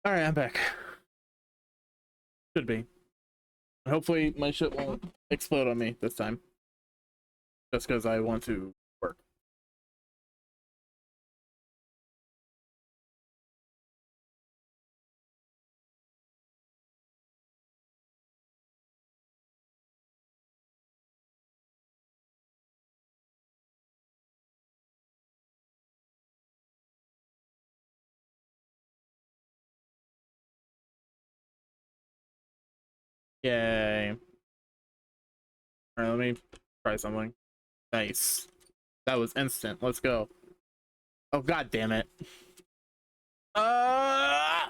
All right, I'm back. Should be. Hopefully, my shit won't explode on me this time. Just because I want to work. Yay. All right, let me try something. Nice. That was instant. Let's go. Oh, god damn it. Uh...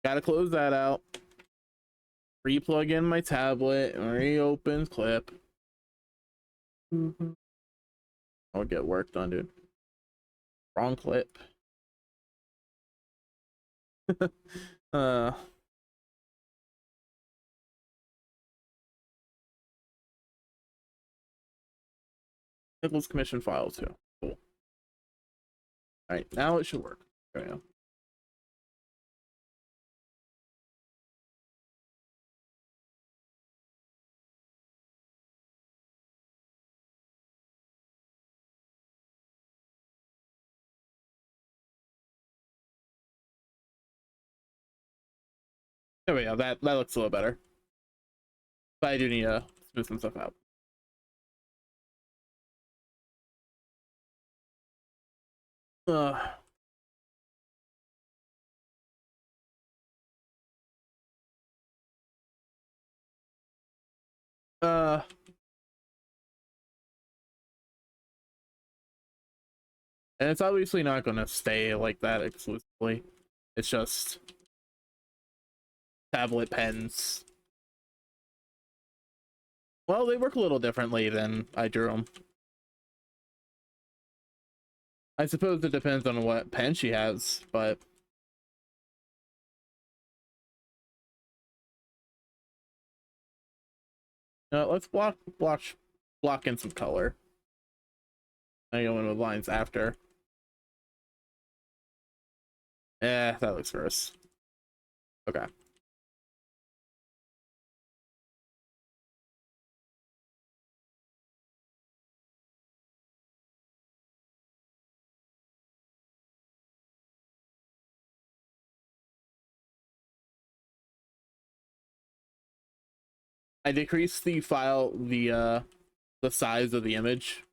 Gotta close that out. Replug in my tablet and reopen clip. I'll get work done, dude. Wrong clip. uh Nichols commission file too. Cool. All right, now it should work. There we go. There we go. That looks a little better. But I do need to smooth some stuff out. Uh, uh, and it's obviously not going to stay like that exclusively. It's just tablet pens. Well, they work a little differently than I drew them. I suppose it depends on what pen she has, but let's block in some color. I go in with lines after. That looks gross. Okay. I decreased the size of the image.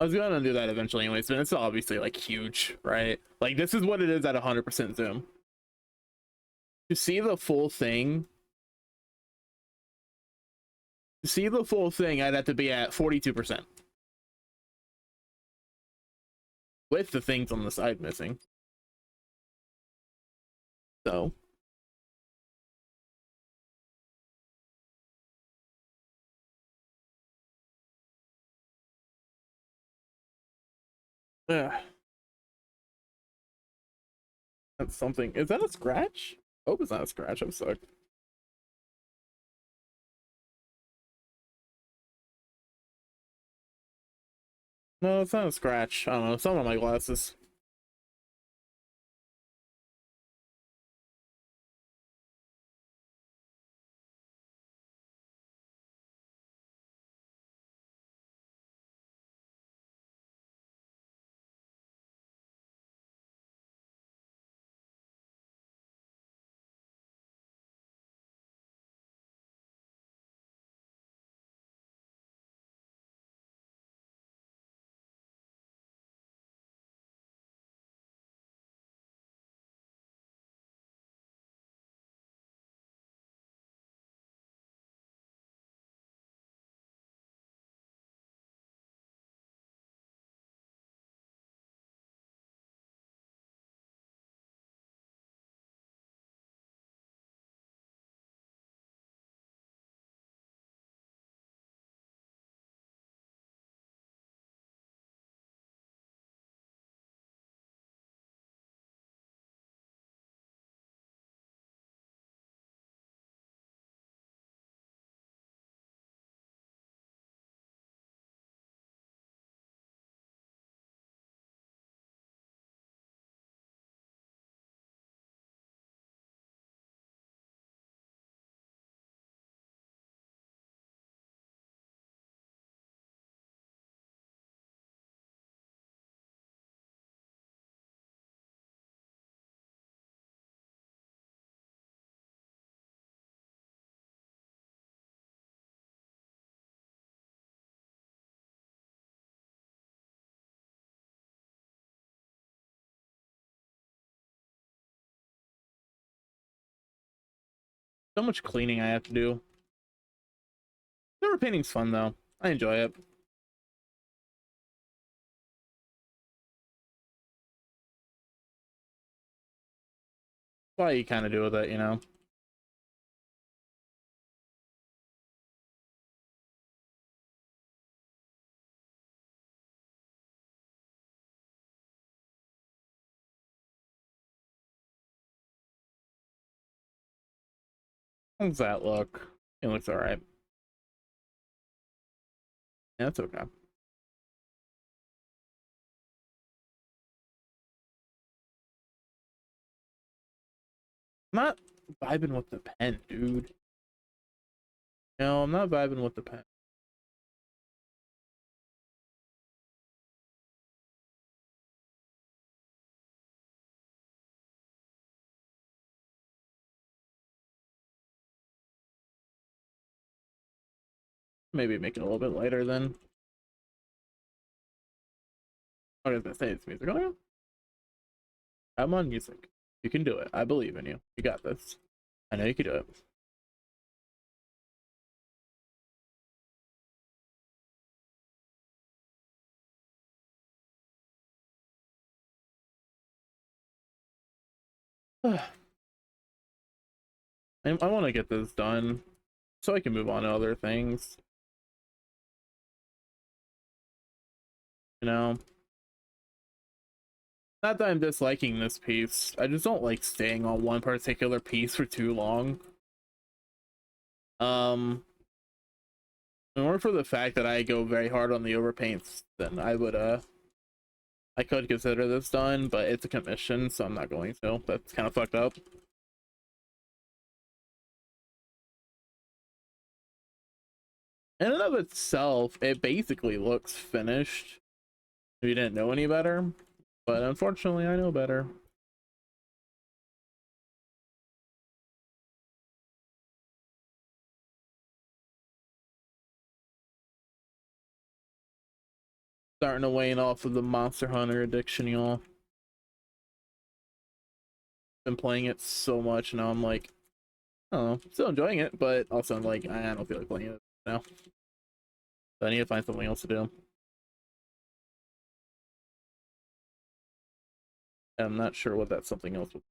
I was gonna do that eventually anyways, but it's obviously like huge, right? Like this is what it is at 100% zoom. To see the full thing, I'd have to be at 42%. With the things on the side missing. So yeah. That's something. Is that a scratch? I hope it's not a scratch. I'm sorry. No, it's not a scratch. I don't know. Some of my glasses. So much cleaning I have to do. Overpainting's fun though. I enjoy it. Why you kind of do with it, you know? How does that look? It looks all right. Yeah, that's okay. I'm not vibing with the pen, dude. No, I'm not vibing with the pen. Maybe make it a little bit lighter then. I was gonna say it's music. Oh, yeah. I'm on music. You can do it. I believe in you. You got this. I know you can do it. I want to get this done so I can move on to other things. You know, not that I'm disliking this piece. I just don't like staying on one particular piece for too long. In order for the fact that I go very hard on the overpaints, then I could consider this done, but it's a commission, so I'm not going to. That's kind of fucked up. In and of itself, it basically looks finished. If you didn't know any better, but unfortunately, I know better. Starting to wane off of the Monster Hunter addiction, y'all. Been playing it so much now. I'm like, I don't know, still enjoying it, but also I'm like, I don't feel like playing it now. So I need to find something else to do. And I'm not sure what that something else would.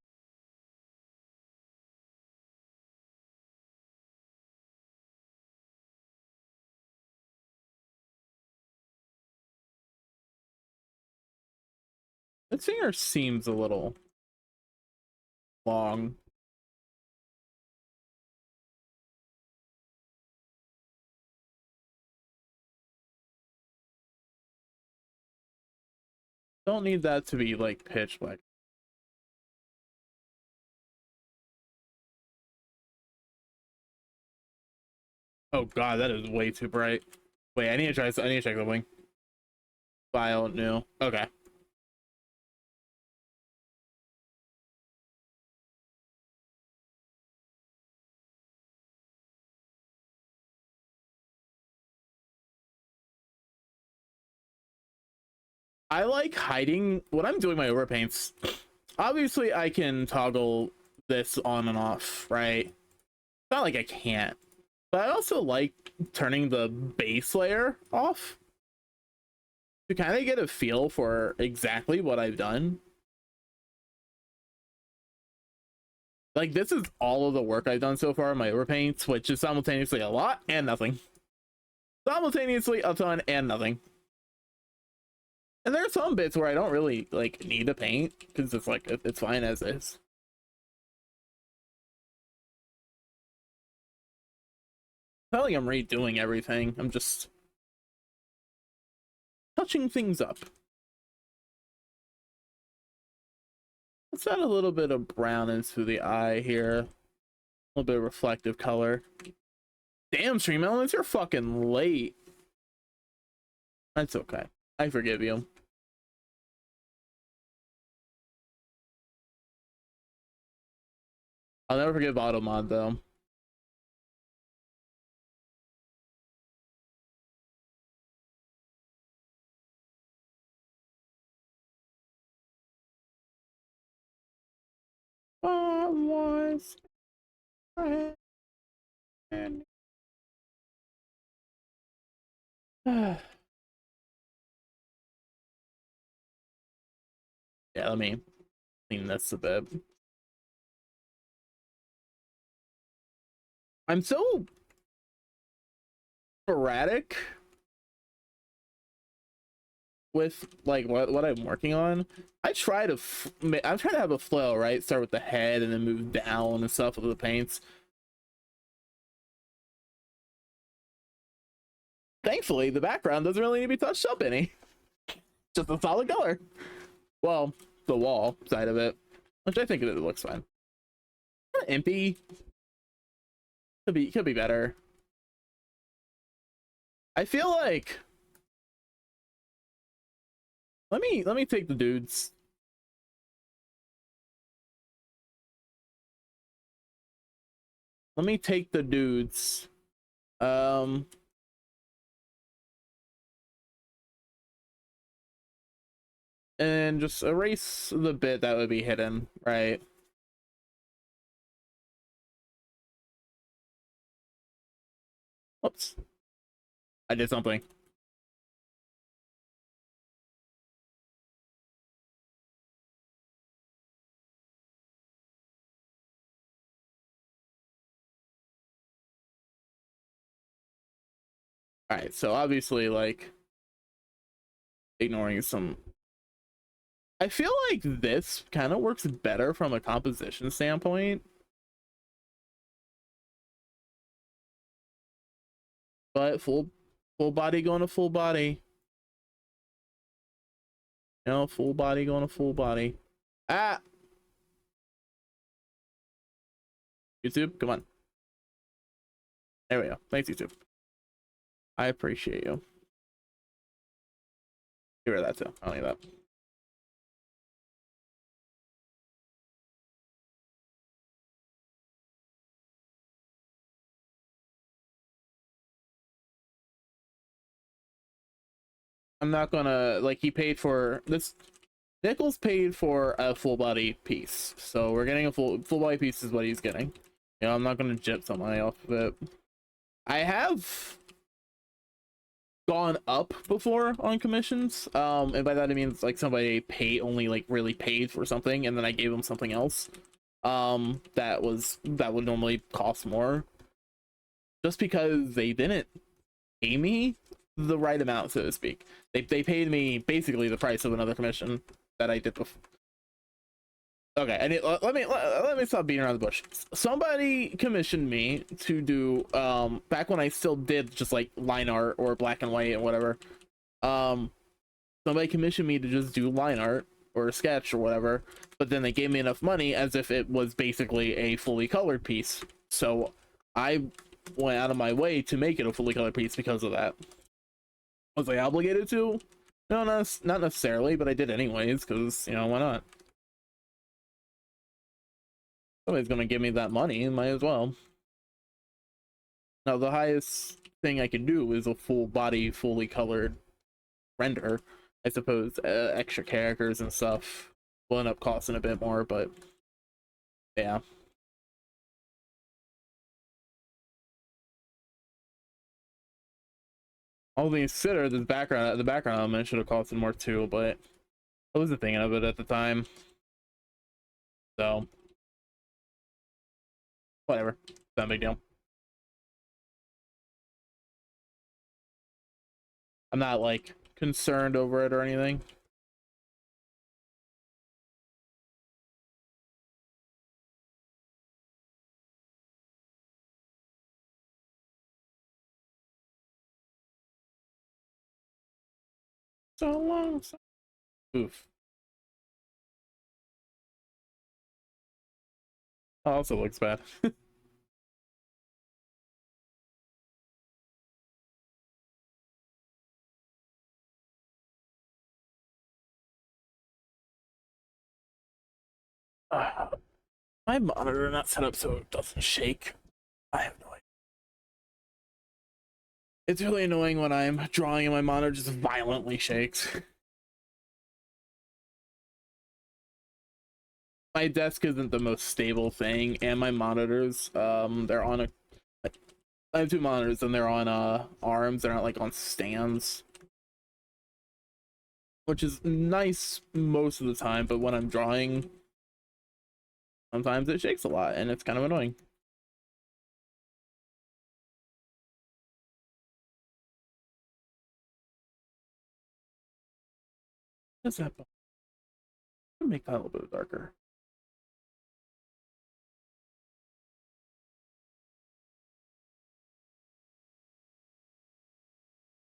That singer seems a little long. Don't need that to be like pitch black. Oh god, that is way too bright. Wait, I need to try. I need to check the wing. File new. Okay. I like hiding when I'm doing my overpaints. Obviously, I can toggle this on and off, right? It's not like I can't, but I also like turning the base layer off to kind of get a feel for exactly what I've done. Like, this is all of the work I've done so far in my overpaints, which is simultaneously a lot and nothing. Simultaneously a ton and nothing. And there are some bits where I don't really like need to paint because it's like it's fine as is. It's not like I'm redoing everything. I'm just touching things up. Let's add a little bit of brown into the eye here. A little bit of reflective color. Damn, Stream Elements, you're fucking late. That's okay. I forgive you. I'll never forgive Automod though. Was Yeah, let me clean this a bit. I'm so sporadic with like what I'm working on. I try to I'm trying to have a flow, right? Start with the head and then move down and stuff with the paints. Thankfully, the background doesn't really need to be touched up any. Just a solid color. Well, the wall side of it, which I think it looks fine. Impy. Could be better. I feel like let me take the dudes. Let me take the dudes. Um and just erase the bit that would be hidden, right? Oops. I did something. All right, so obviously like ignoring some, I feel like this kind of works better from a composition standpoint, but full body going to full body, you know, full body going to full body. Ah, YouTube, come on. There we go. Thanks, YouTube. I appreciate you. Get rid of that too. I don't need that. I'm not gonna like, he paid for this. Nichols paid for a full body piece, so we're getting a full body piece is what he's getting. You know, I'm not gonna jip somebody off of it. I have gone up before on commissions, and by that I mean like somebody only like really paid for something, and then I gave them something else that would normally cost more, just because they didn't pay me the right amount, so to speak. They paid me basically the price of another commission that I did before. Okay, and let me stop beating around the bush. Somebody commissioned me to do back when I still did just like line art or black and white and whatever. Um Somebody commissioned me to just do line art or a sketch or whatever, but then they gave me enough money as if it was basically a fully colored piece. So I went out of my way to make it a fully colored piece because of that. Was I obligated to? No, not necessarily, but I did anyways because, you know, why not? Somebody's gonna give me that money, might as well. Now the highest thing I can do is a full body, fully colored render. I suppose extra characters and stuff will end up costing a bit more, but yeah. All things considered, the background element should have costed more too, but I wasn't thinking of it at the time. So whatever. Not a big deal. I'm not like concerned over it or anything. So long. Oof. Also looks bad. My monitor not set up so it doesn't shake. I have no idea. It's really annoying when I'm drawing and my monitor just violently shakes. My desk isn't the most stable thing, and my monitors, they're on a I have two monitors and they're on arms. They're not like on stands, which is nice most of the time. But when I'm drawing, sometimes it shakes a lot and it's kind of annoying. What's that? Make that a little bit darker.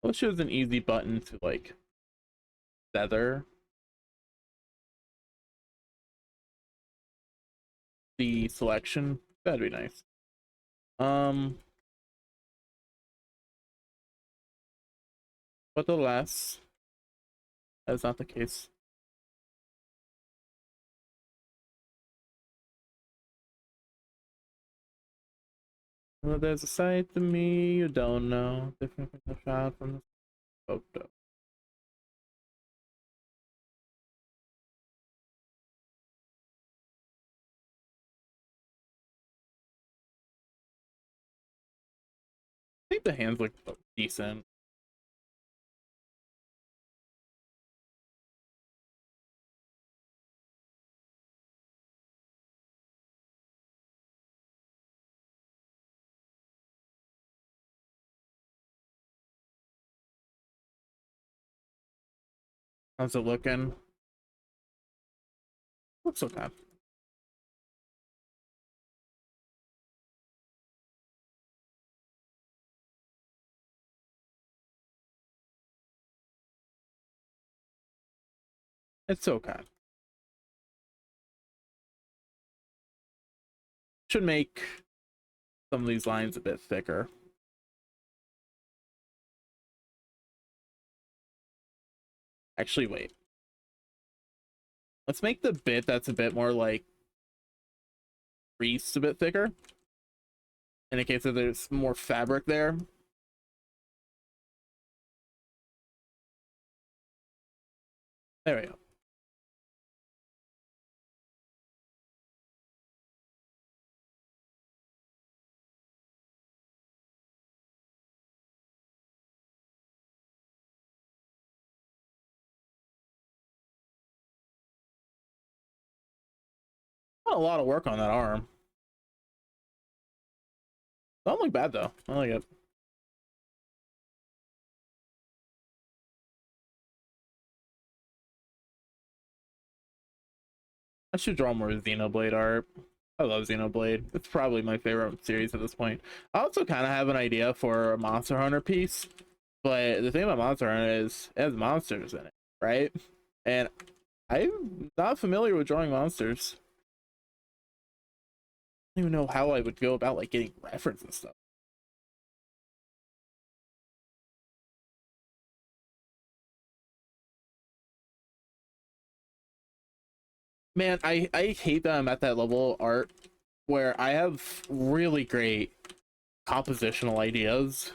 Let's choose an easy button to like feather the selection. That'd be nice. But alas, that's not the case. Well, there's a side to me you don't know. Different from the shot from the photo. I think the hands look decent. How's it looking? Looks okay. It's okay. Should make some of these lines a bit thicker. Actually, wait. Let's make the bit that's a bit more like creased a bit thicker. In case that there's more fabric there. There we go. Not a lot of work on that arm. Don't look bad though. I like it. I should draw more Xenoblade art. I love Xenoblade. It's probably my favorite series at this point. I also kind of have an idea for a Monster Hunter piece, but the thing about Monster Hunter is it has monsters in it, right? And I'm not familiar with drawing monsters. I don't even know how I would go about like getting reference and stuff. Man, I hate that I'm at that level of art where I have really great compositional ideas,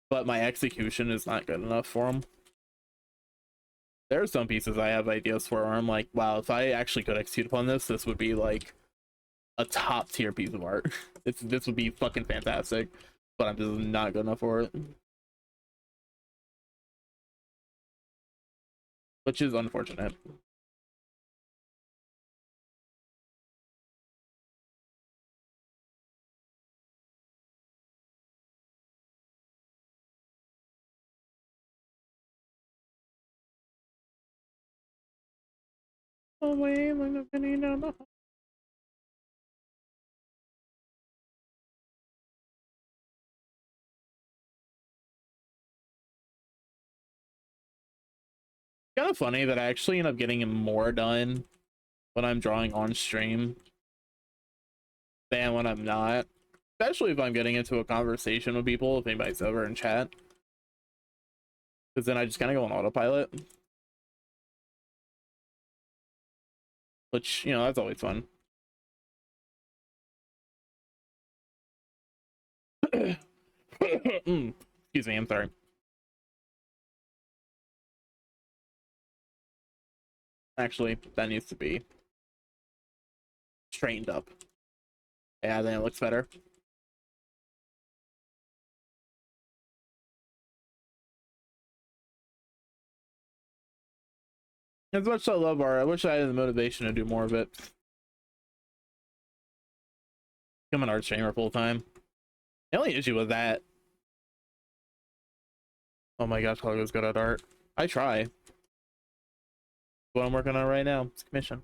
but my execution is not good enough for them. There are some pieces I have ideas for where I'm like, wow, if I actually could execute upon this, this would be like a top tier piece of art. This would be fucking fantastic, but I'm just not good enough for it, which is unfortunate. Oh wait, like a penny down the hall. Kind of funny that I actually end up getting more done when I'm drawing on stream than when I'm not. Especially if I'm getting into a conversation with people, if anybody's over in chat. Because then I just kind of go on autopilot. Which, you know, that's always fun. Excuse me, I'm sorry. Actually, that needs to be straightened up. Yeah, then it looks better. As much as I love art, I wish I had the motivation to do more of it. I'm an art streamer full time. The only issue with that. Oh my gosh, Hollywood's good at art. I try. What I'm working on right now. It's a commission.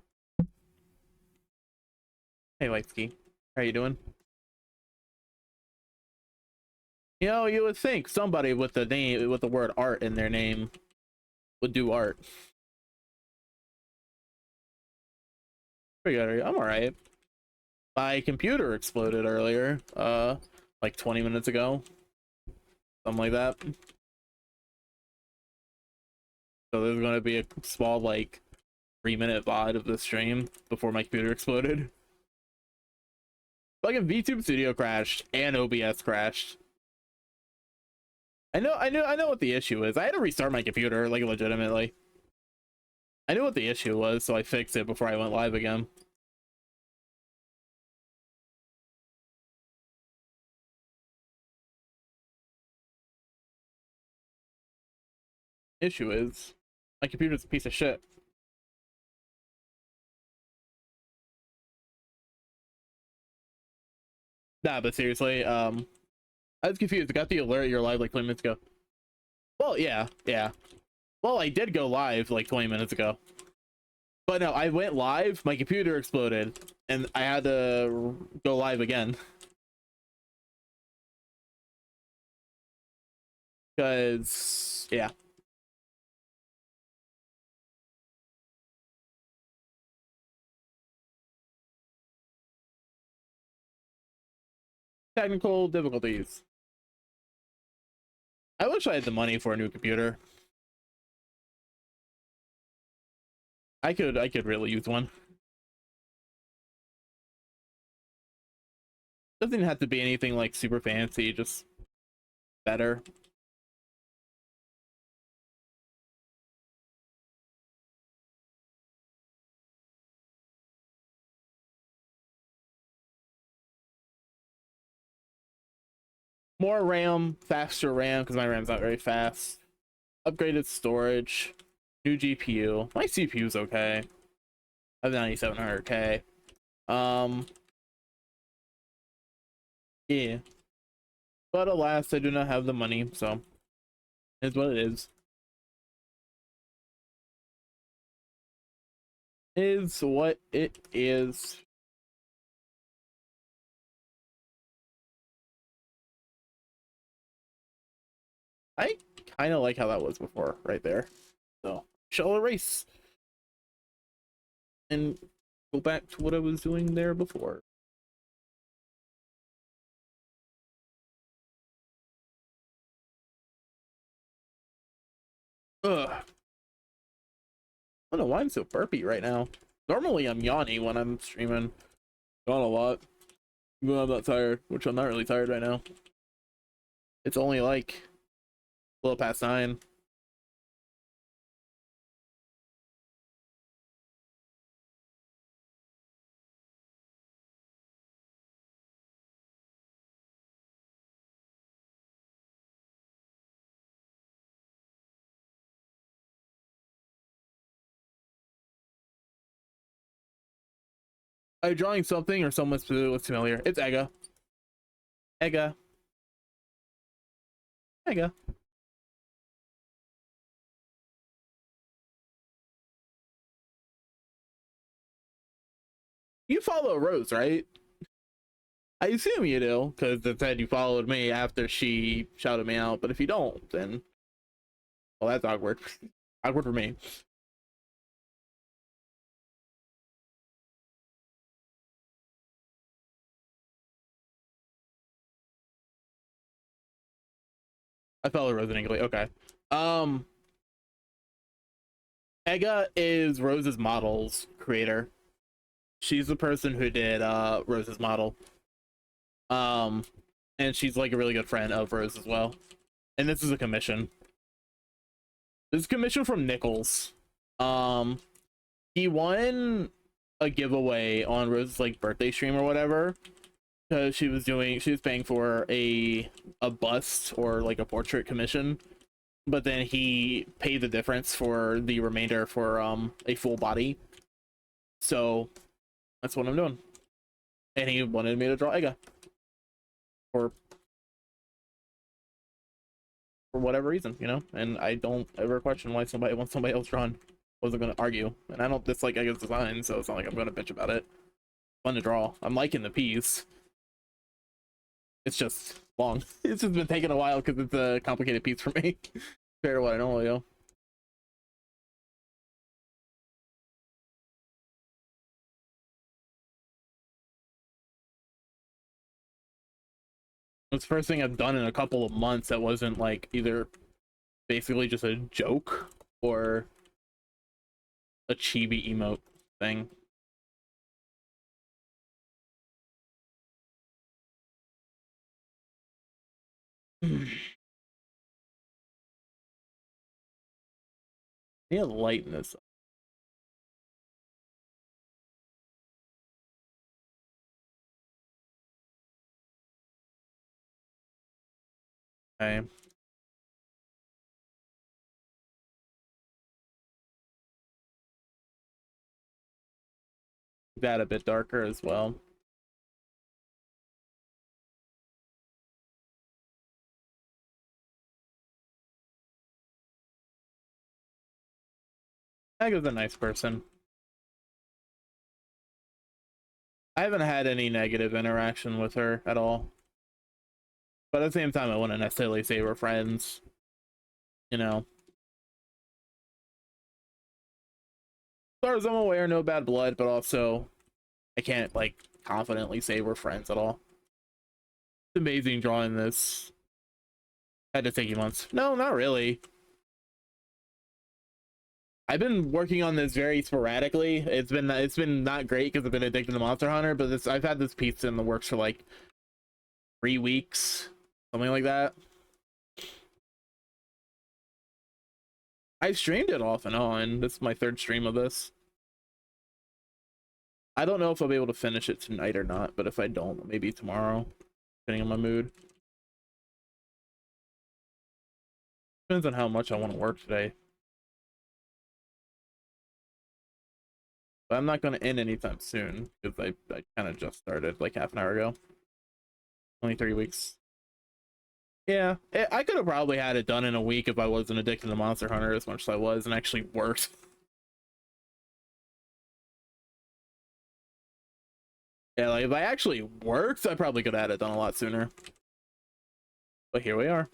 Hey, Lightsky. How you doing? You know, you would think somebody with the name, with the word art in their name would do art. Pretty good. I'm alright. My computer exploded earlier, like 20 minutes ago. Something like that. So there's gonna be a small, like, 3-minute VOD of the stream before my computer exploded. Fucking VTube Studio crashed and OBS crashed. I know what the issue is. I had to restart my computer, like, legitimately. I knew what the issue was, so I fixed it before I went live again. Issue is, my computer's a piece of shit. Nah, but seriously, I was confused. I got the alert you're live like 20 minutes ago. Well, yeah. Well, I did go live like 20 minutes ago. But no, I went live, my computer exploded, and I had to go live again. Because, yeah. Technical difficulties. I wish I had the money for a new computer. I could really use one. Doesn't have to be anything like super fancy, just better. More RAM, faster RAM, because my RAM's not very fast. Upgraded storage, new GPU. My CPU's okay. I have 9700K. Yeah. But alas, I do not have the money, so it's what it is. Is what it is. I kind of like how that was before, right there. So, shall erase and go back to what I was doing there before. Ugh. I don't know why I'm so burpy right now. Normally I'm yawny when I'm streaming. Yawn a lot. Even though I'm not tired, which I'm not really tired right now. It's only like a little past 9. Are you drawing something or someone looks familiar? It's Ega. Ega. Ega. You follow Rose, right? I assume you do, because it said you followed me after she shouted me out. But if you don't, then, well, that's awkward. Awkward for me. I follow Rose in English. Okay. Ega is Rose's model's creator. She's the person who did Rose's model. And she's like a really good friend of Rose as well. And this is a commission. This is a commission from Nichols. He won a giveaway on Rose's like birthday stream or whatever, because she was paying for a bust or like a portrait commission but then he paid the difference for the remainder for a full body. So that's what I'm doing. And he wanted me to draw Ega for whatever reason, you know. And I don't ever question why somebody wants somebody else drawn. Wasn't gonna argue, and I don't dislike Ega's design, so it's not like I'm gonna bitch about it. Fun to draw. I'm liking the piece. It's just long. It's just been taking a while because it's a complicated piece for me compared to what I normally do. It's the first thing I've done in a couple of months that wasn't like either basically just a joke or a chibi emote thing. Need to lighten this up. Okay. That a bit darker as well. Mega's a nice person. I haven't had any negative interaction with her at all. But at the same time, I wouldn't necessarily say we're friends. You know. As far as I'm aware, no bad blood, but also I can't like confidently say we're friends at all. It's amazing drawing this. Had to take you months. No, not really. I've been working on this very sporadically. It's been not great because I've been addicted to Monster Hunter, but this I've had this piece in the works for like 3 weeks, something like that. I streamed it off and on. This is my third stream of this. I don't know if I'll be able to finish it tonight or not, but if I don't, maybe tomorrow, depending on my mood. Depends on how much I want to work today. But I'm not going to end anytime soon because I kind of just started like half an hour ago. Only 3 weeks. Yeah, I could have probably had it done in a week if I wasn't addicted to Monster Hunter as much as I was and actually worked. Yeah, like if I actually worked, I probably could have had it done a lot sooner. But here we are.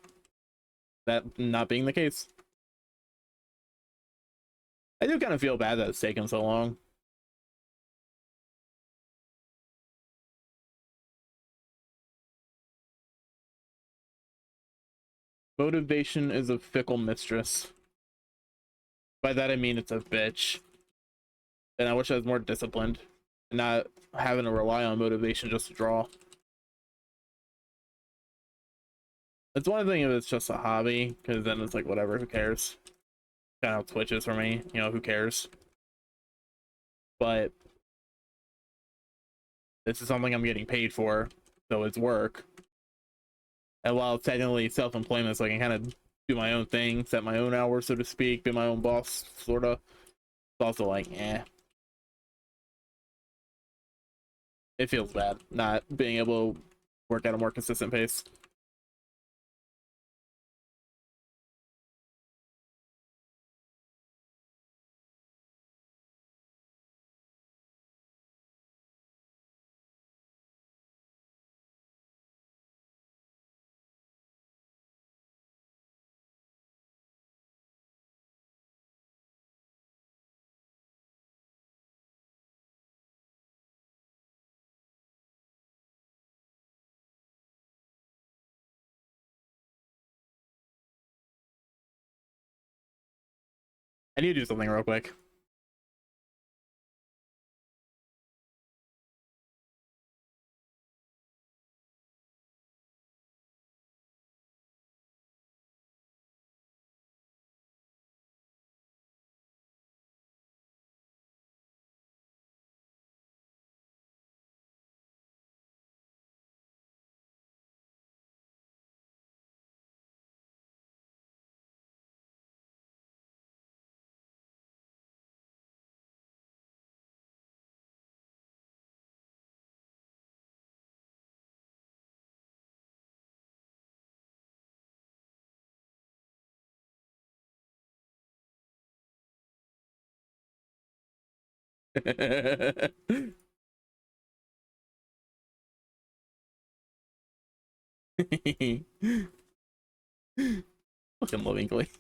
That not being the case. I do kind of feel bad that it's taken so long. Motivation is a fickle mistress. By that I mean it's a bitch. And I wish I was more disciplined and not having to rely on motivation just to draw. It's one thing if it's just a hobby, because then it's like whatever, who cares? Kind of Twitch is for me, you know, who cares? But this is something I'm getting paid for, so it's work. And while it's technically self-employment, so I can kind of do my own thing, set my own hours, so to speak, be my own boss, sort of. It's also like, it feels bad not being able to work at a more consistent pace. I need to do something real quick. Fucking lovingly.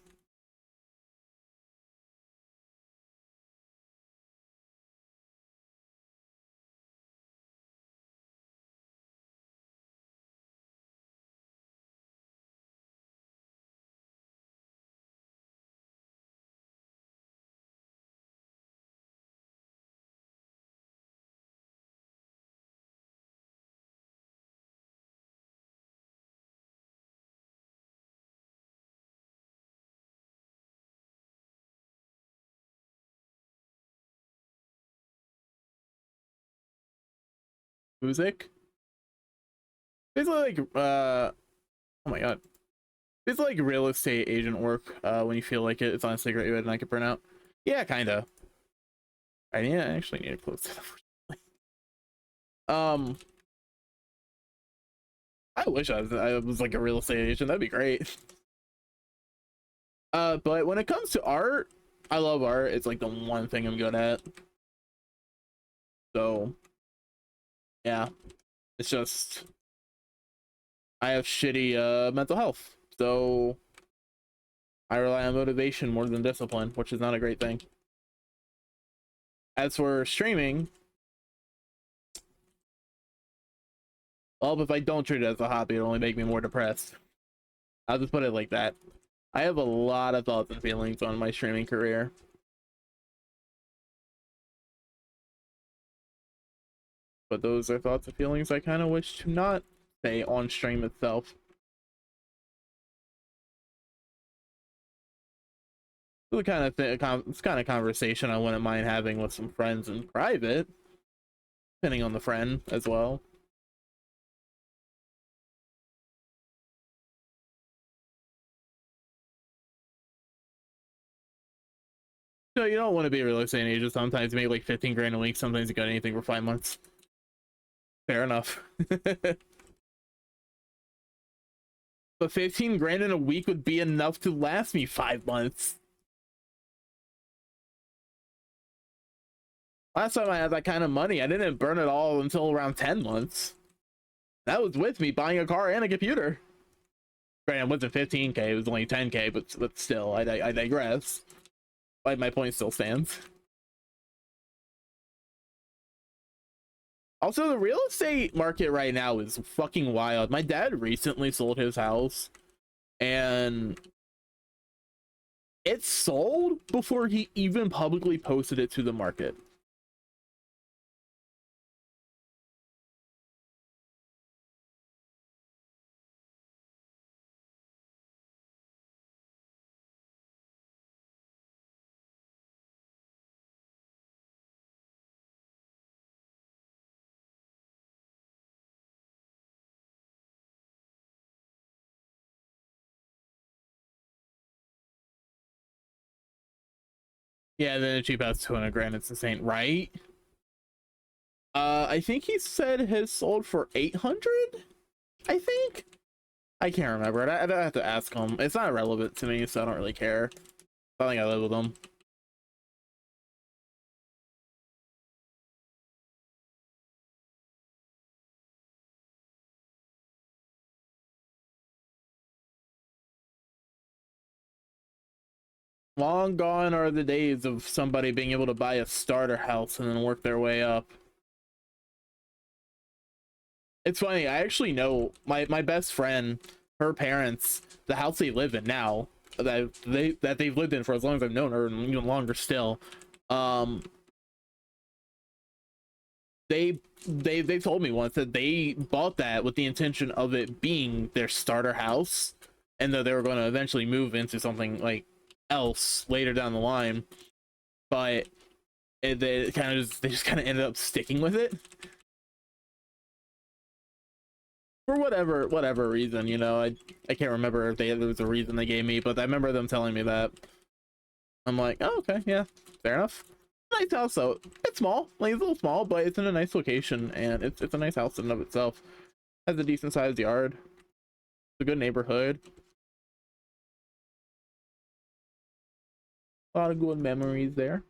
Music. Basically like oh my god. It's like real estate agent work, when you feel like it. It's honestly a great way to knock it burn out. Yeah, kinda. I actually need to close it up. Um, I wish I was like a real estate agent. That'd be great. But when it comes to art, I love art. It's like the one thing I'm good at. So yeah, it's just I have shitty mental health. So I rely on motivation more than discipline, which is not a great thing. As for streaming, well, if I don't treat it as a hobby, it'll only make me more depressed. I'll just put it like that. I have a lot of thoughts and feelings on my streaming career. But those are thoughts and feelings I kind of wish to not say on stream itself. The kind of it's kind of conversation I wouldn't mind having with some friends in private, depending on the friend as well. So you don't want to be a real estate agent. Sometimes you make like 15 grand a week. Sometimes you got anything for 5 months. Fair enough. But 15 grand in a week would be enough to last me 5 months. Last time I had that kind of money, I didn't burn it all until around 10 months. That was with me buying a car and a computer. Granted, it wasn't 15K, it was only 10K, but still, I digress. But my point still stands. Also, the real estate market right now is fucking wild. My dad recently sold his house, and it sold before he even publicly posted it to the market. Yeah, then a cheap house 200 grand. It's insane, right? I think he said his sold for 800. I think. I can't remember. I'd have to ask him. It's not relevant to me, so I don't really care. I think I live with him. Long gone are the days of somebody being able to buy a starter house and then work their way up. It's funny, I actually know my best friend, her parents, the house they live in now, that they've lived in for as long as I've known her, and even longer still. Um, they told me once that they bought that with the intention of it being their starter house, and that they were going to eventually move into something like else later down the line. But they just kind of ended up sticking with it for whatever reason. I can't remember if there was a reason they gave me, but I remember them telling me that. I'm like, oh, okay, yeah, fair enough. Nice house though. It's small, like it's a little small, but it's in a nice location, and it's a nice house in and of itself. Has a decent sized yard. It's a good neighborhood. A lot of good memories there.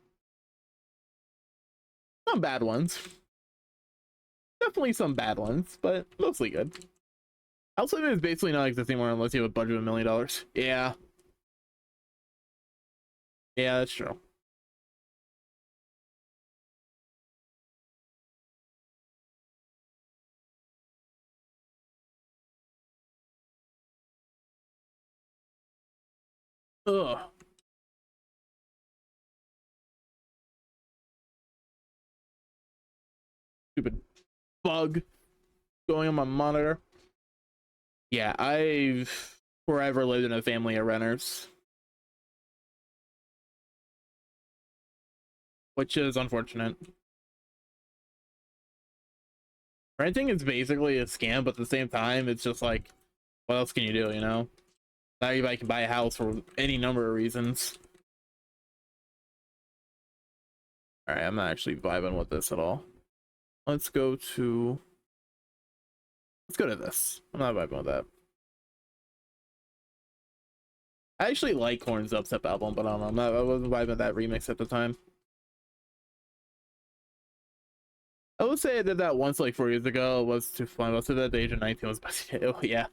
Some bad ones. Definitely some bad ones, but mostly good. House living is basically not existing more unless you have a budget of $1 million. Yeah. Yeah, that's true. Ugh. Stupid bug going on my monitor. Yeah, I've forever lived in a family of renters, which is unfortunate. Renting is basically a scam, but at the same time, it's just like, what else can you do, you know? Not everybody can buy a house for any number of reasons. All right, I'm not actually vibing with this at all. Let's go to this. I'm not vibing with that. I actually like Korn's Upstep album, but I don't know. I wasn't vibing with that remix at the time. I would say I did that once like 4 years ago. It was too fun. I was at the age of 19 was best. Oh, yeah.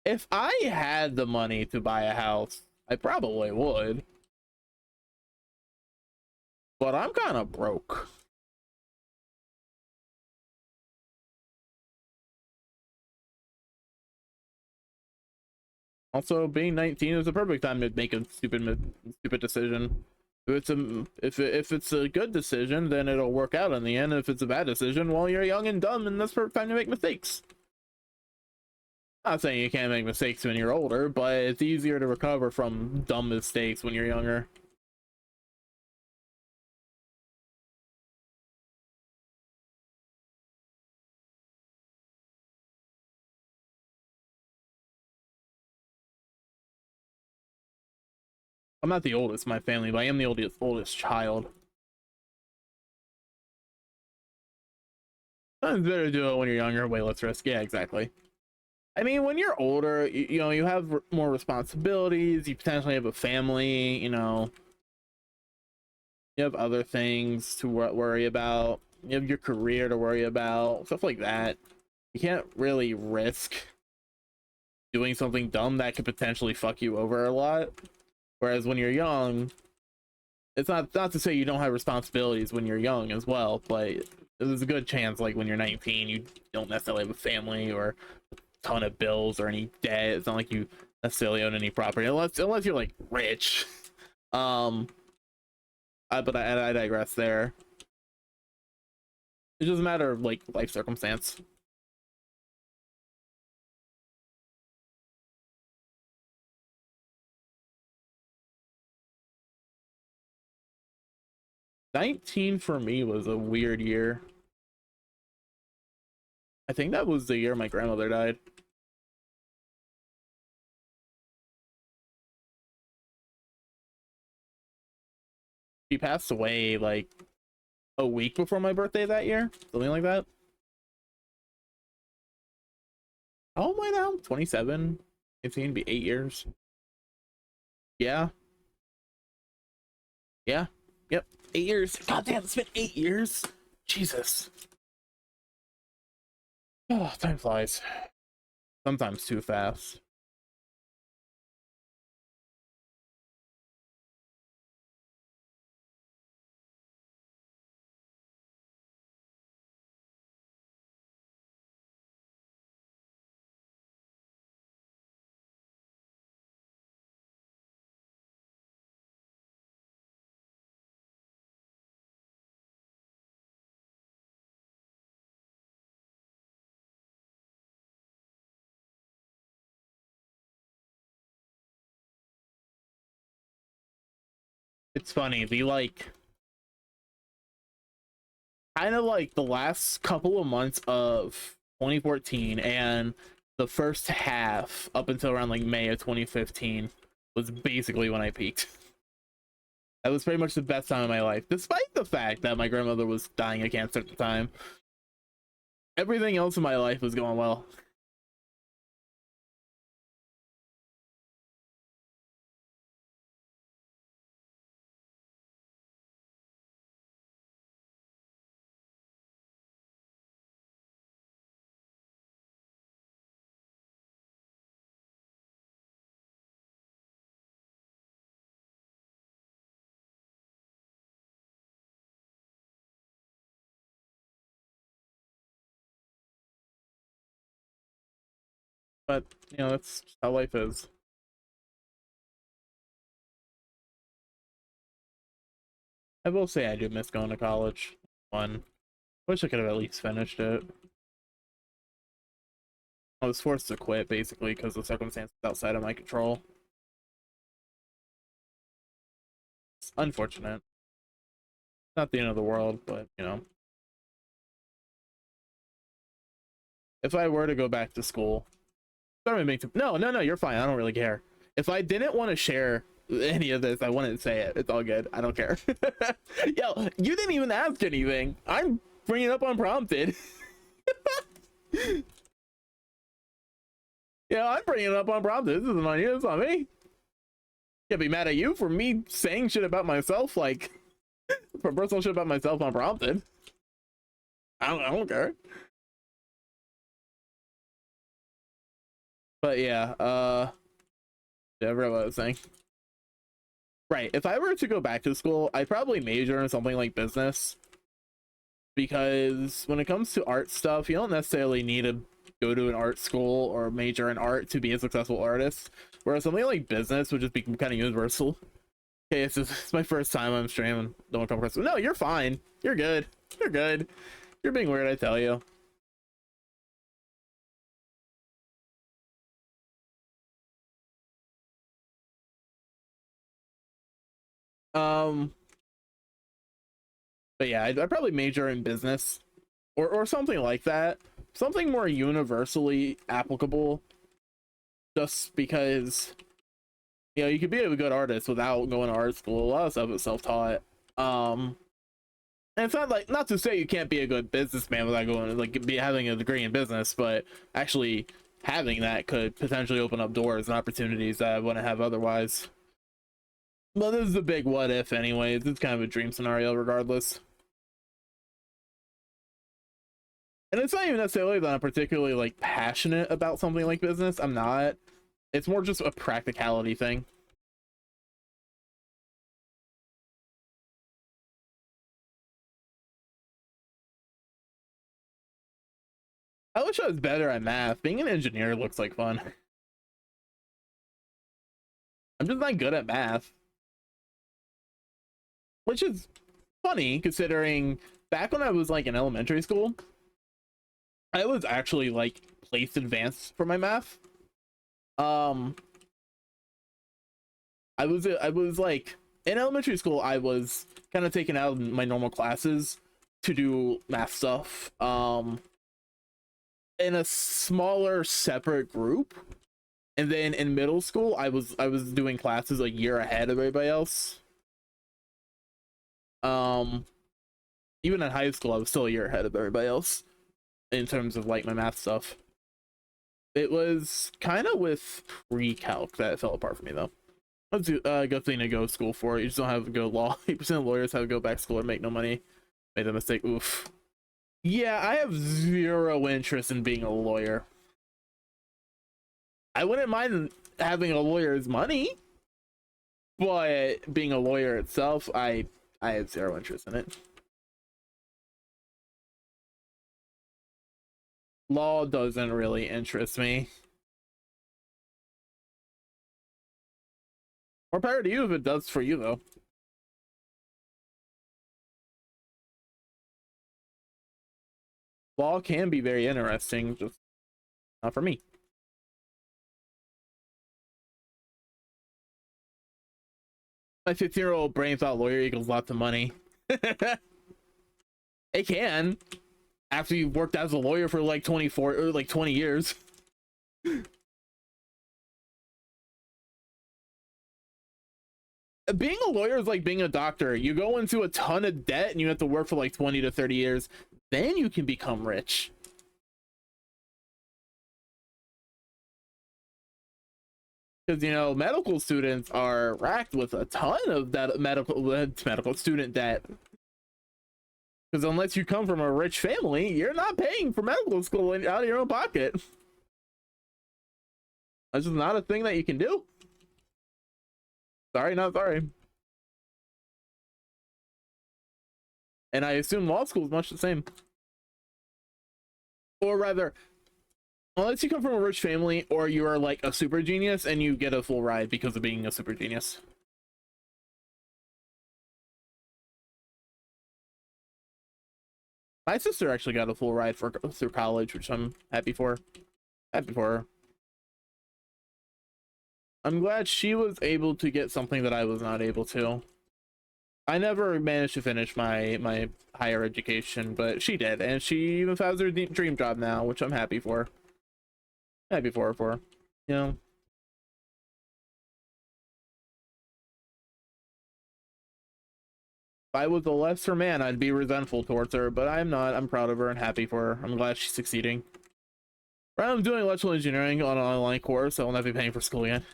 If I had the money to buy a house, I probably would. But I'm kind of broke. Also, being 19 is the perfect time to make a stupid decision. If it's a good decision, then it'll work out in the end. If it's a bad decision, well, you're young and dumb, and that's the perfect time to make mistakes. Not saying you can't make mistakes when you're older, but it's easier to recover from dumb mistakes when you're younger. I'm not the oldest in my family, but I am the oldest child. It's better to do it when you're younger, way less risk. Yeah, exactly. I mean, when you're older, you know, you have more responsibilities. You potentially have a family. You know, you have other things to worry about. You have your career to worry about, stuff like that. You can't really risk doing something dumb that could potentially fuck you over a lot. Whereas when you're young, it's not to say you don't have responsibilities when you're young as well, but there's a good chance like when you're 19 you don't necessarily have a family or a ton of bills or any debt. It's not like you necessarily own any property unless you're like rich. But I digress there. It's just a matter of like life circumstance. 19 for me was a weird year. I think that was the year my grandmother died. She passed away like a week before my birthday that year, something like that. How old am I now? 27. It's going to be 8 years. Yeah. Yeah. Yep. 8 years. God damn, it's been 8 years. Jesus. Oh, time flies. Sometimes too fast. It's funny. The like kind of like the last couple of months of 2014 and the first half up until around like May of 2015 was basically when I peaked. That was pretty much the best time of my life, despite the fact that my grandmother was dying of cancer at the time. Everything else in my life was going well. but you know, that's just how life is. I will say I do miss going to college. Fun. Wish I could have at least finished it. I was forced to quit basically because of circumstances outside of my control. It's unfortunate. Not the end of the world, but you know. If I were to go back to school, no, you're fine. I don't really care. If I didn't want to share any of this, I wouldn't say it. It's all good. I don't care. Yo, you didn't even ask anything. I'm bringing it up unprompted. Yeah, I'm bringing it up unprompted. This isn't on you. It's on me. Can't be mad at you for me saying shit about myself, like for personal shit about myself unprompted. I don't care. But yeah, whatever I was saying. Right. If I were to go back to school, I'd probably major in something like business. Because when it comes to art stuff, you don't necessarily need to go to an art school or major in art to be a successful artist. Whereas something like business would just be kind of universal. Okay, it's my first time I'm streaming. Don't come across. No, you're fine. You're good. You're good. You're being weird, I tell you. But yeah, I'd probably major in business or something like that. Something more universally applicable. Just because, you know, you could be a good artist without going to art school. A lot of stuff is self-taught. And it's not like, not to say you can't be a good businessman without going, like, be having a degree in business, but actually having that could potentially open up doors and opportunities that I wouldn't have otherwise. But this is a big what if anyways. It's kind of a dream scenario regardless. And it's not even necessarily that I'm particularly like passionate about something like business. I'm not. It's more just a practicality thing. I wish I was better at math. Being an engineer looks like fun. I'm just not good at math. Which is funny considering back when I was like in elementary school, I was actually like placed advanced for my math. Um I was like in elementary school I was kind of taken out of my normal classes to do math stuff. In a smaller separate group, and then in middle school I was doing classes a year ahead of everybody else. um Even in high school I was still a year ahead of everybody else in terms of like my math stuff. It was kind of with pre-calc that it fell apart for me though. That's a good thing to go to school for. You just don't have to go law. 8% of lawyers have to go back to school and make no money. Made a mistake. Oof. Yeah, I have zero interest in being a lawyer. I wouldn't mind having a lawyer's money, but being a lawyer itself, I have zero interest in it. Law doesn't really interest me. More power to you if it does for you, though. Law can be very interesting, just not for me. My 15-year-old brain thought lawyer equals lots of money. It can, after you've worked as a lawyer for like 24 or like 20 years. Being a lawyer is like being a doctor. You go into a ton of debt and you have to work for like 20 to 30 years. Then you can become rich. Because, you know, medical students are racked with a ton of that medical student debt. Because unless you come from a rich family, you're not paying for medical school out of your own pocket. That's just not a thing that you can do. Sorry, not sorry. And I assume law school is much the same. Or rather, Unless you come from a rich family or you are like a super genius and you get a full ride because of being a super genius. My sister actually got a full ride through college, which I'm happy for. Happy for her. I'm glad she was able to get something that I was not able to. I never managed to finish my higher education, but she did, and she even found her dream job now, which I'm happy for. Happy for her for, you know. If I was a lesser man, I'd be resentful towards her, but I'm not. I'm proud of her and happy for her. I'm glad she's succeeding. Right, I'm doing electrical engineering on an online course, so I'll not be paying for school again.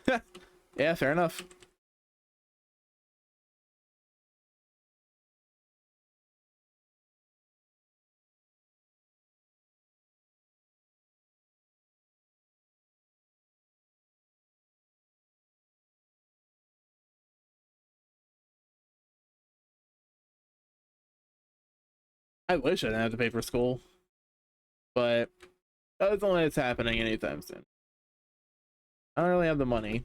Yeah, fair enough. I wish I didn't have to pay for school, but that doesn't like it's happening anytime soon. I don't really have the money.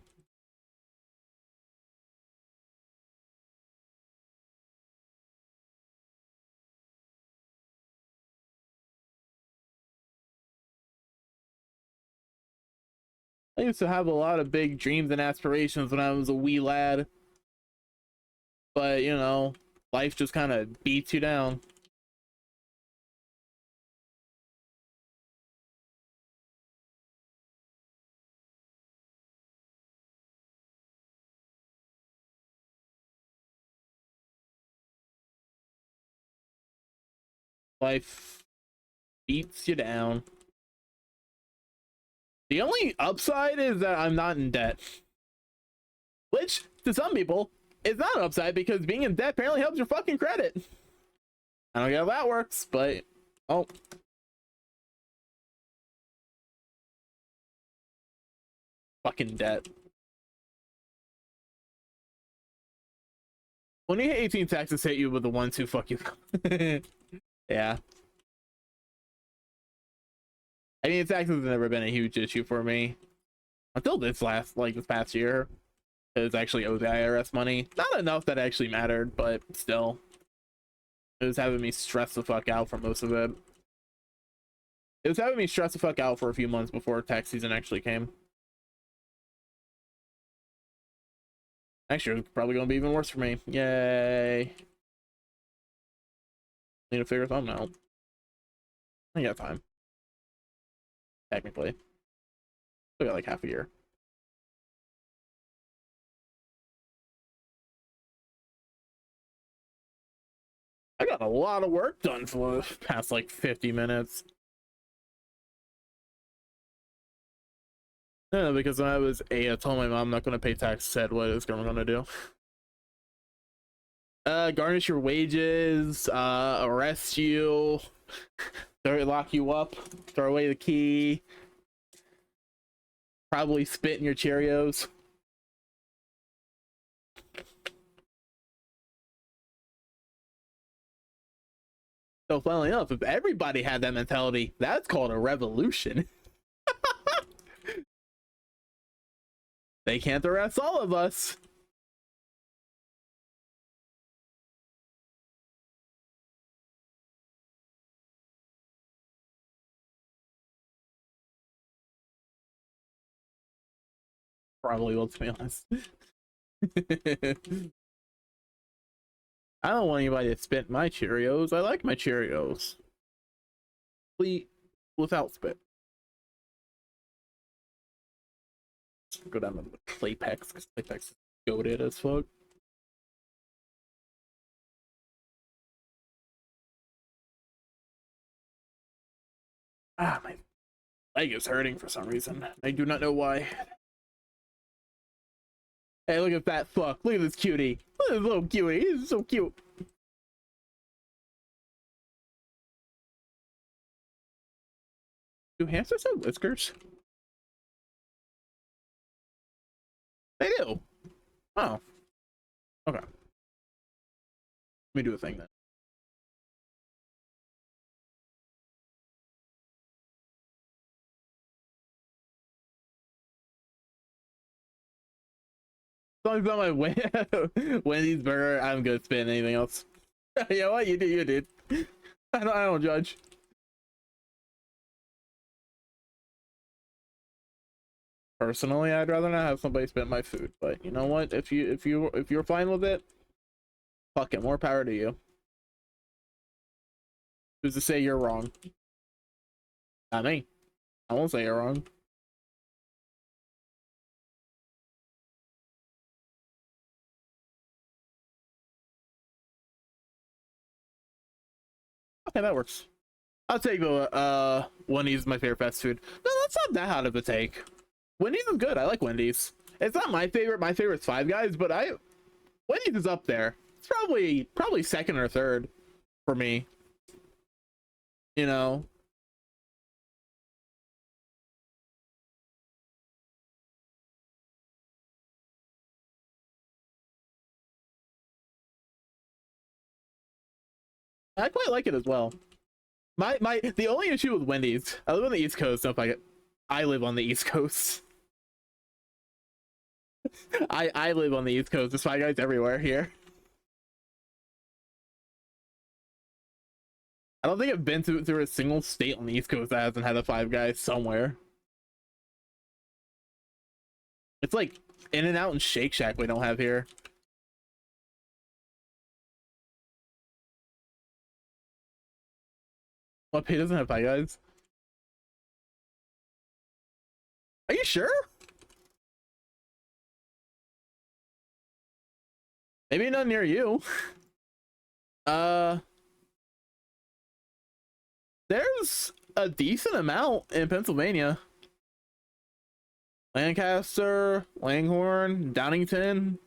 I used to have a lot of big dreams and aspirations when I was a wee lad, but you know, life just kind of beats you down. Life beats you down. The only upside is that I'm not in debt, which to some people is not an upside because being in debt apparently helps your fucking credit. I don't get how that works, but oh, fucking debt. When you hit 18, taxes hit you with the 1-2 fuck you. Yeah. I mean, taxes have never been a huge issue for me until this past year. It was actually owed the IRS money. Not enough that actually mattered, but still. It was having me stress the fuck out for most of it. It was having me stress the fuck out for a few months before tax season actually came. Next year is probably going to be even worse for me. Yay. Need to figure something out. I got time. Technically. Still got like half a year. I got a lot of work done for the past like 50 minutes. No, because when I was 8, I told my mom I'm not going to pay tax. Said what is going to do. Garnish your wages, arrest you, lock you up, throw away the key, probably spit in your Cheerios. So funnily enough, if everybody had that mentality, that's called a revolution. They can't arrest all of us. Probably will, to be honest. I don't want anybody to spit my Cheerios. I like my Cheerios. Complete without spit. Go down to the Claypex because Claypex is goated as fuck. Ah, my leg is hurting for some reason. I do not know why. Hey, look at that fuck. Look at this cutie. Look at this little cutie. He's so cute. Do hamsters have whiskers? They do. Oh. Okay. Let me do a thing then. long as it's not my Wendy's burger, I'm good spitting anything else. You know what? You do, you dude. I don't judge. Personally, I'd rather not have somebody spit my food, but you know what? If you're fine with it, fuck it, more power to you. Who's to say you're wrong? Not me. I won't say you're wrong. Okay, that works. I'll take Wendy's my favorite fast food. No, that's not that hot of a take. Wendy's is good. I like Wendy's. It's not my favorite. My favorite's Five Guys, but Wendy's is up there. It's probably second or third for me. You know. I quite like it as well. The only issue with Wendy's, I live on the East Coast, so if I live on the East Coast. I live on the East Coast. There's Five Guys everywhere here. I don't think I've been through a single state on the East Coast that hasn't had a Five Guys somewhere. It's like In-N-Out and Shake Shack we don't have here. What, Pay doesn't have Five Guys? Are you sure? Maybe not near you. There's a decent amount in Pennsylvania. Lancaster, Langhorne, Downingtown.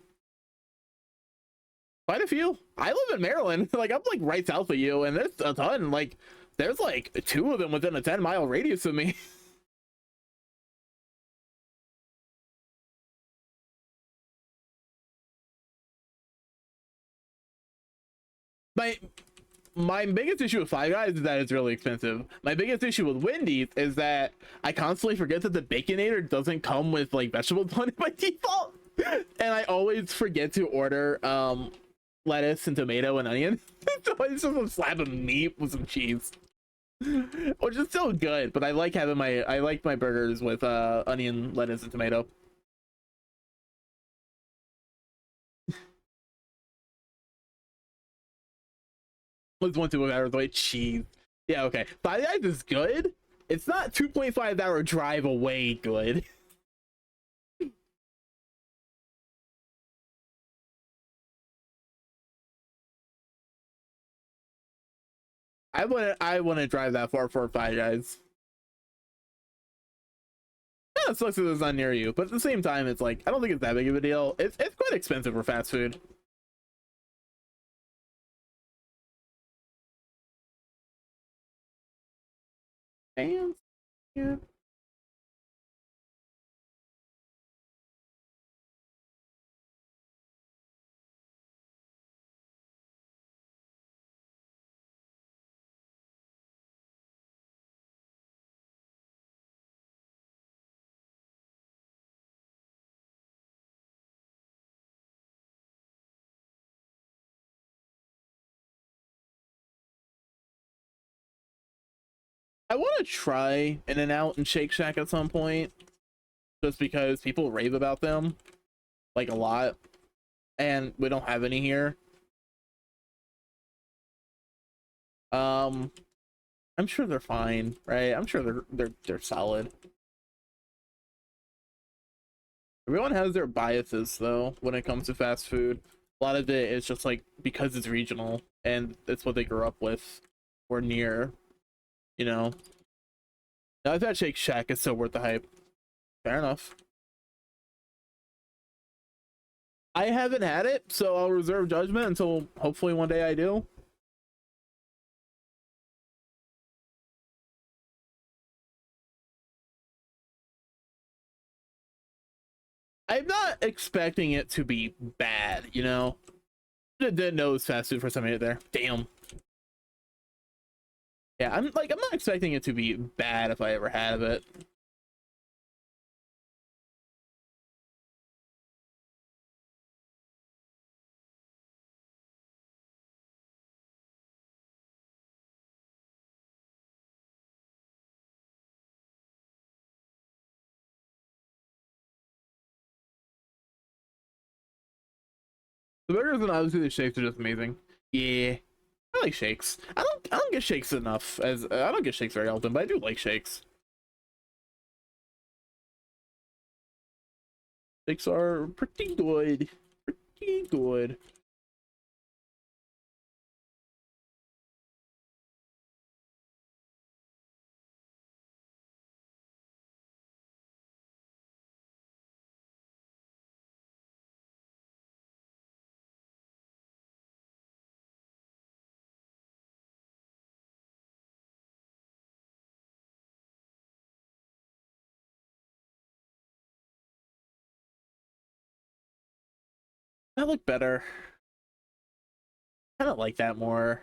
Quite a few. I live in Maryland. Like, I'm like right south of you, and there's a ton. Like, there's like 2 of them within a 10-mile radius of me. My biggest issue with Five Guys is that it's really expensive. My biggest issue with Wendy's is that I constantly forget that the Baconator doesn't come with like vegetable bun by default, and I always forget to order lettuce and tomato and onion. So it's just a slab of meat with some cheese, which is still good. But I like my burgers with onion, lettuce, and tomato. Was 1 2 hours away. Cheese. Yeah, okay. Five Guys is good. It's not 2.5-hour drive away good. I want to drive that far for Five Guys. Yeah, it sucks that it's not near you, but at the same time, it's like I don't think it's that big of a deal. It's quite expensive for fast food. And yeah. I want to try In-N-Out and Shake Shack at some point, just because people rave about them like a lot, and we don't have any here. Um, I'm sure they're fine, right? I'm sure they're solid. Everyone has their biases though when it comes to fast food. A lot of it is just like because it's regional and it's what they grew up with or near, you know. Now if that Shake Shack is still worth the hype. Fair enough. I haven't had it, so I'll reserve judgment until hopefully one day I do. I'm not expecting it to be bad, you know. Didn't know it was fast food for some minute there. Damn. Yeah, I'm not expecting it to be bad if I ever have it. The burgers and obviously the shakes are just amazing. Yeah, I like shakes. I don't get shakes enough. As I don't get shakes very often, but I do like shakes. Shakes are pretty good. Pretty good. I look better. I don't like that more.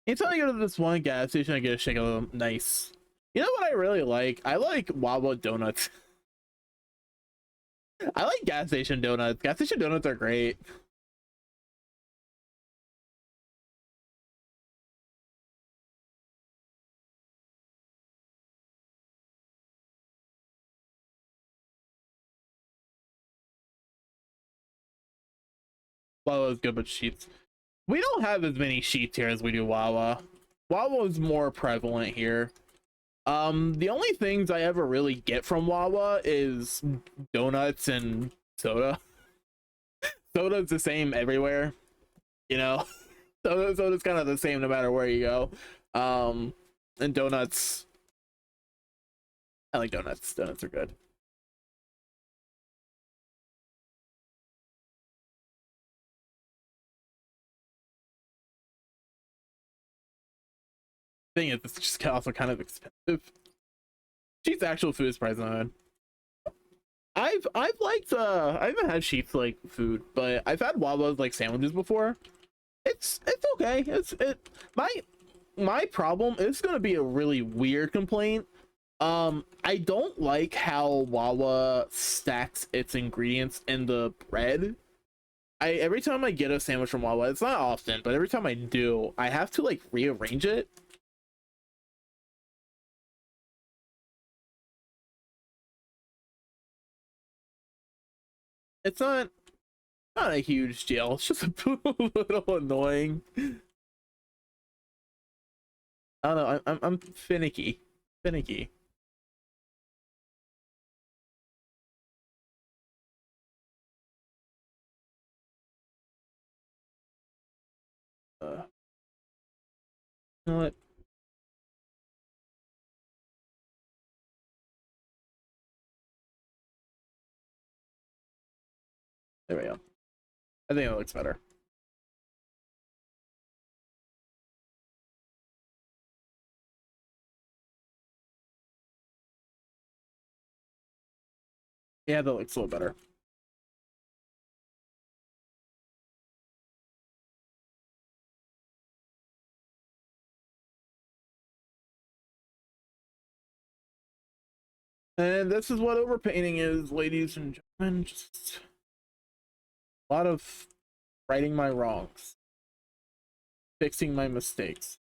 Anytime I go to this one gas station, I get a shake of them. Nice. You know what I really like? I like Wawa donuts. I like gas station donuts. Gas station donuts are great. Wawa's good, but sheets. We don't have as many sheets here as we do Wawa. Wawa is more prevalent here. The only things I ever really get from Wawa is donuts and soda. Soda's the same everywhere, you know. Soda's kind of the same no matter where you go. And donuts, I like donuts. Donuts are good. Thing is, it's just also kind of expensive. Sheets actual food is surprisingly good. I've liked I haven't had Sheets like food, but I've had Wawa's like sandwiches before. It's okay. It my problem is gonna be a really weird complaint. I don't like how Wawa stacks its ingredients in the bread. I every time I get a sandwich from Wawa, it's not often, but every time I do, I have to like rearrange it. It's not a huge deal. It's just a little annoying. I don't know. I'm finicky, finicky. You know what? There we go. I think it looks better. Yeah, that looks a little better. And this is what overpainting is, ladies and gentlemen. Just a lot of righting my wrongs, fixing my mistakes.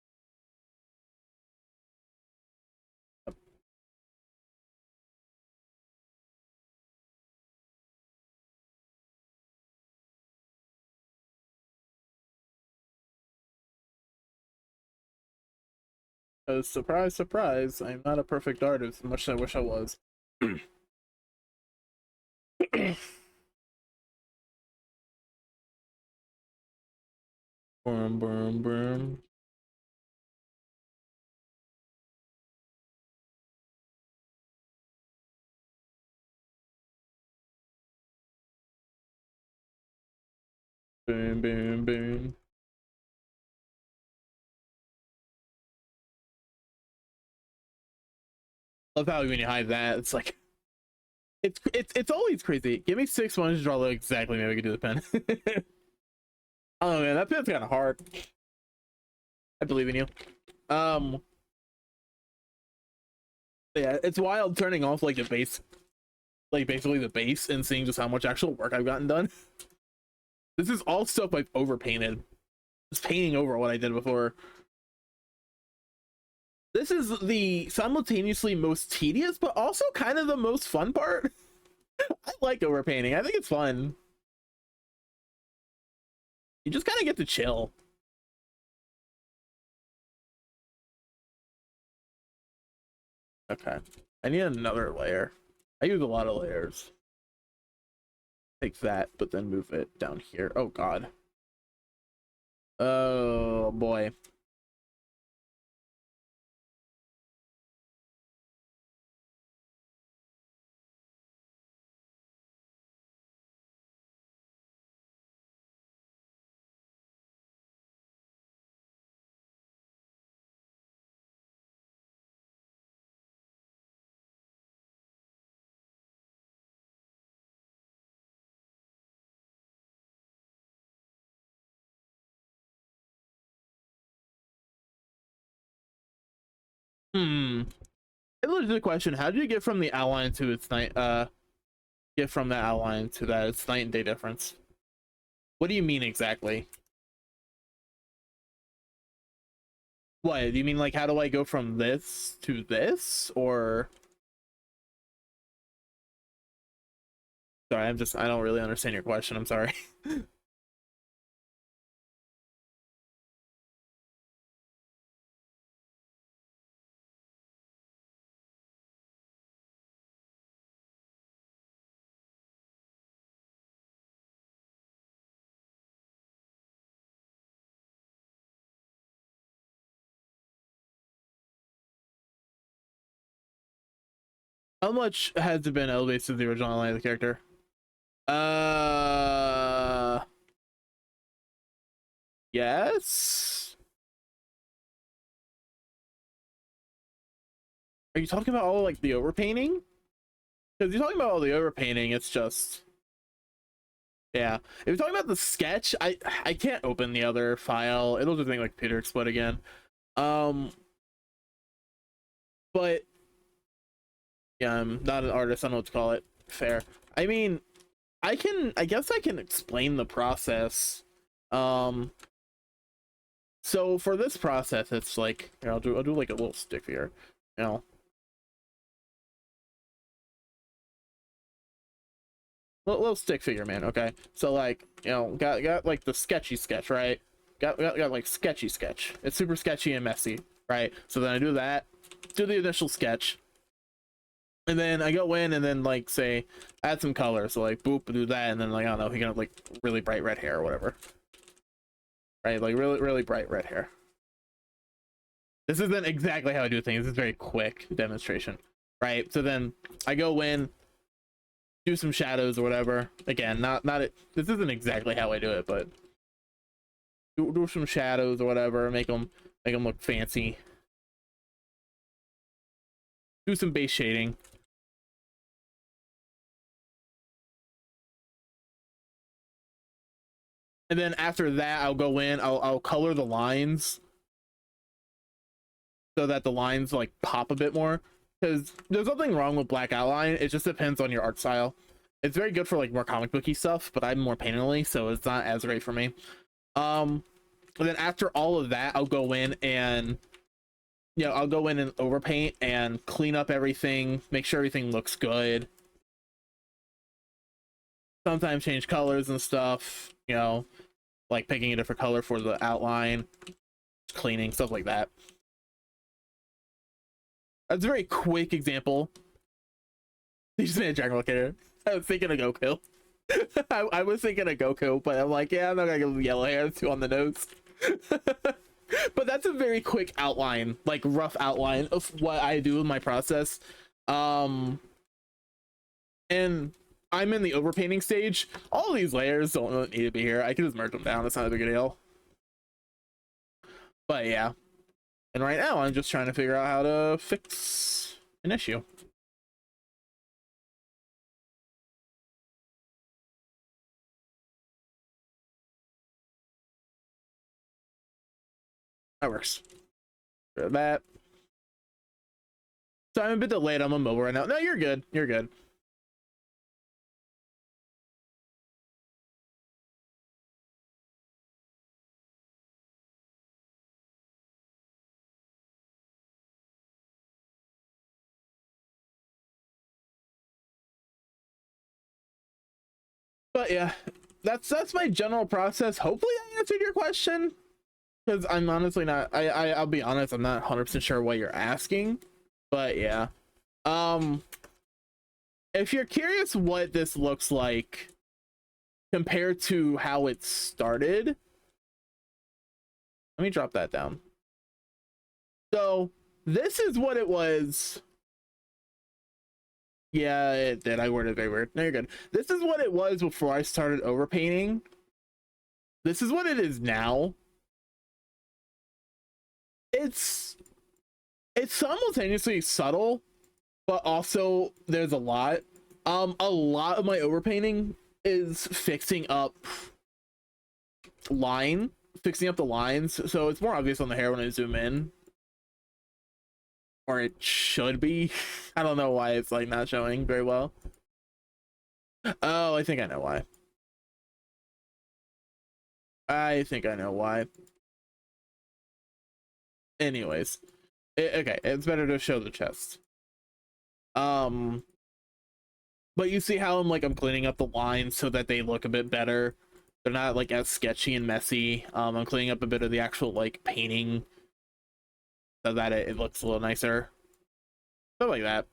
Because surprise, surprise, I'm not a perfect artist, much as I wish I was. Boom, boom, boom. Boom, boom, boom. Love how when you hide that, it's like it's always crazy. Give me 6 months to draw exactly maybe I could do the pen. Oh man, that pen's kind of hard. I believe in you. Um, yeah, it's wild turning off like the base, like basically the base, and seeing just how much actual work I've gotten done. This is all stuff I've overpainted. Just painting over what I did before. This is the simultaneously most tedious, but also kind of the most fun part. I like overpainting. I think it's fun. You just kind of get to chill. Okay. I need another layer. I use a lot of layers. Take that, but then move it down here. Oh god. Oh boy. Hmm. It's a legit question. How do you get from the outline to its night get from that outline to that it's night and day difference? What do you mean exactly? What do you mean, like how do I go from this to this? Or sorry, I don't really understand your question. I'm sorry. How much has it been elevated to the original outline of the character? Yes. Are you talking about all like the overpainting? Because you're talking about all the overpainting, it's just yeah. If you're talking about the sketch, I can't open the other file. It'll just make like Peter explode again. Um, but yeah, I'm not an artist. I don't know what to call it. Fair. I mean, I guess I can explain the process. Um, so for this process, it's like here, I'll do like a little stick here. You know, little stick figure man. Okay, so like got like the sketchy sketch, right? Got like sketchy sketch. It's super sketchy and messy, right? So then I do that, do the initial sketch, and then I go in and then like say add some color. So like boop, do that, and then like I don't know, he got like really bright red hair or whatever, right? Like really bright red hair. This isn't exactly how I do things. This is very quick demonstration, right? So then I go in, do some shadows or whatever. Again, not it. This isn't exactly how I do it, but do some shadows or whatever. Make them look fancy. Do some base shading, and then after that, I'll go in. I'll color the lines so that the lines like pop a bit more. Because there's nothing wrong with black outline. It just depends on your art style. It's very good for like more comic booky stuff, but I'm more painterly, so it's not as great for me. And then after all of that, I'll go in and I'll go in and overpaint and clean up everything, make sure everything looks good. Sometimes change colors and stuff, like picking a different color for the outline, cleaning, stuff like that. That's a very quick example. You just made a Dragon Ball character. I was thinking of Goku. I was thinking of Goku, but I'm like, yeah, I'm not gonna go yellow hair too on the nose. But that's a very quick outline, like rough outline of what I do with my process. Um, and I'm in the overpainting stage. All these layers don't really need to be here. I can just merge them down. It's not a big deal. But yeah. And right now, I'm just trying to figure out how to fix an issue. That works. That. So I'm a bit delayed. I'm on mobile right now. No, you're good. You're good. But yeah, that's my general process. Hopefully I answered your question, because I'm honestly not, I'll be honest, I'm not 100% sure what you're asking, but yeah. If you're curious what this looks like compared to how it started, let me drop that down. So this is what it was. Yeah, it did. I worded it very weird. No, you're good. This is what it was before I started overpainting. This is what it is now. It's simultaneously subtle, but also there's a lot. A lot of my overpainting is fixing up the lines, so it's more obvious on the hair when I zoom in. Or it should be. I don't know why it's like not showing very well. Oh, I think I know why. Anyways, okay, it's better to show the chest. But you see how I'm cleaning up the lines so that they look a bit better. They're not like as sketchy and messy. I'm cleaning up a bit of the actual like painting so that it looks a little nicer. Stuff like that.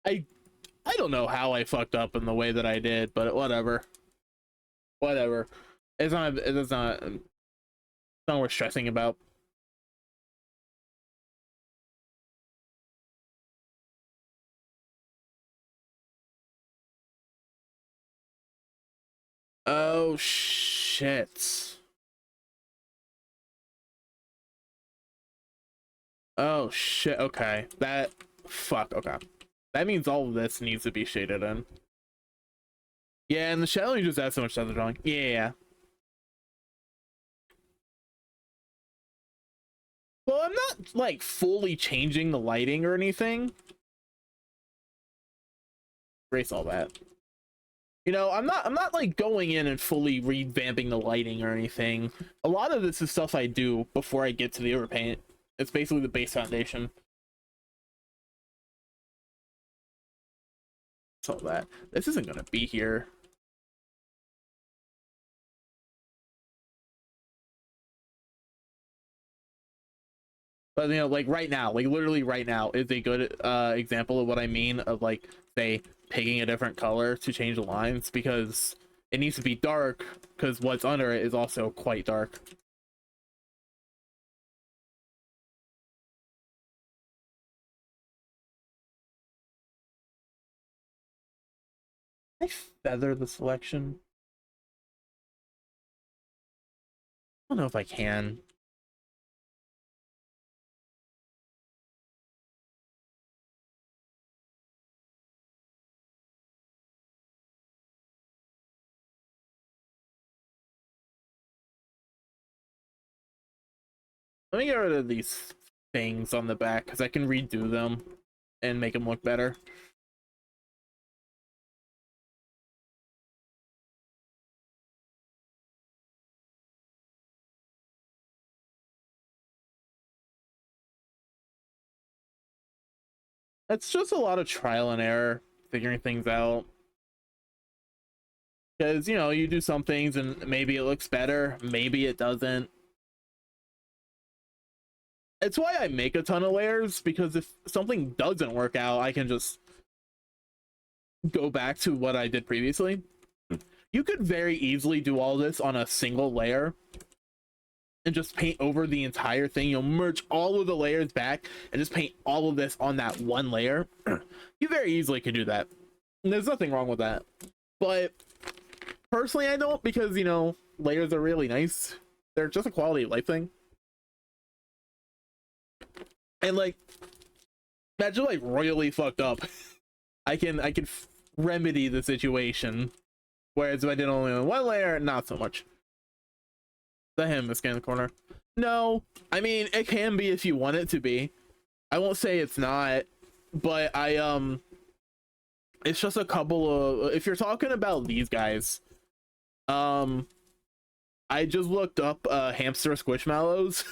I I don't know how I fucked up in the way that I did, but whatever. Whatever. It's not worth stressing about. Oh shit. Oh shit. Okay. Okay. That means all of this needs to be shaded in. Yeah, and the shadowing just adds so much to the drawing. Yeah. Well, I'm not like fully changing the lighting or anything. Erase all that. You know, I'm not like going in and fully revamping the lighting or anything. A lot of this is stuff I do before I get to the overpaint. It's basically the base foundation. So that this isn't gonna be here. But you know, like right now, like literally right now is a good example of what I mean of like, say, picking a different color to change the lines, because it needs to be dark because what's under it is also quite dark. I feather the selection. I don't know if I can. Let me get rid of these things on the back because I can redo them and make them look better. It's just a lot of trial and error, figuring things out. Because, you know, you do some things and maybe it looks better, maybe it doesn't. It's why I make a ton of layers, because if something doesn't work out, I can just go back to what I did previously. You could very easily do all this on a single layer and just paint over the entire thing. You'll merge all of the layers back and just paint all of this on that one layer. You very easily could do that. And there's nothing wrong with that. But personally, I don't, because, you know, layers are really nice. They're just a quality of life thing. And like, that's just like royally fucked up. I can remedy the situation. Whereas if I did only one layer, not so much. The him is in the corner. No, I mean, it can be if you want it to be. I won't say it's not, but It's just a couple of, if you're talking about these guys, um, I just looked up hamster squishmallows.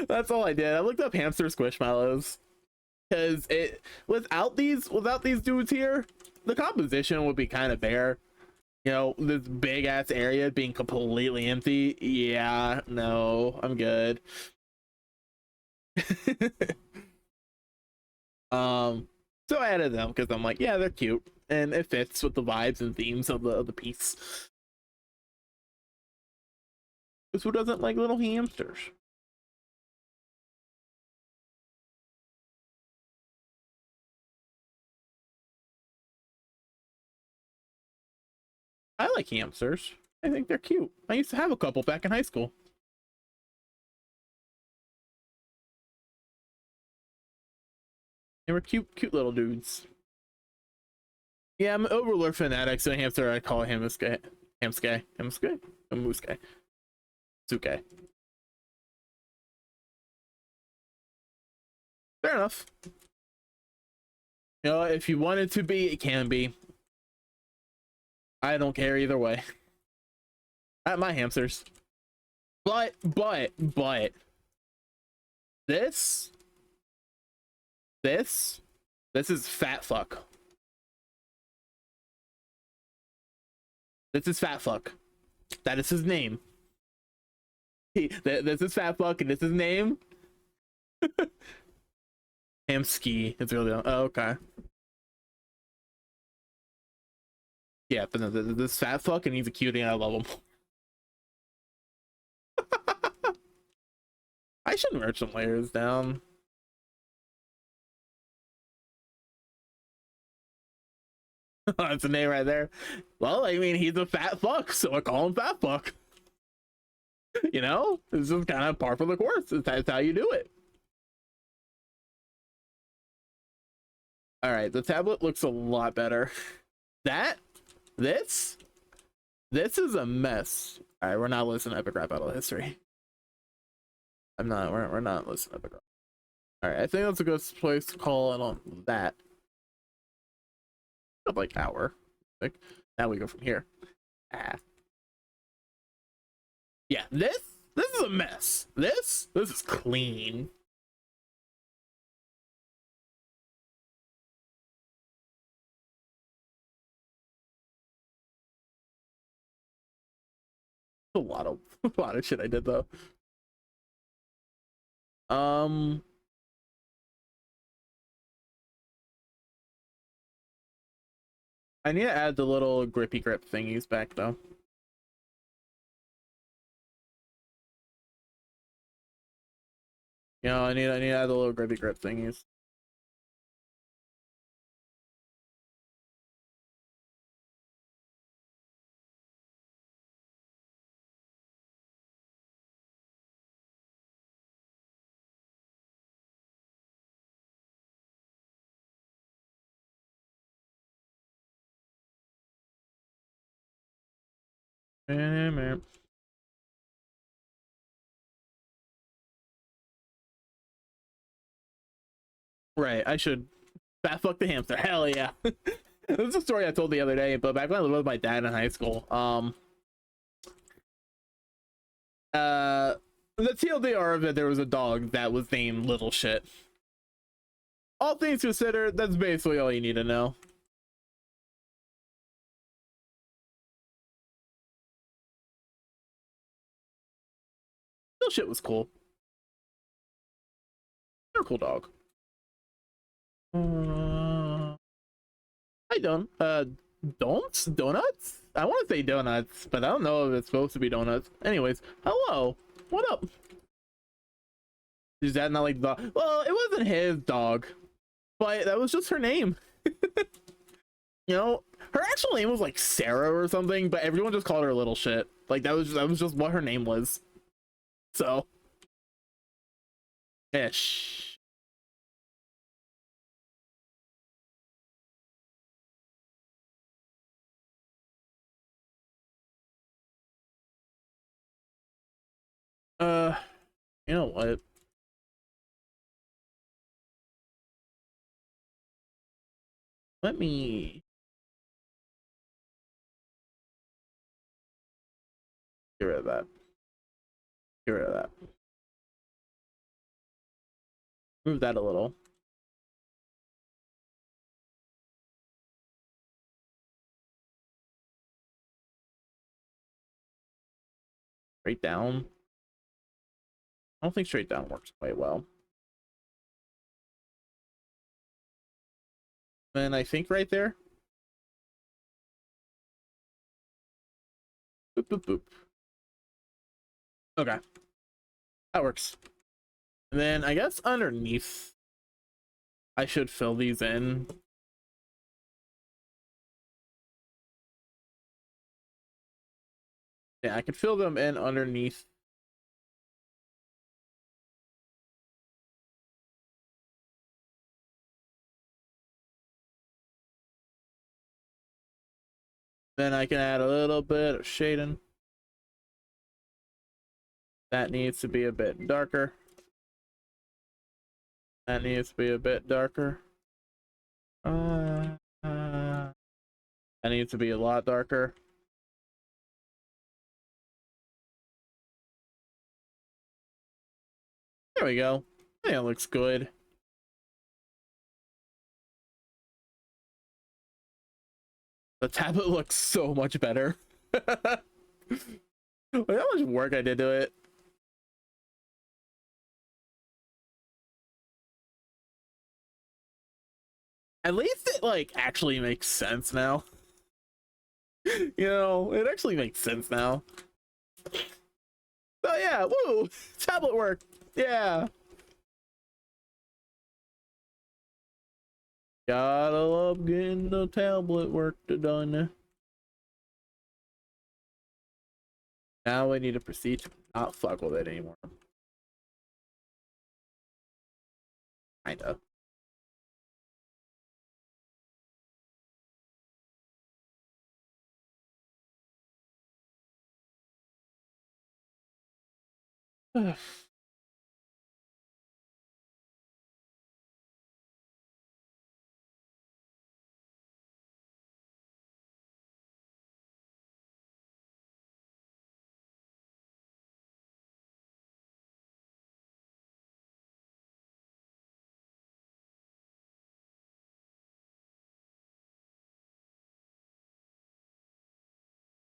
That's all I did. I looked up hamster squishmallows because it without these dudes here, the composition would be kind of bare. You know, this big ass area being completely empty. Yeah, no, I'm good. So I added them because I'm like, yeah, they're cute and it fits with the vibes and themes of the piece. Because who doesn't like little hamsters? I like hamsters. I think they're cute. I used to have a couple back in high school. They were cute little dudes. Yeah, I'm an Overlord fanatic, so hamster I call him Hamsuke. Amusuke. Suke. Fair enough. You know, if you want it to be, it can be. I don't care either way. At my hamsters. But this this is fat fuck. This is fat fuck. That is his name. This is fat fuck and this is his name. Hamski. It's really oh, okay. Yeah, but no, this fat fuck and he's a cutie and I love him. I should merge some layers down. That's a name right there. Well, I mean, he's a fat fuck, so I call him fat fuck. You know, this is kind of par for the course. That's how you do it. All right, the tablet looks a lot better. This is a mess. All right, we're not listening to Epic Rap Battle History. We're not listening to Epic Rap. All right, I think that's a good place to call it on that. Like hour. Like now we go from here. Yeah, this is a mess. This is clean. A lot of shit I did though. I need to add the little grippy grip thingies back though. You know, I need to add the little grippy grip thingies. Right, I should fat fuck the hamster. Hell yeah. This is a story I told the other day, but back when I lived with my dad in high school, the TLDR of it, there was a dog that was named Little Shit. All things considered, that's basically all you need to know. Little Shit was cool. They're a cool dog. I don't. Donuts? I want to say donuts, but I don't know if it's supposed to be donuts. Anyways, hello. What up? Is that not like the dog? Well, it wasn't his dog, but that was just her name. You know, her actual name was like Sarah or something, but everyone just called her Little Shit. Like that was just what her name was. So, ish. Uh, you know what? Let me get rid of that. Get rid of that. Move that a little. Straight down. I don't think straight down works quite well. And I think right there. Boop, boop, boop. Okay. That works. And then I guess underneath, I should fill these in. Yeah, I can fill them in underneath. Then I can add a little bit of shading. That needs to be a bit darker. That needs to be a bit darker. That needs to be a lot darker. There we go. Yeah, it looks good. The tablet looks so much better. Look how much work I did to it. At least it like actually makes sense now. You know, it actually makes sense now. So yeah, woo! Tablet work. Yeah. Gotta love getting the tablet work done. Now we need to proceed to not fuck with it anymore. Kinda.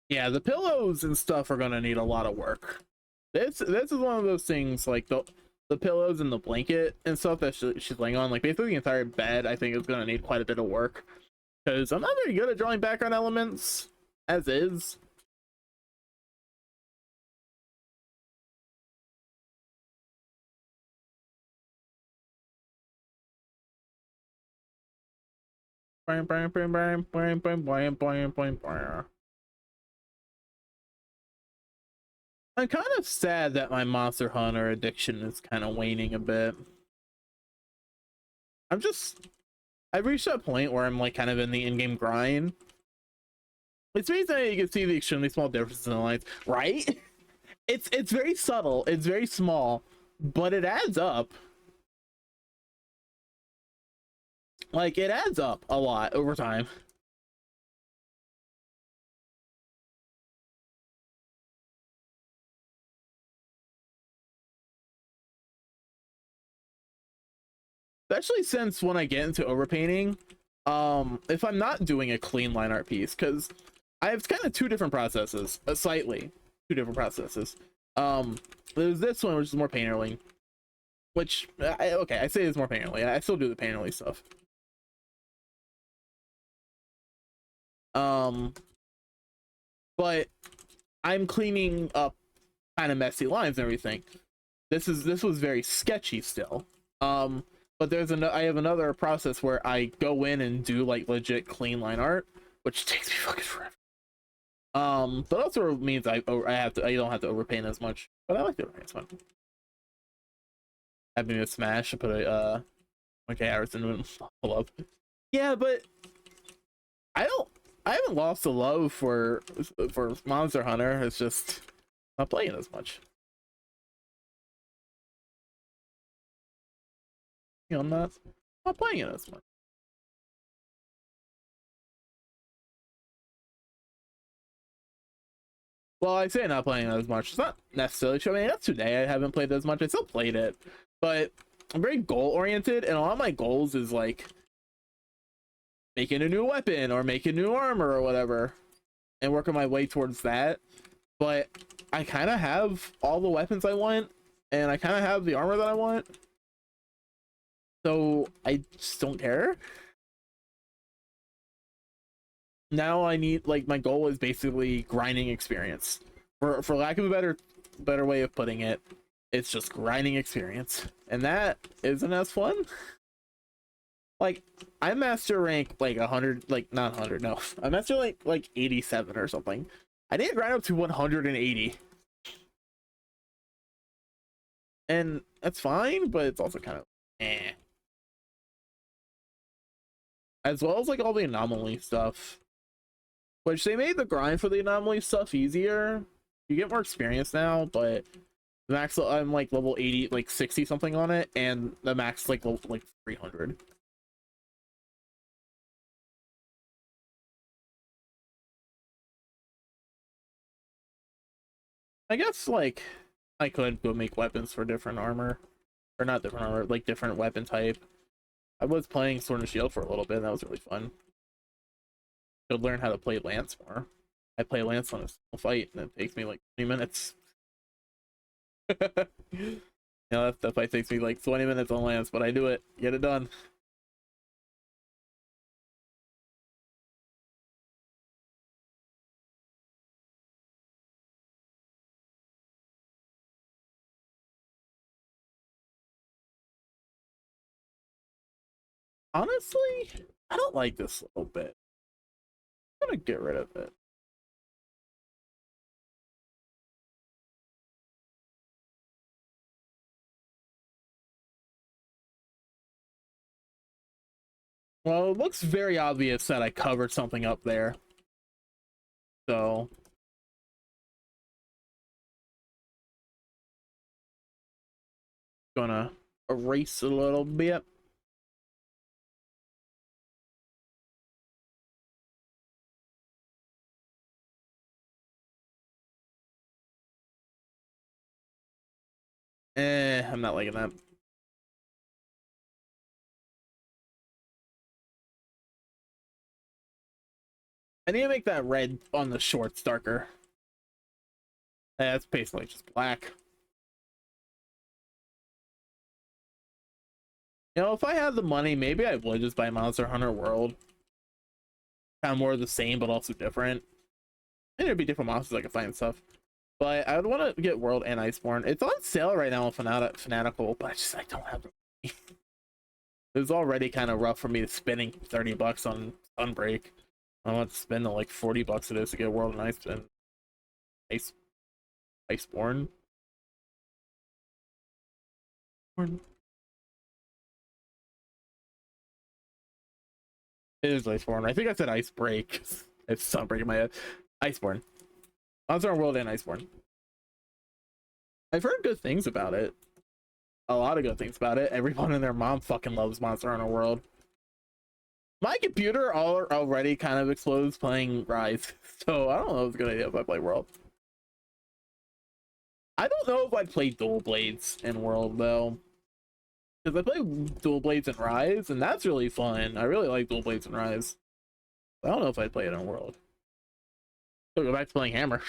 Yeah, the pillows and stuff are gonna need a lot of work. This is one of those things like the pillows and the blanket and stuff that she's laying on, like basically the entire bed. I think is gonna need quite a bit of work because I'm not very good at drawing background elements as is. I'm kind of sad that my Monster Hunter addiction is kind of waning a bit. I've reached that point where I'm like kind of in the in-game grind. It's amazing that you can see the extremely small differences in the lines, right? It's very subtle, it's very small, but it adds up. Like it adds up a lot over time. Especially since when I get into overpainting, if I'm not doing a clean line art piece, because I have kind of two different processes, slightly two different processes. There's this one which is more painterly, which okay, I say it's more painterly. I still do the painterly stuff. But I'm cleaning up kind of messy lines and everything. This was very sketchy still. But I have another process where I go in and do like legit clean line art, which takes me fucking forever. But also means I don't have to overpaint as much. But I like to overpaint, it's fun. Having a smash, I put a okay hours into it. Pull up. Yeah, but I don't. I haven't lost the love for Monster Hunter. It's just not playing as much. You know, I'm not playing it as much. Well, I say not playing as much. It's not necessarily true. I mean, that's today. I haven't played as much. I still played it, but I'm very goal oriented, and a lot of my goals is like making a new weapon or making new armor or whatever, and working my way towards that. But I kind of have all the weapons I want, and I kind of have the armor that I want, so I just don't care. Now I need, like, my goal is basically grinding experience. For lack of a better way of putting it, it's just grinding experience, and that isn't as fun. Like, I master rank like 100, like not 100, no, I master like 87 or something. I need to grind up to 180, and that's fine, but it's also kind of eh. As well as like all the anomaly stuff, which they made the grind for the anomaly stuff easier. You get more experience now, but the max, I'm like level 80, like 60 something on it, and the max like level like 300. I guess like I could go make weapons for different armor, or not different armor, like different weapon type. I was playing Sword and Shield for a little bit, and that was really fun. Could learn how to play Lance more. I play Lance on a single fight, and it takes me like 20 minutes. You know, that fight takes me like 20 minutes on Lance, but I do it, get it done. Honestly, I don't like this little bit. I'm gonna get rid of it. Well, it looks very obvious that I covered something up there. So, gonna erase a little bit. I'm not liking that. I need to make that red on the shorts darker. That's basically just black. You know, if I had the money, maybe I would just buy Monster Hunter World. Kind of more of the same, but also different. And there'd be different monsters I could find and stuff. But I would want to get World and Iceborne. It's on sale right now on Fanatical, but I don't have the money. It was already kind of rough for me spending 30 bucks on Sunbreak. I want to spend like 40 bucks it is to get World and Ice Iceborne. It is Iceborne. I think I said Icebreak. It's Sunbreak in my head. Iceborne. Monster Hunter World and Iceborne. I've heard good things about it. A lot of good things about it. Everyone and their mom fucking loves Monster Hunter World. My computer already kind of explodes playing Rise, so I don't know if it's a good idea if I play World. I don't know if I'd play Dual Blades in World though, because I play Dual Blades in Rise, and that's really fun. I really like Dual Blades in Rise. I don't know if I'd play it in World. I'll go back to playing Hammer.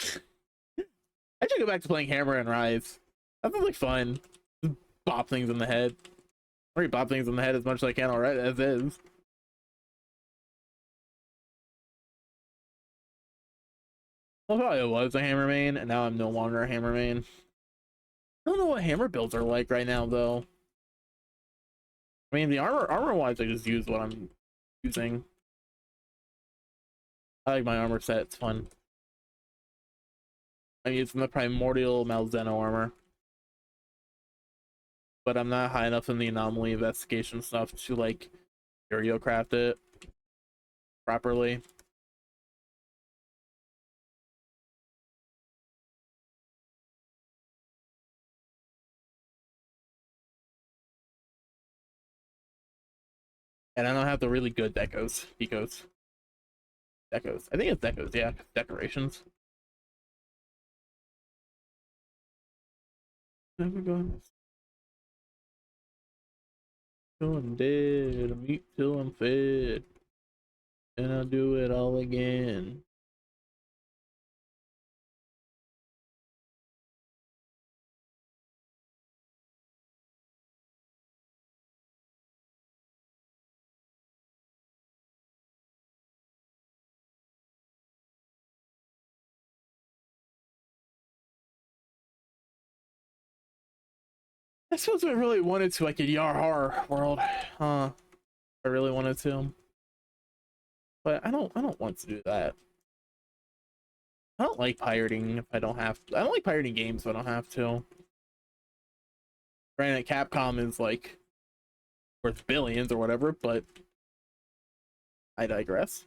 I should go back to playing Hammer and Rise. That sounds like fun. Just bop things in the head. I already bop things in the head as much as I can already as is. I thought I was a Hammer main, and now I'm no longer a Hammer main. I don't know what Hammer builds are like right now, though. I mean, the armor wise, I just use what I'm using. I like my armor set; it's fun. I'm using the Primordial Malzeno armor, but I'm not high enough in the anomaly investigation stuff to like Curio craft it properly. And I don't have the really good decos. Decos. I think it's decos, yeah. Decorations. Never going till I'm dead. I'm eat till I'm fed. And I'll do it all again. I suppose if I really wanted to, I could Yar Har World. Huh. I really wanted to. But I don't want to do that. I don't like pirating if I don't have to. I don't like pirating games if I don't have to. Granted, Capcom is like worth billions or whatever, but I digress.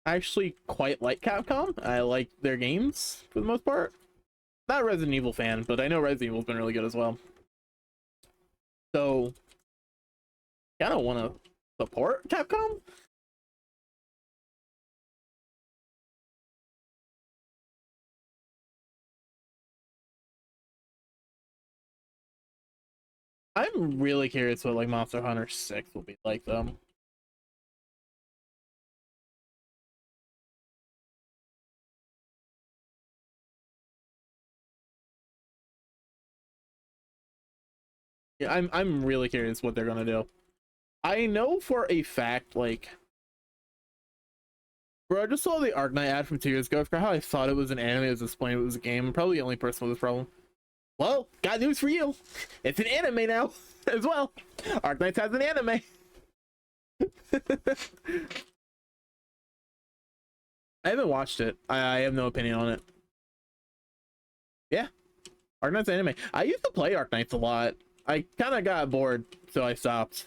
I actually quite like Capcom. I like their games for the most part. Not a Resident Evil fan, but I know Resident Evil's been really good as well. So, kind of want to support Capcom. I'm really curious what like Monster Hunter 6 will be like though. Yeah, I'm really curious what they're gonna do. I know for a fact, like, bro, I just saw the Arknight ad from 2 years ago. I forgot how I thought it was an anime. It was explained it was a game. I'm probably the only person with this problem. Well, got news for you. It's an anime now as well. Arknight has an anime. I haven't watched it. I have no opinion on it. Yeah, Arknight's anime. I used to play Arknights a lot. I kind of got bored, so I stopped.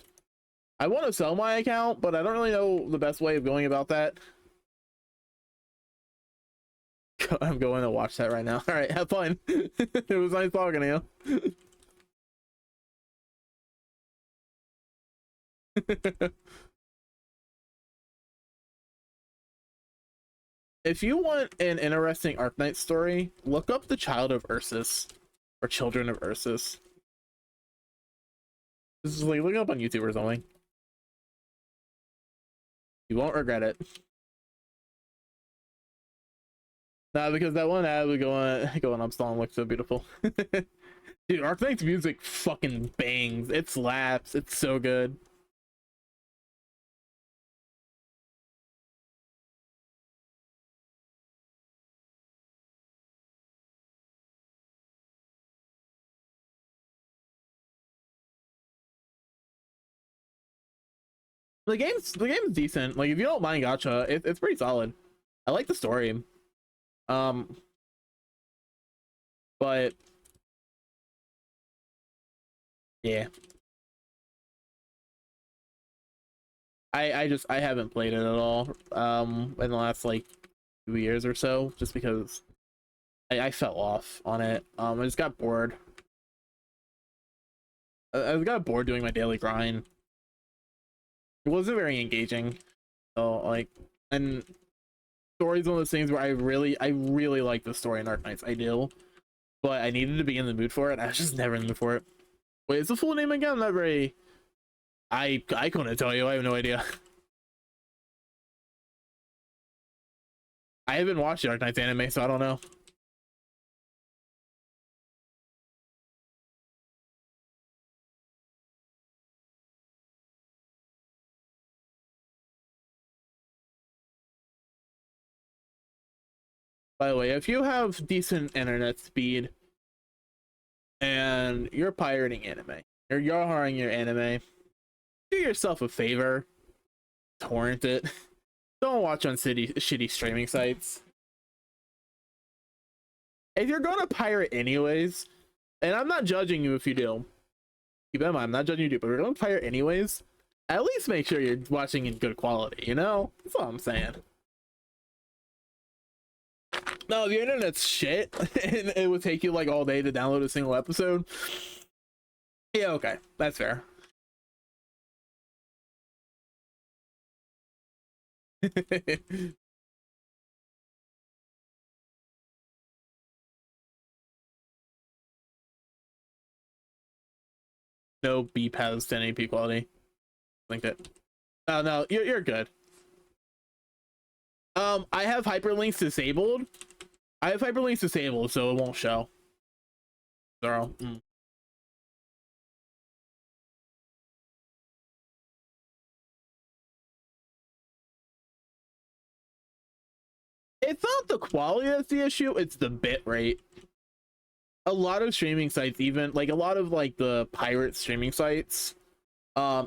I want to sell my account, but I don't really know the best way of going about that. I'm going to watch that right now. All right, have fun. It was nice talking to you. If you want an interesting Arknight story, look up the Child of Ursus or Children of Ursus. This is like look it up on YouTube or something. You won't regret it. Nah, because that one ad would go on Upstall looks so beautiful. Dude, Arknight's music fucking bangs. It slaps. It's so good. The game's decent. Like if you don't mind gacha, it's pretty solid. I like the story. Um, but yeah, I haven't played it at all. In the last like 2 years or so, just because I fell off on it. I just got bored. I got bored doing my daily grind. It wasn't very engaging. So like, and story's one of those things where I really like the story in Arknights. I do, but I needed to be in the mood for it. I was just never in the mood for it. Wait, is the full name again? I'm not very. I couldn't tell you. I have no idea. I haven't watched the Arknights anime, so I don't know. By the way, if you have decent internet speed and you're pirating anime, or you're hiring your anime, do yourself a favor, torrent it. Don't watch on shitty streaming sites. If you're gonna pirate anyways, and I'm not judging you if you do, keep in mind, I'm not judging you, but if you're gonna pirate anyways, at least make sure you're watching in good quality, you know? That's all I'm saying. No, the internet's shit, and it would take you like all day to download a single episode. Yeah, okay, that's fair. No beep has 1080p quality. Linked it. Oh no, you're good. I have hyperlinks disabled. I have hyperlinks disabled, so it won't show. Zero. It's not the quality that's the issue, it's the bit rate. A lot of streaming sites, even like a lot of like the pirate streaming sites,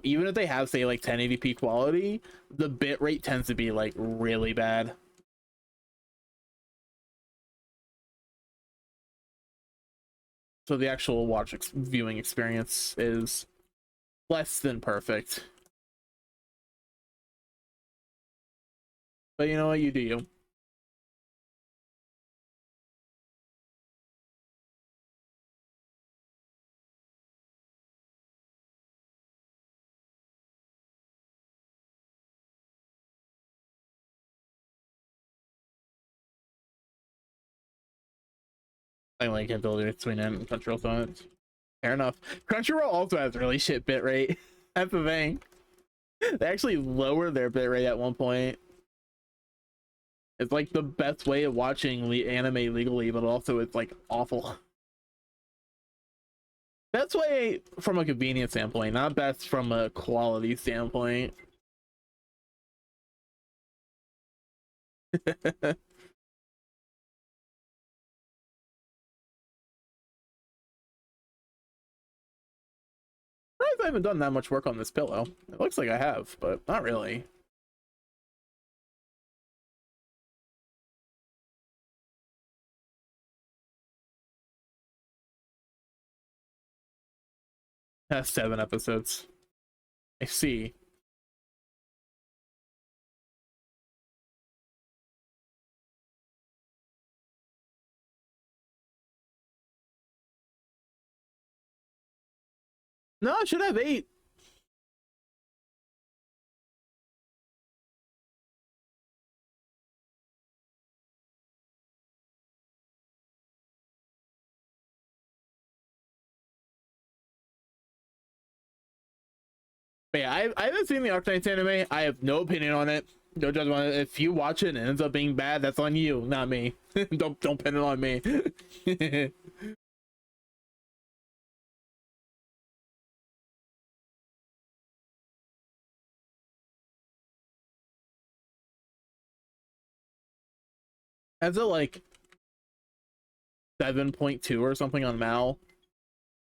even if they have say like 1080p quality, the bit rate tends to be like really bad. So the actual viewing experience is less than perfect. But you know what, you do you. I like ability between it and Crunchyroll phones. Fair enough. Crunchyroll also has really shit bit rate. That's the thing. They actually lowered their bit rate at one point. It's like the best way of watching anime legally, but also it's like awful. Best way from a convenience standpoint, not best from a quality standpoint. I haven't done that much work on this pillow. It looks like I have, but not really. That's 7 episodes. I see. No, I should have 8. But yeah, I haven't seen the Arcanine anime. I have no opinion on it. No judgment on it. If you watch it and it ends up being bad, that's on you, not me. Don't pin it on me. As a like 7.2 or something on Mal.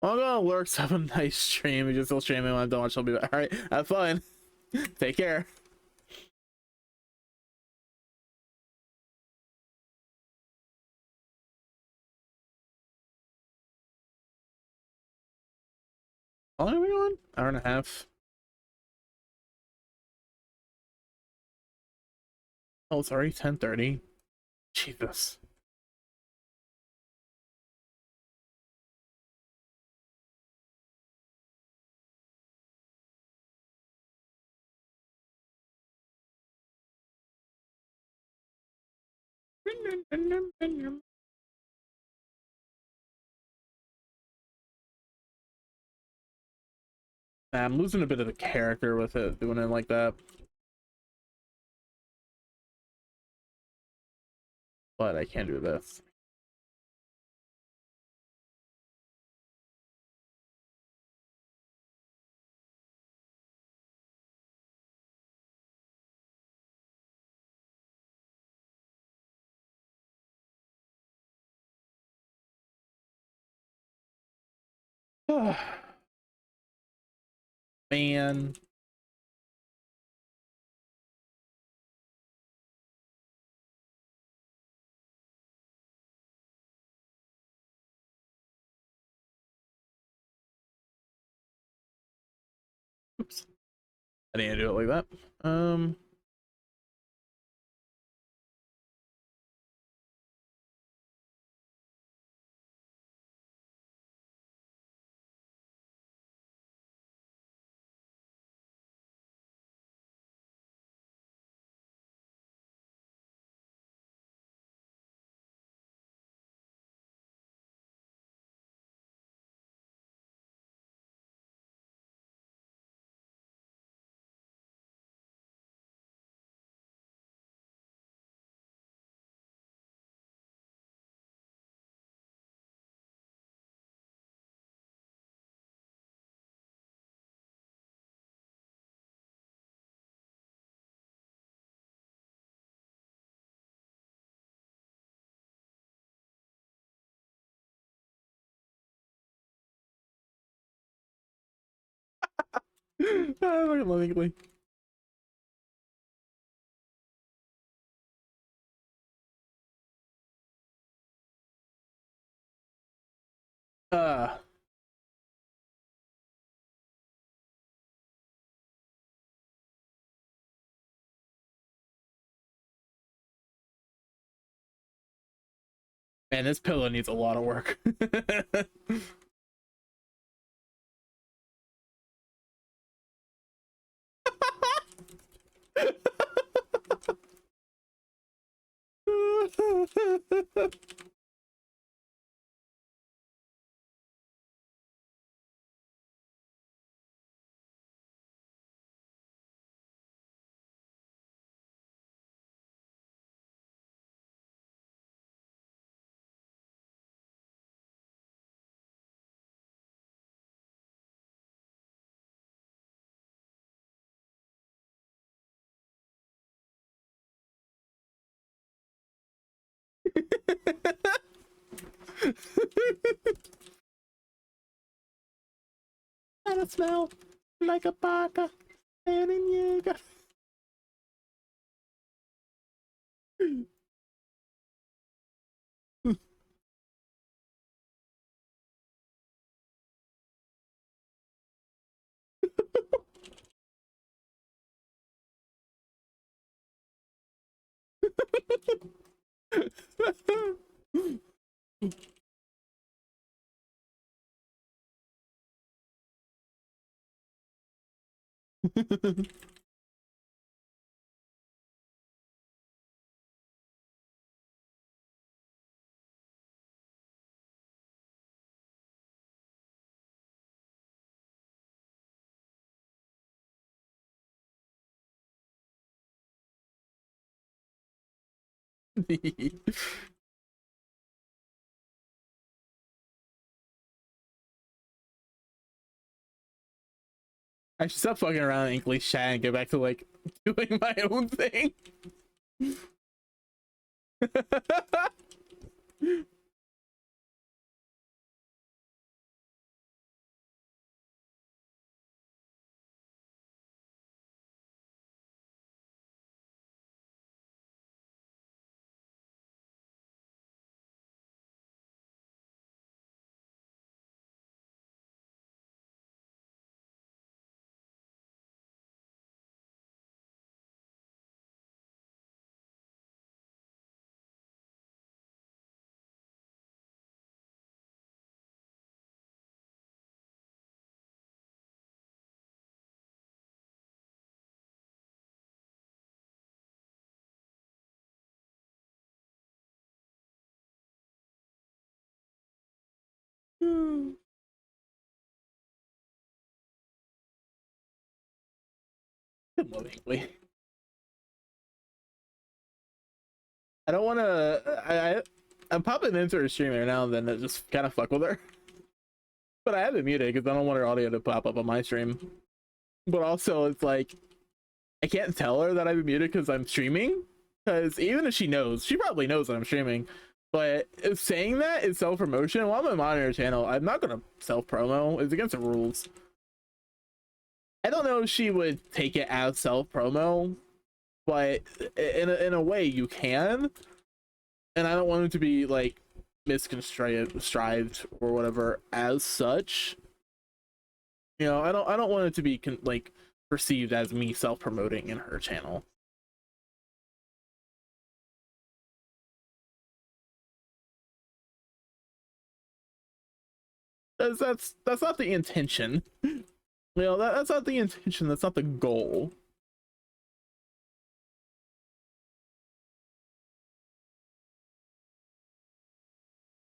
I'm gonna lurk 7 nice stream. You're just still streaming when I'm done. Watch. I'll be back. All right, have fun. Take care. How long are we on? Hour and a half. Oh, it's already 10:30. Jesus. Nah, I'm losing a bit of the character with it doing it like that. But I can do this. Man. Oops. I didn't do it like that. Fucking lovingly. Uh, Man, this pillow needs a lot of work. I smell like a baka, and in you got. I should stop fucking around in English chat and get back to like doing my own thing. Lovingly. I don't want to. I'm popping into her stream every now and then to just kind of fuck with her. But I have it muted because I don't want her audio to pop up on my stream. But also, it's like I can't tell her that I've muted because I'm streaming. Because even if she knows, she probably knows that I'm streaming. But if saying that is self promotion, while I'm on her channel, I'm not gonna self promo. It's against the rules. I don't know if she would take it as self promo, but in a way you can. And I don't want it to be like misconstrived or whatever as such. You know, I don't want it to be like perceived as me self promoting in her channel. That's not the intention. You know, that's not the intention. That's not the goal.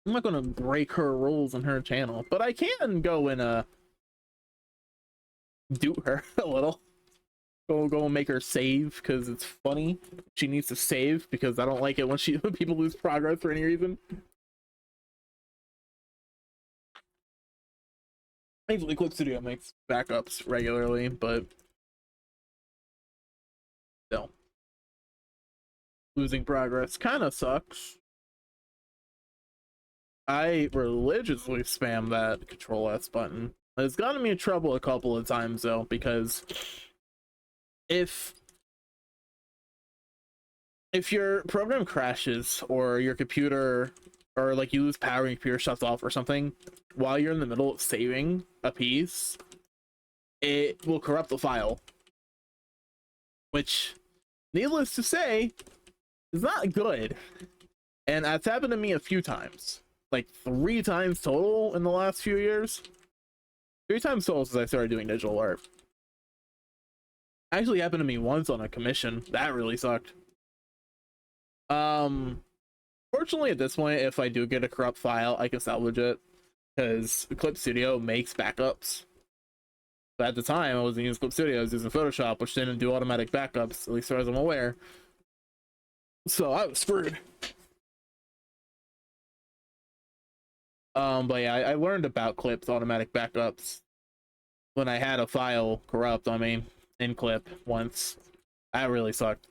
I'm not gonna break her rules on her channel, but I can go and do her a little. Go and make her save because it's funny. She needs to save because I don't like it when when people lose progress for any reason. Thankfully, Clip Studio makes backups regularly, but still, losing progress kind of sucks. I religiously spam that Control S button. It's gotten me in trouble a couple of times though, because if your program crashes or your computer, or like you lose power and your computer shuts off or something while you're in the middle of saving a piece, it will corrupt the file, which, needless to say, is not good. And that's happened to me a few times, like 3 times total in the last few years. 3 times total since I started doing digital art. Actually happened to me once on a commission. That really sucked. Fortunately at this point, if I do get a corrupt file, I can salvage it because Clip Studio makes backups. But at the time I wasn't using Clip Studio, I was using Photoshop, which didn't do automatic backups, at least as far as I'm aware. So I was screwed. But yeah, I learned about Clip's automatic backups when I had a file corrupt on me in Clip once. That really sucked.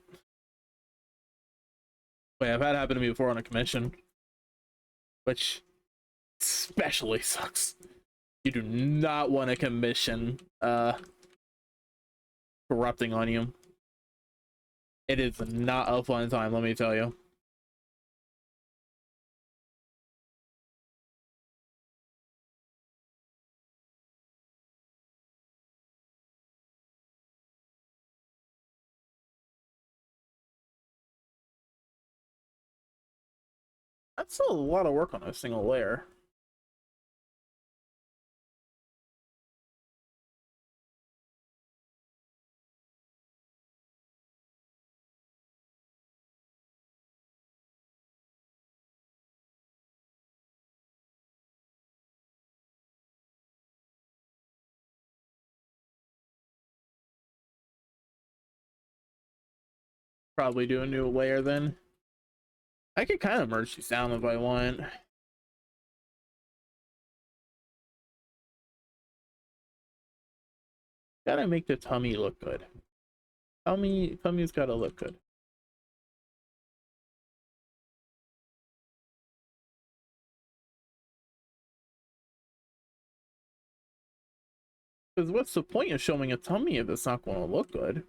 But yeah, I've had it happen to me before on a commission, which especially sucks. You do not want a commission corrupting on you. It is not a fun time, let me tell you. That's a lot of work on a single layer. Probably do a new layer then. I could kind of merge these down if I want. Gotta make the tummy look good. Tummy's gotta look good. Because what's the point of showing a tummy if it's not going to look good?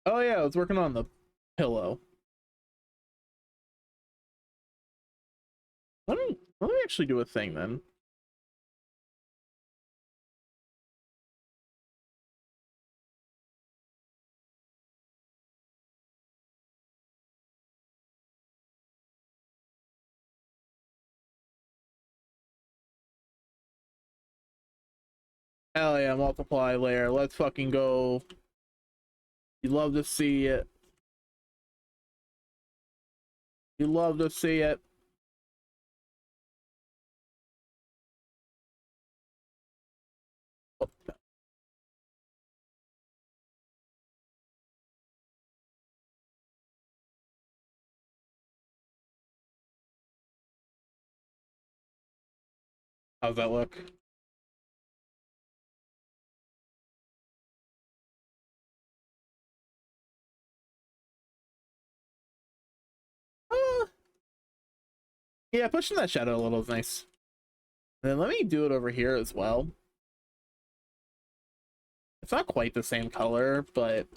Oh yeah, I was working on the pillow. Let me actually do a thing then. Hell yeah, multiply layer. Let's fucking go. You love to see it. You love to see it. Oh, how's that look? Uh, yeah, pushing that shadow a little is nice. And then let me do it over here as well. It's not quite the same color, but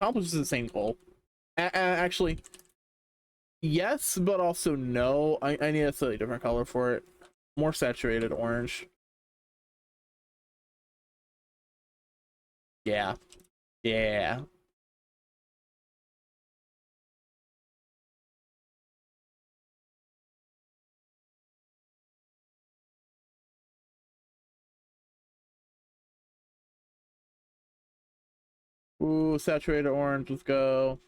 accomplishes the same goal. Actually, yes, but also no. I need a slightly different color for it. More saturated orange. Yeah. Yeah. Ooh, saturated orange. Let's go.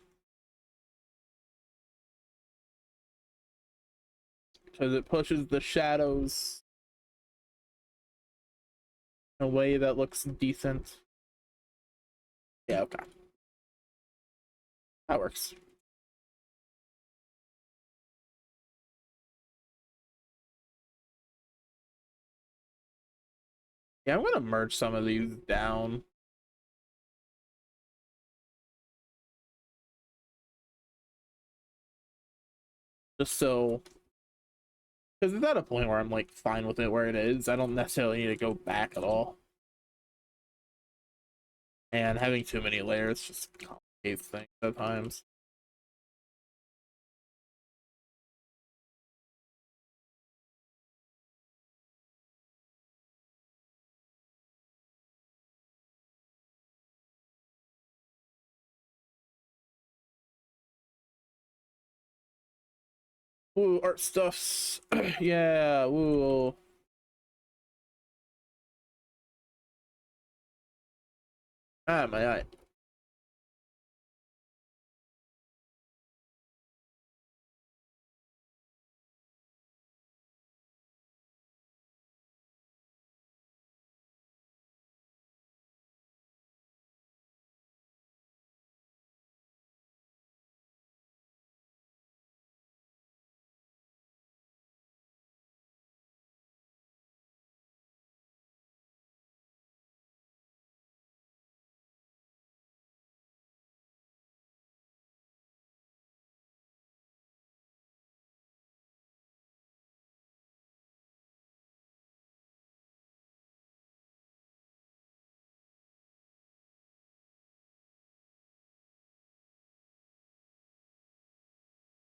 Because it pushes the shadows. in a way that looks decent. Yeah, okay. That works. Yeah, I'm gonna merge some of these down. Just so, because it's at a point where I'm like fine with it where it is. I don't necessarily need to go back at all. And having too many layers just complicates things at times. Ooh, art stuffs. Yeah, ooh. Ah, my eye.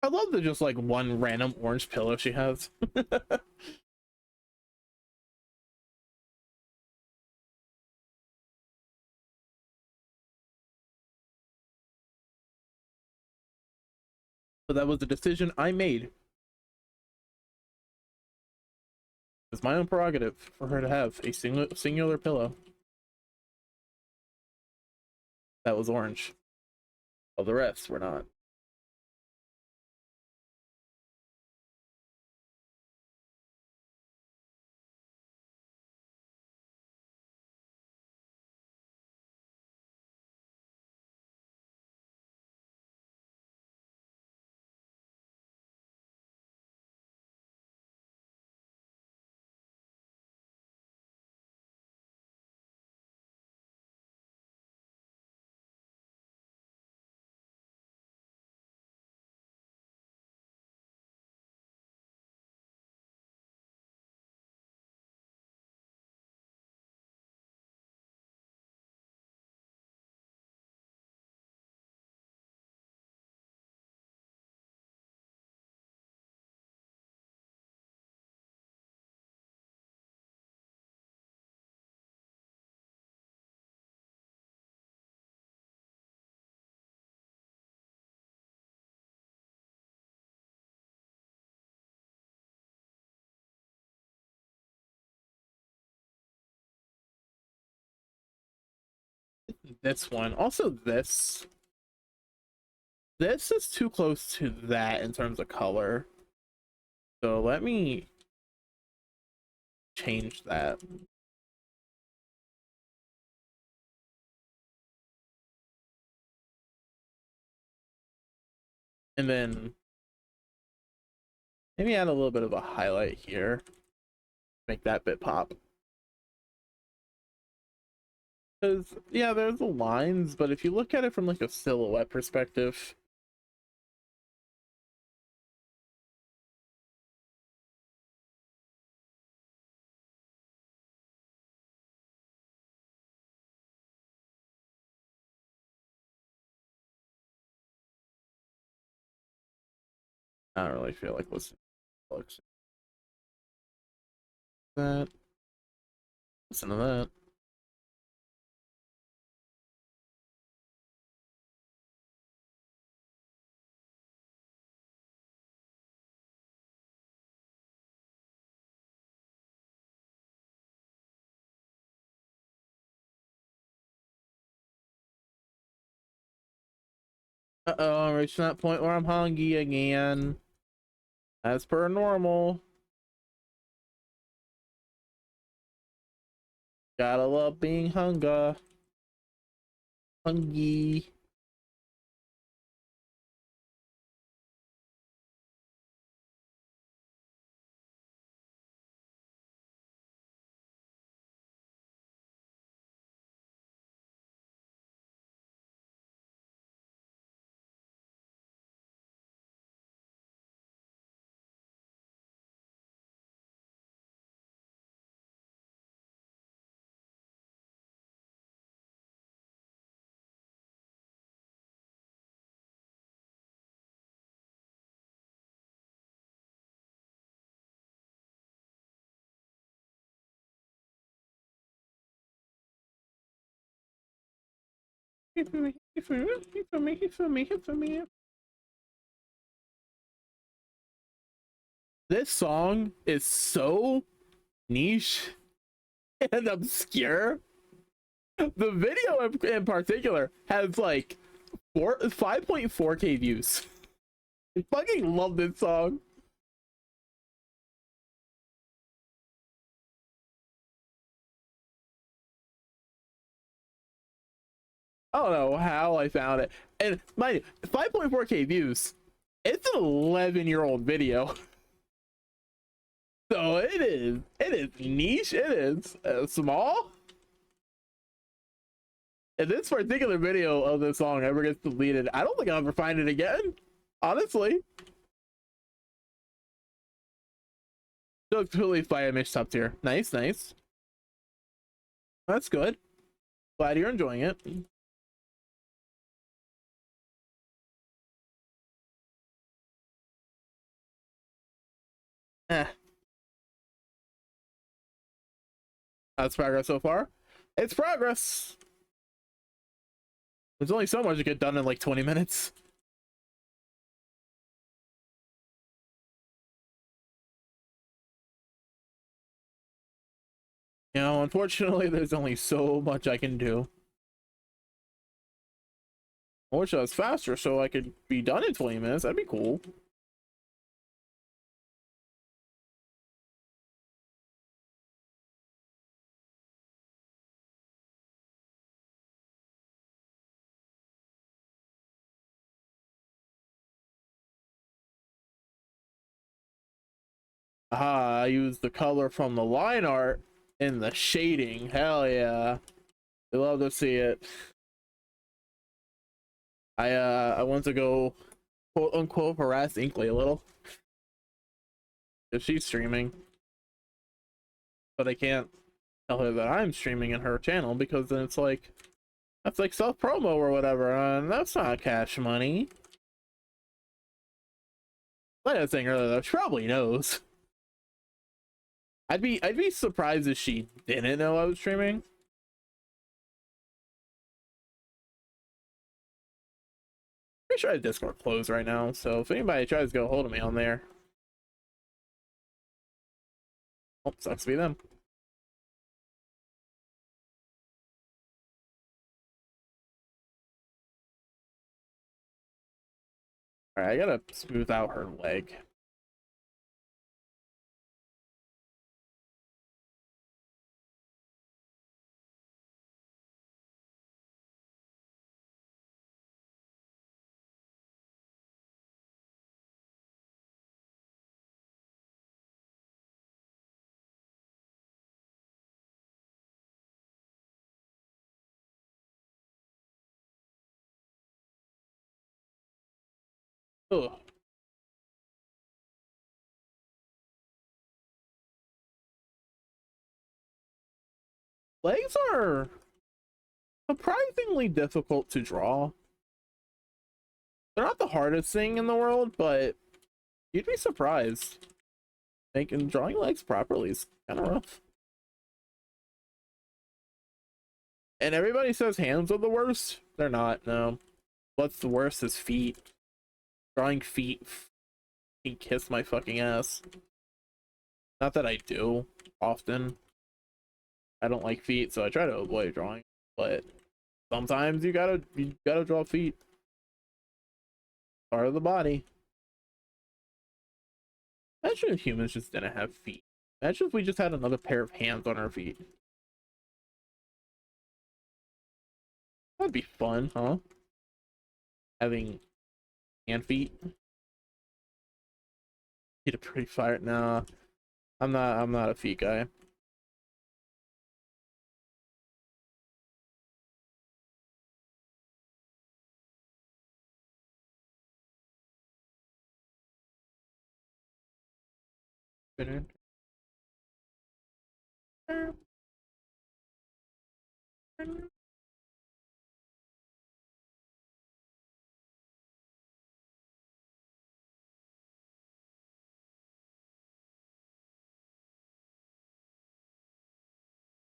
I love the just like one random orange pillow she has. But that was the decision I made. It's my own prerogative for her to have a singular pillow that was orange. All the rest were not. This one. Also this is too close to that in terms of color. So let me change that. And then maybe add a little bit of a highlight here. Make that bit pop. Because, yeah, there's the lines, but if you look at it from like a silhouette perspective, I don't really feel like listening to that. Listen to that. Uh-oh, I'm reaching that point where I'm hungry again. As per normal. Gotta love being hungry. This song is so niche and obscure. The video in particular has like 5.4K views. I fucking love this song. I don't know how I found it. And my 5.4K views, it's an 11-year-old video. So it is niche, it is small. If this particular video of this song ever gets deleted, I don't think I'll ever find it again. Honestly. So completely by image top tier. Nice, nice. That's good. Glad you're enjoying it. Eh. That's progress so far. It's progress. There's only so much to get done in like 20 minutes. You know, unfortunately, there's only so much I can do. I wish I was faster so I could be done in 20 minutes. That'd be cool. Aha, I used the color from the line art in the shading. Hell yeah. I love to see it. I want to go quote unquote harass Inkley a little. If she's streaming. But I can't tell her that I'm streaming in her channel because then it's like that's like self promo or whatever, and that's not cash money. Like I was saying earlier, though, she probably knows. I'd be surprised if she didn't know I was streaming. Pretty sure I have Discord closed right now, so if anybody tries to get a hold of me on there, oh, sucks to be them. All right, I gotta smooth out her leg. Ugh. Legs are surprisingly difficult to draw. They're not the hardest thing in the world, but you'd be surprised. Making drawing legs properly is kind of rough. And everybody says hands are the worst. They're not, no. What's the worst is feet. Drawing feet can kiss my fucking ass. Not that I do often. I don't like feet, so I try to avoid drawing. But sometimes you gotta draw feet. Part of the body. Imagine if humans just didn't have feet. Imagine if we just had another pair of hands on our feet. That'd be fun, huh? Having hand feet. Get a pretty fire. Nah, I'm not a feet guy.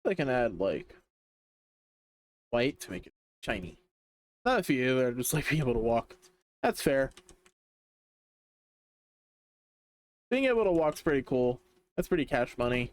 I can add like white to make it shiny. Not a few either, just like being able to walk. That's fair. Being able to walk's pretty cool. That's pretty cash money.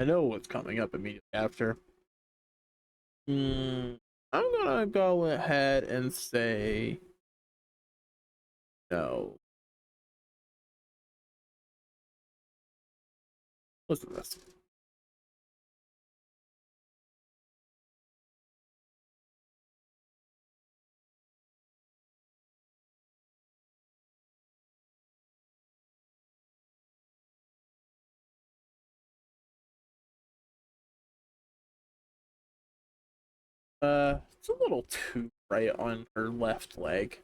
I know what's coming up immediately after. I'm gonna go ahead and say no. Listen to this. It's a little too bright on her left leg.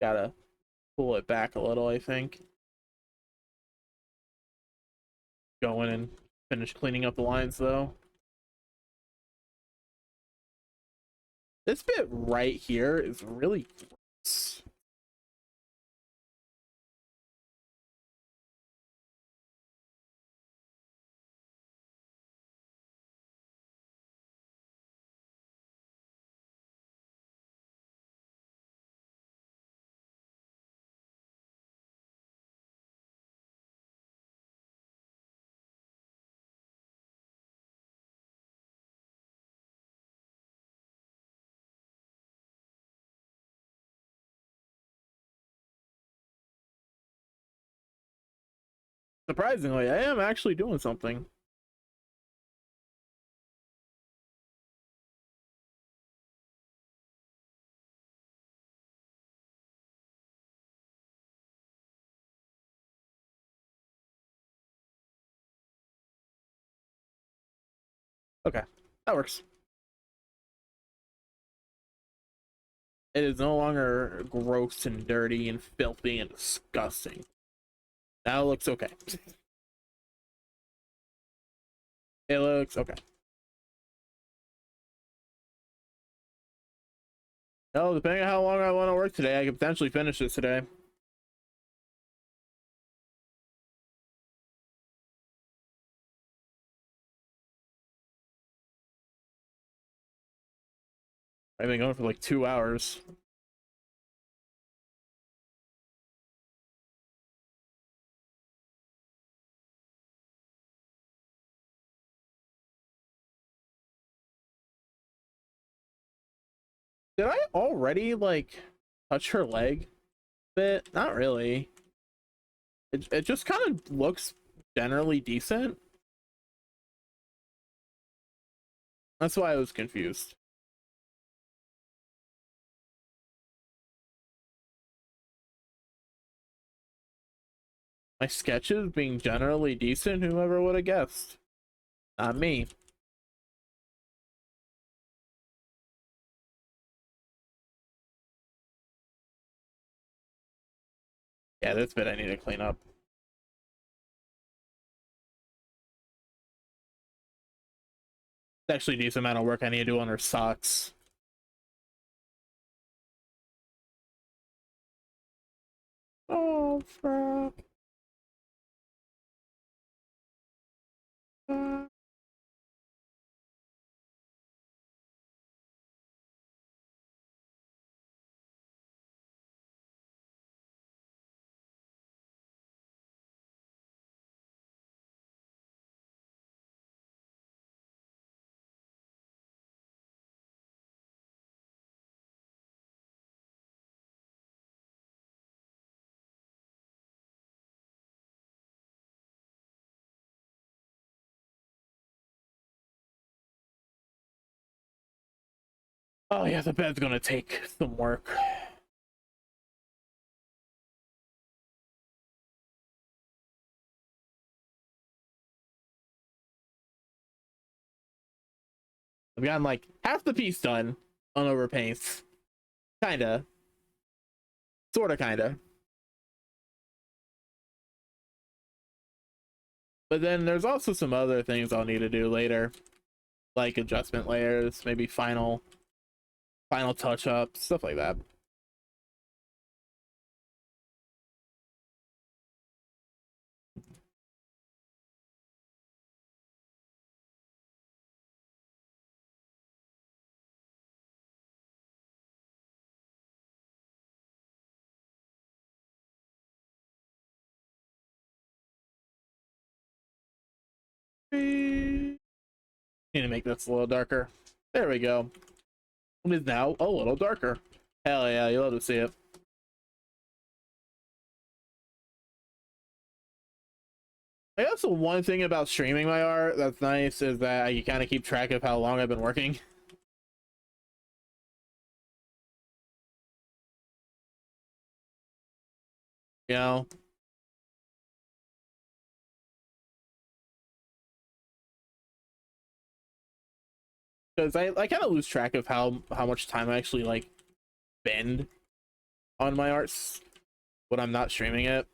Gotta pull it back a little, I think. Go in and finish cleaning up the lines though. This bit right here is really gross. Surprisingly, I am actually doing something. Okay, that works. It is no longer gross and dirty and filthy and disgusting. Now it looks okay. It looks okay. No, depending on how long I want to work today, I could potentially finish this today. I've been going for like 2 hours. Did I already like touch her leg a bit? Not really. It just kind of looks generally decent. That's why I was confused. My sketches being generally decent, whoever would have guessed? Not me. Yeah, this bit I need to clean up. It's actually a decent amount of work I need to do on her socks. Oh, fuck. Oh yeah, the bed's gonna take some work. I've gotten like half the piece done on overpaints. Kinda. Sorta, kinda. But then there's also some other things I'll need to do later, like adjustment layers, maybe final touch ups, stuff like that. Need to make this a little darker. There we go. It is now a little darker. Hell yeah, you love to see it. I guess the one thing about streaming my art that's nice is that you kind of keep track of how long I've been working. You know, because I kind of lose track of how much time I actually like spend on my arts when I'm not streaming it.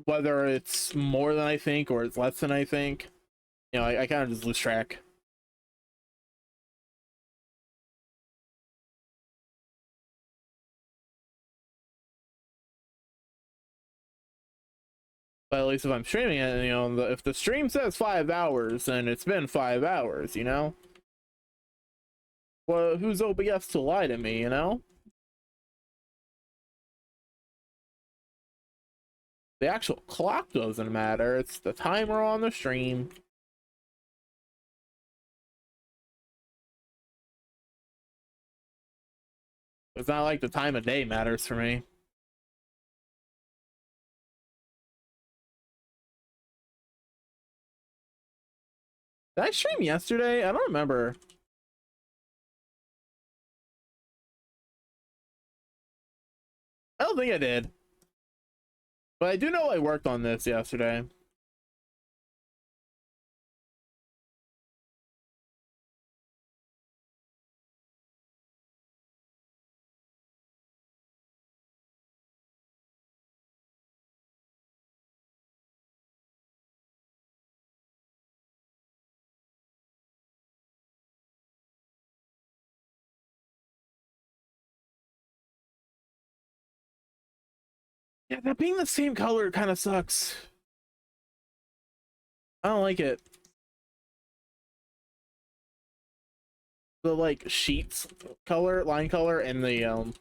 Whether it's more than I think or it's less than I think, you know, I kind of just lose track. But at least if I'm streaming it, you know, if the stream says 5 hours, then it's been 5 hours, you know? Well, who's OBS to lie to me, you know? The actual clock doesn't matter, it's the timer on the stream. It's not like the time of day matters for me. Did I stream yesterday? I don't remember. I don't think I did. But I do know I worked on this yesterday. Yeah, that being the same color kind of sucks. I don't like it. The like sheets color, line color, and the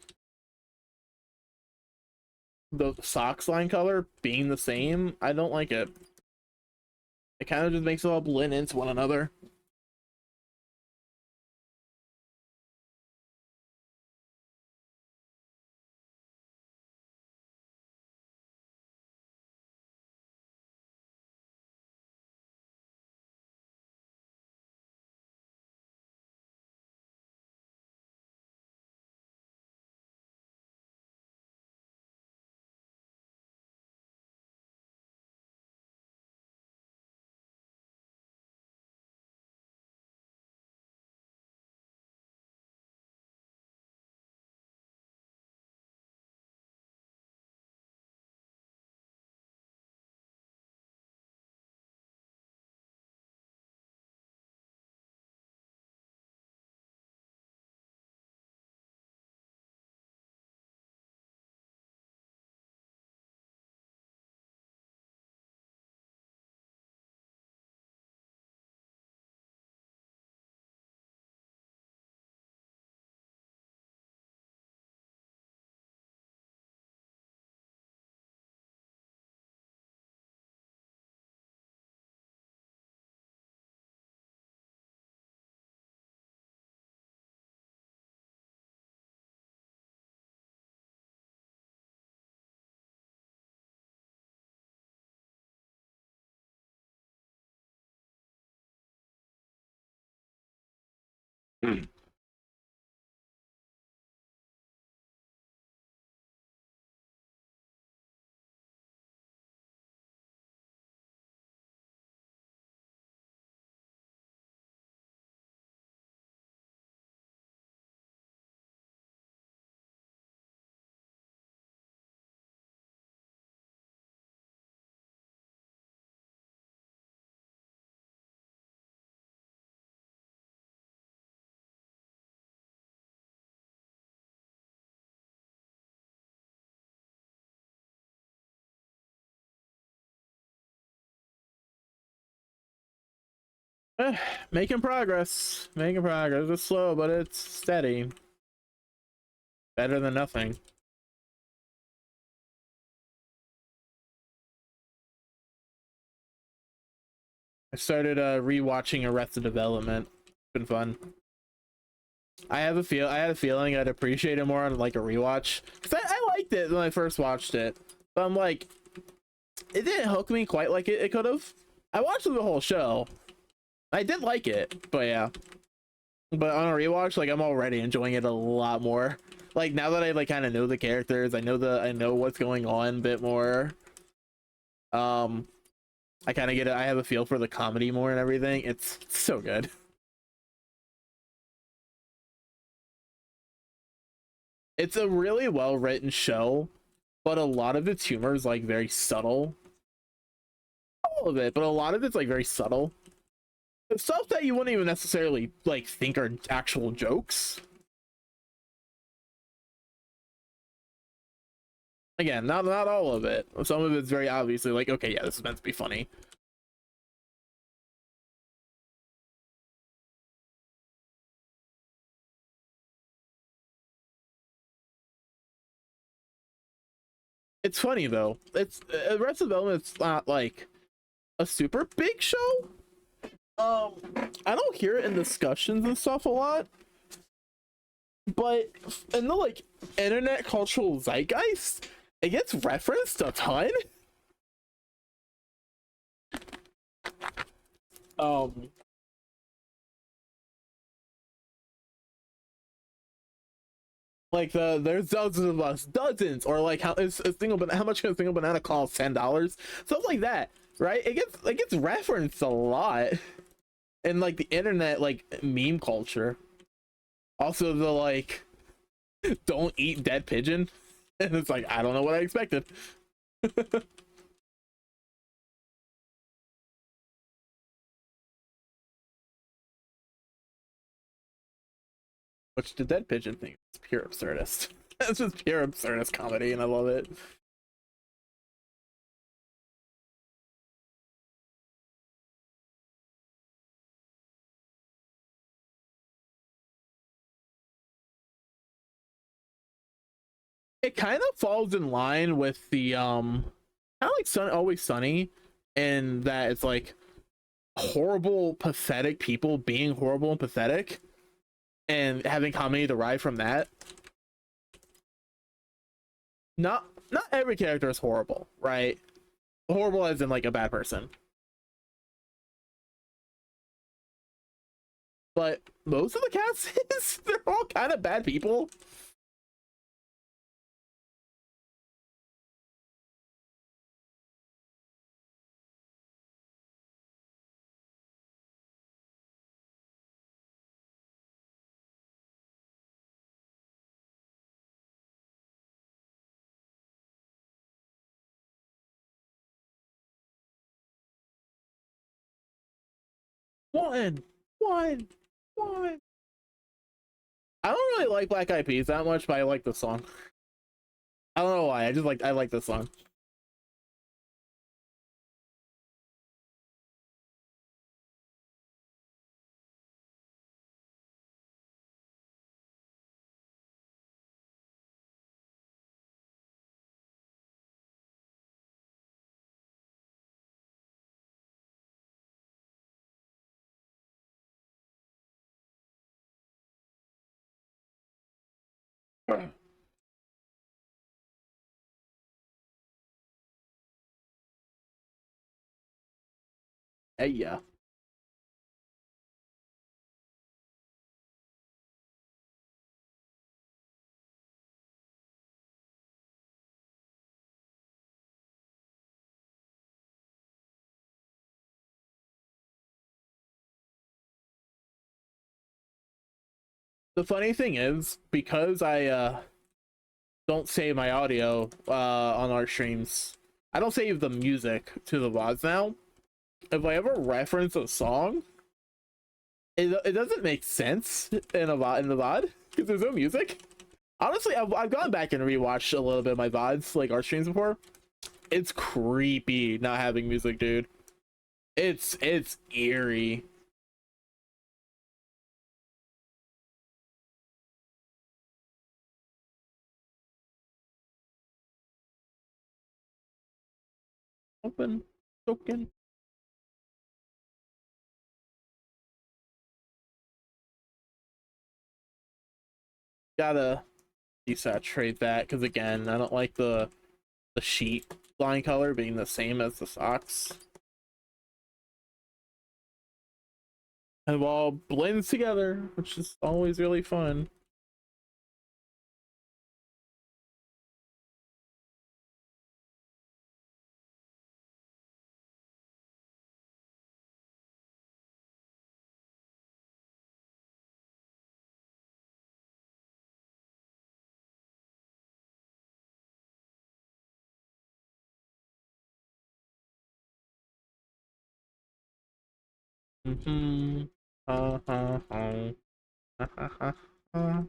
socks line color being the same, I don't like it. It kind of just makes it all blend into one another. Making progress. Making progress. It's slow, but it's steady. Better than nothing. I started rewatching Arrested Development. It's been fun. I had a feeling I'd appreciate it more on like a rewatch. Cause I liked it when I first watched it. But I'm like, it didn't hook me quite like it could have. I watched the whole show. I did like it, but yeah. But on a rewatch, like I'm already enjoying it a lot more. Like now that I like kind of know the characters, I know what's going on a bit more. Um, I kind of get it. I have a feel for the comedy more and everything. It's so good. It's a really well written show, but a lot of its humor is like very subtle. All of it, but a lot of it's like very subtle. It's stuff that you wouldn't even necessarily like think are actual jokes. Again, not all of it. Some of it's very obviously like, okay, yeah, this is meant to be funny. It's funny though. It's Arrested Development's not like a super big show. I don't hear it in discussions and stuff a lot, but in the like internet cultural zeitgeist, it gets referenced a ton. Um, like there's dozens of us, dozens, or like how is a single how much can a single banana cost? $10, stuff like that, right? It gets referenced a lot in like the internet like meme culture. Also, the like don't eat dead pigeon, and it's like I don't know what I expected. Which the dead pigeon thing is pure absurdist. That's just pure absurdist comedy, and I love it. It kind of falls in line with the kind of like Sun Always Sunny, and that it's like horrible, pathetic people being horrible and pathetic, and having comedy derived from that. Not every character is horrible, right? Horrible as in like a bad person, but most of the cast is they're all kind of bad people. One, one, one. I don't really like Black Eyed Peas that much, but I like the song. I don't know why. I like the song. Hey, yeah. The funny thing is, because I don't save my audio on our streams, I don't save the music to the VODs now. If I ever reference a song, it doesn't make sense in the VOD because there's no music. Honestly, I've gone back and rewatched a little bit of my VODs, like our streams before. It's creepy not having music, dude. It's eerie. Open token. Gotta desaturate that because again, I don't like the sheet line color being the same as the socks. And it all blends together, which is always really fun. Mm-hmm. Ha ha ha. Ha ha ha ha.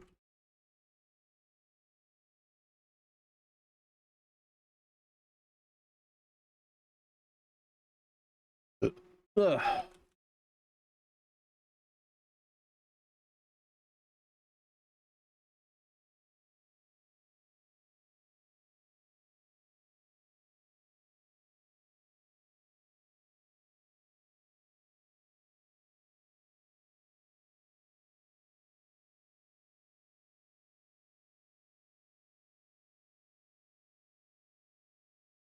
Ugh.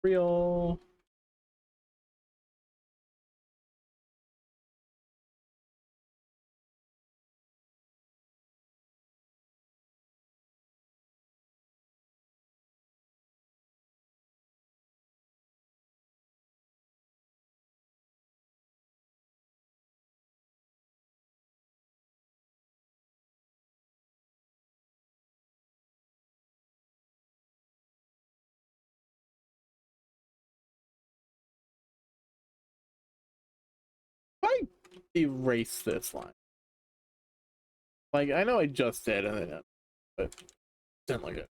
Real. I erase this line. Like I know I just did, and then but didn't like it.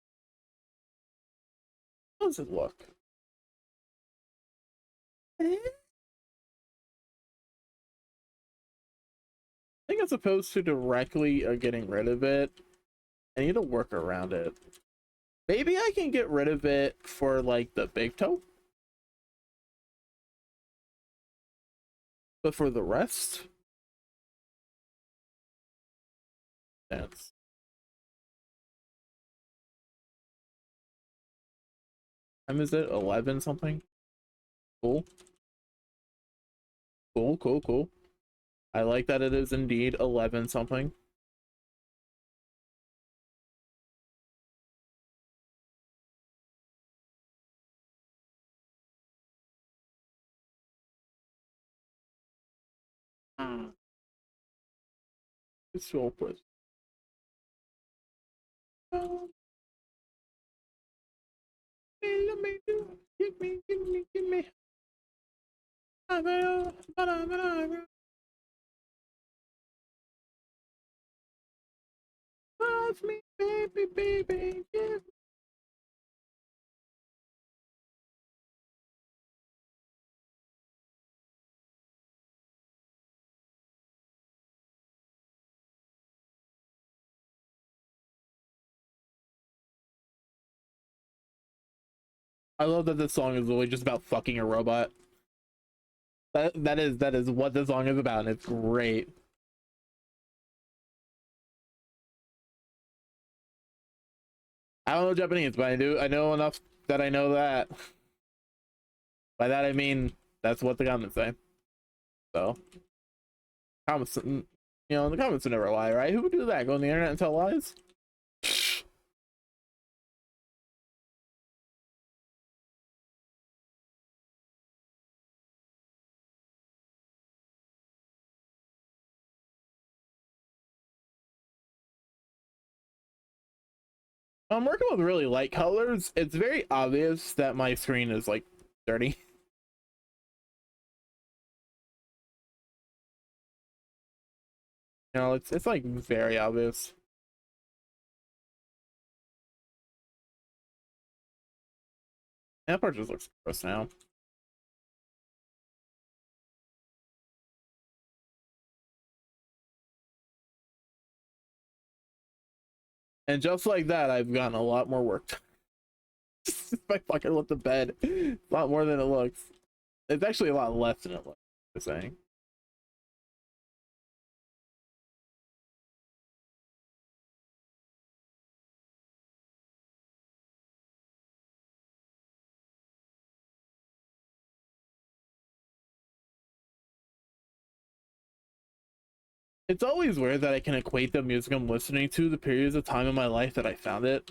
How does it look? I think as opposed to directly getting rid of it, I need to work around it. Maybe I can get rid of it for like the big toe, but for the rest, that's. Time is it? 11 something? Cool. Cool, cool, cool. I like that it is indeed 11 something. It's so press. Let me do it. Give me. Love me, baby, baby. Give. I love that this song is really just about fucking a robot. That is what this song is about, and it's great. I don't know Japanese, but I know enough that I know that. By that I mean that's what the comments say. So comments, the comments are never lie, right? Who would do that? Go on the internet and tell lies? I'm working with really light colors. It's very obvious that my screen is like dirty. You know, it's like very obvious. That part just looks gross now. And just like that, I've gotten a lot more work done. If I fucking let the bed, a lot more than it looks. It's actually a lot less than it looks. I'm saying. It's always weird that I can equate the music I'm listening to the periods of time in my life that I found it.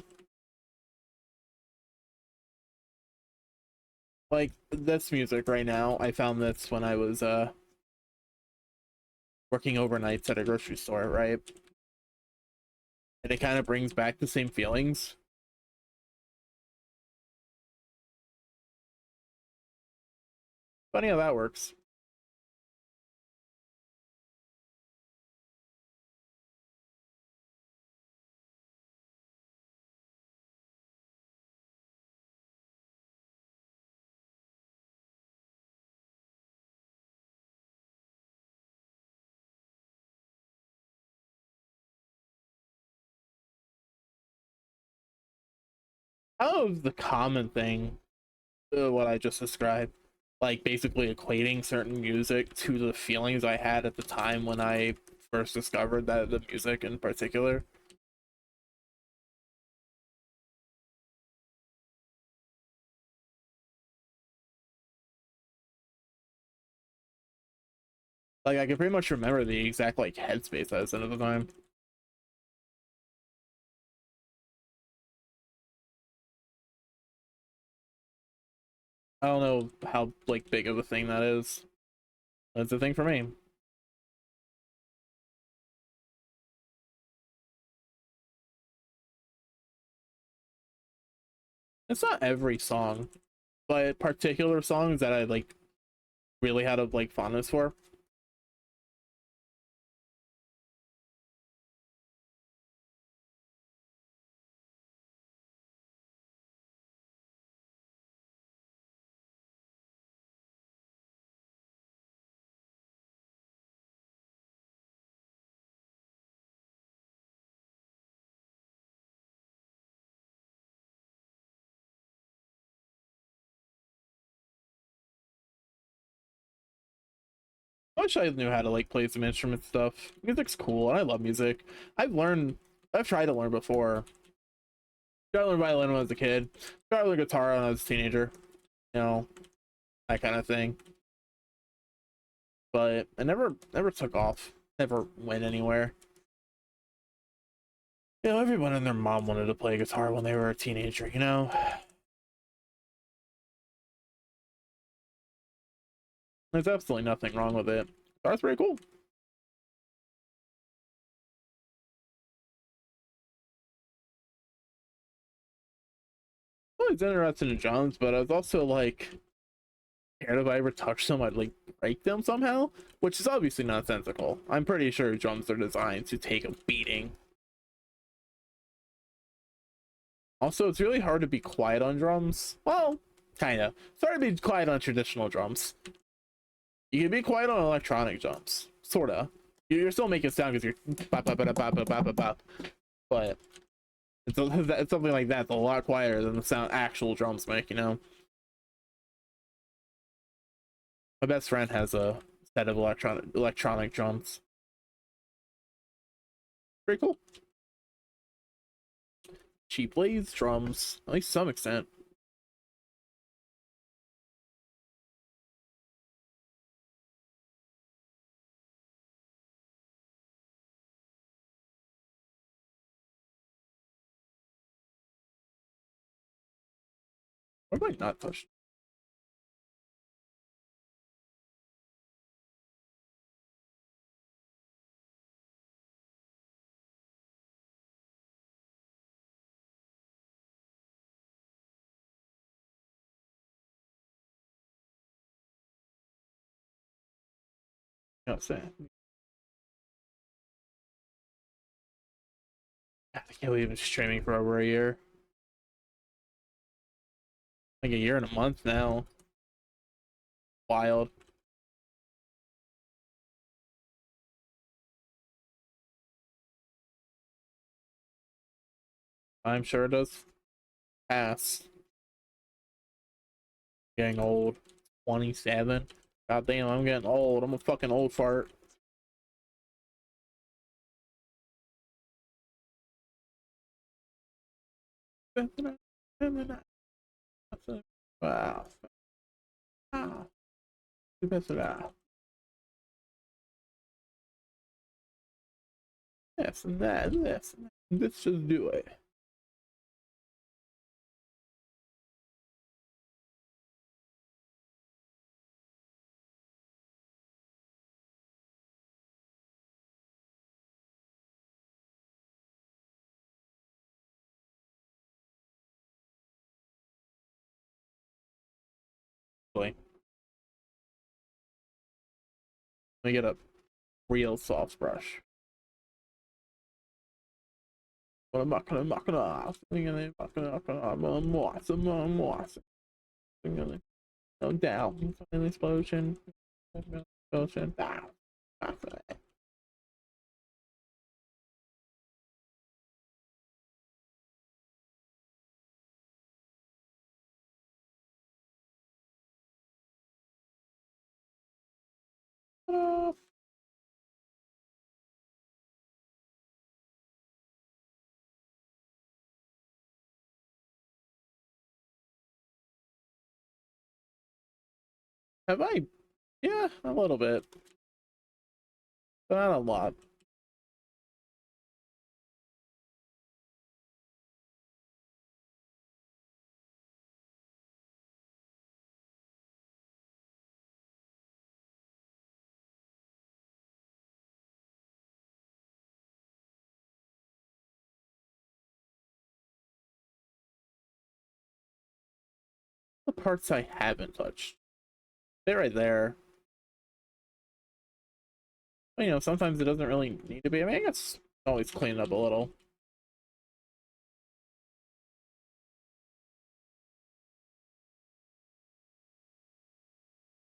Like this music right now, I found this when I was working overnights at a grocery store, right? And it kind of brings back the same feelings. Funny how that works. How is the common thing what I just described? Like basically equating certain music to the feelings I had at the time when I first discovered that the music in particular. Like I can pretty much remember the exact like headspace I was in at the time. I don't know how like big of a thing that is. That's a thing for me. It's not every song, but particular songs that I like really had a like fondness for. I wish I knew how to like play some instrument stuff. Music's cool, and I love music. I've learned, I've tried to learn before. Tried to learn violin when I was a kid. Tried to learn guitar when I was a teenager. You know, that kind of thing. But I never took off. Never went anywhere. You know, everyone and their mom wanted to play guitar when they were a teenager. You know, there's absolutely nothing wrong with it. Guitar's pretty cool. I was interested in drums, but I was also like scared if I ever touch them, I'd like break them somehow, which is obviously nonsensical. I'm pretty sure drums are designed to take a beating. Also, it's really hard to be quiet on drums. Well, kind of. It's hard to be quiet on traditional drums. You can be quiet on electronic drums, sorta. You're still making sound because you're bop, bop, bop, bop, bop, bop, bop, but it's something like that. It's a lot quieter than the sound actual drums make. You know, my best friend has a set of electronic drums. Pretty cool. Cheap blades, drums, at least to some extent. What have I not touched? know what I'm saying? I can't believe I'm streaming for over a year. Like a year and a month now. Wild. I'm sure it does pass. Getting old. 27. God damn, I'm getting old. I'm a fucking old fart. Wow. Wow. Yes, and that, and this. Let's just do it. Let me get a real soft brush. But I'm not gonna, no doubt. An explosion. Explosion. Have I? Yeah, a little bit, but not a lot. The parts I haven't touched, they're right there. But, you know, sometimes it doesn't really need to be. I mean, I guess always clean it up a little.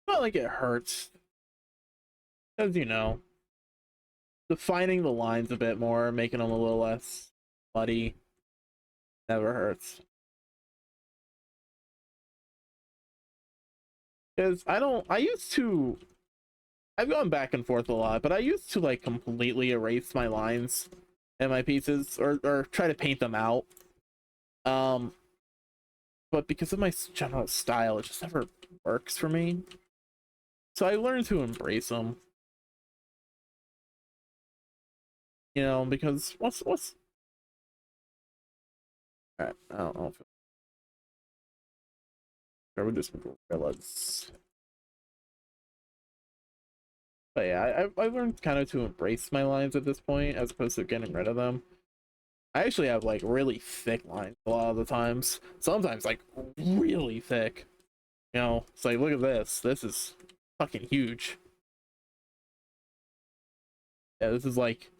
Not like it hurts, as you know, defining the lines a bit more, making them a little less muddy, never hurts. Because I don't, I used to, I've gone back and forth a lot, but I used to like completely erase my lines and my pieces, or try to paint them out. Um, but because of my general style, it just never works for me. So I learned to embrace them, you know, because what's all right, I don't know if I would just realize. But yeah, I learned kind of to embrace my lines at this point as opposed to getting rid of them. I actually have like really thick lines a lot of the times. Sometimes like really thick. You know, it's like look at this. This is fucking huge. Yeah, this is like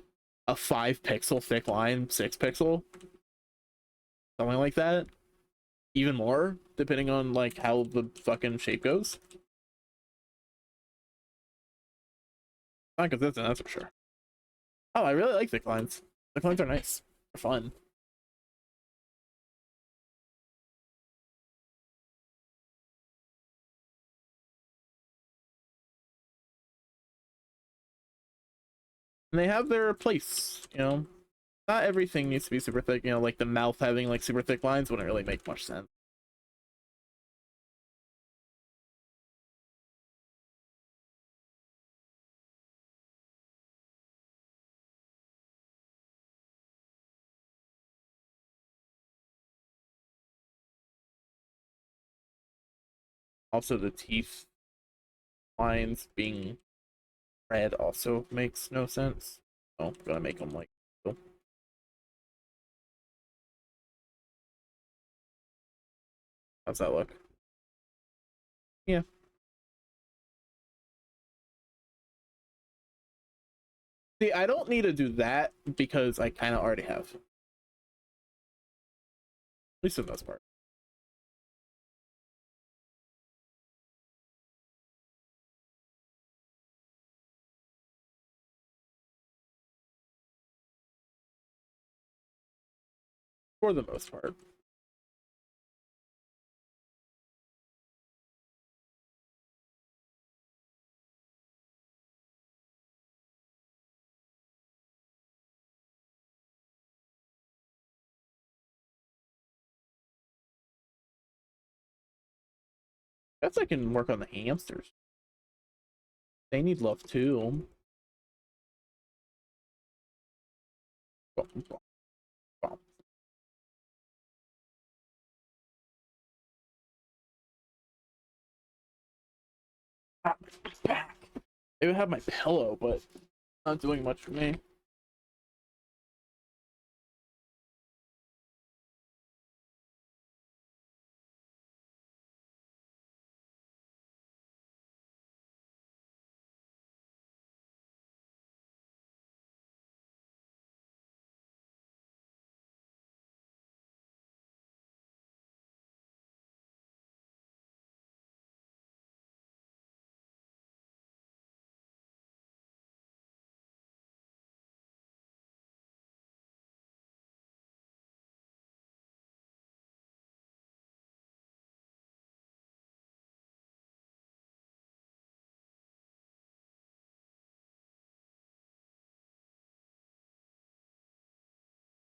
a 5 pixel thick line, 6 pixel, something like that. Even more, depending on like how the fucking shape goes. Not consistent, that's for sure. Oh, I really like thick lines. Thick lines are nice. They're fun. And they have their place, you know. Not everything needs to be super thick, you know, like the mouth having like super thick lines wouldn't really make much sense. Also, the teeth lines being red also makes no sense. Oh, I'm gonna make them like. Oh, how's that look? Yeah. See, I don't need to do that because I kind of already have. At least for the most part. For the most part. Guess I can work on the hamsters. They need love too. Back. It would have my pillow, but not doing much for me.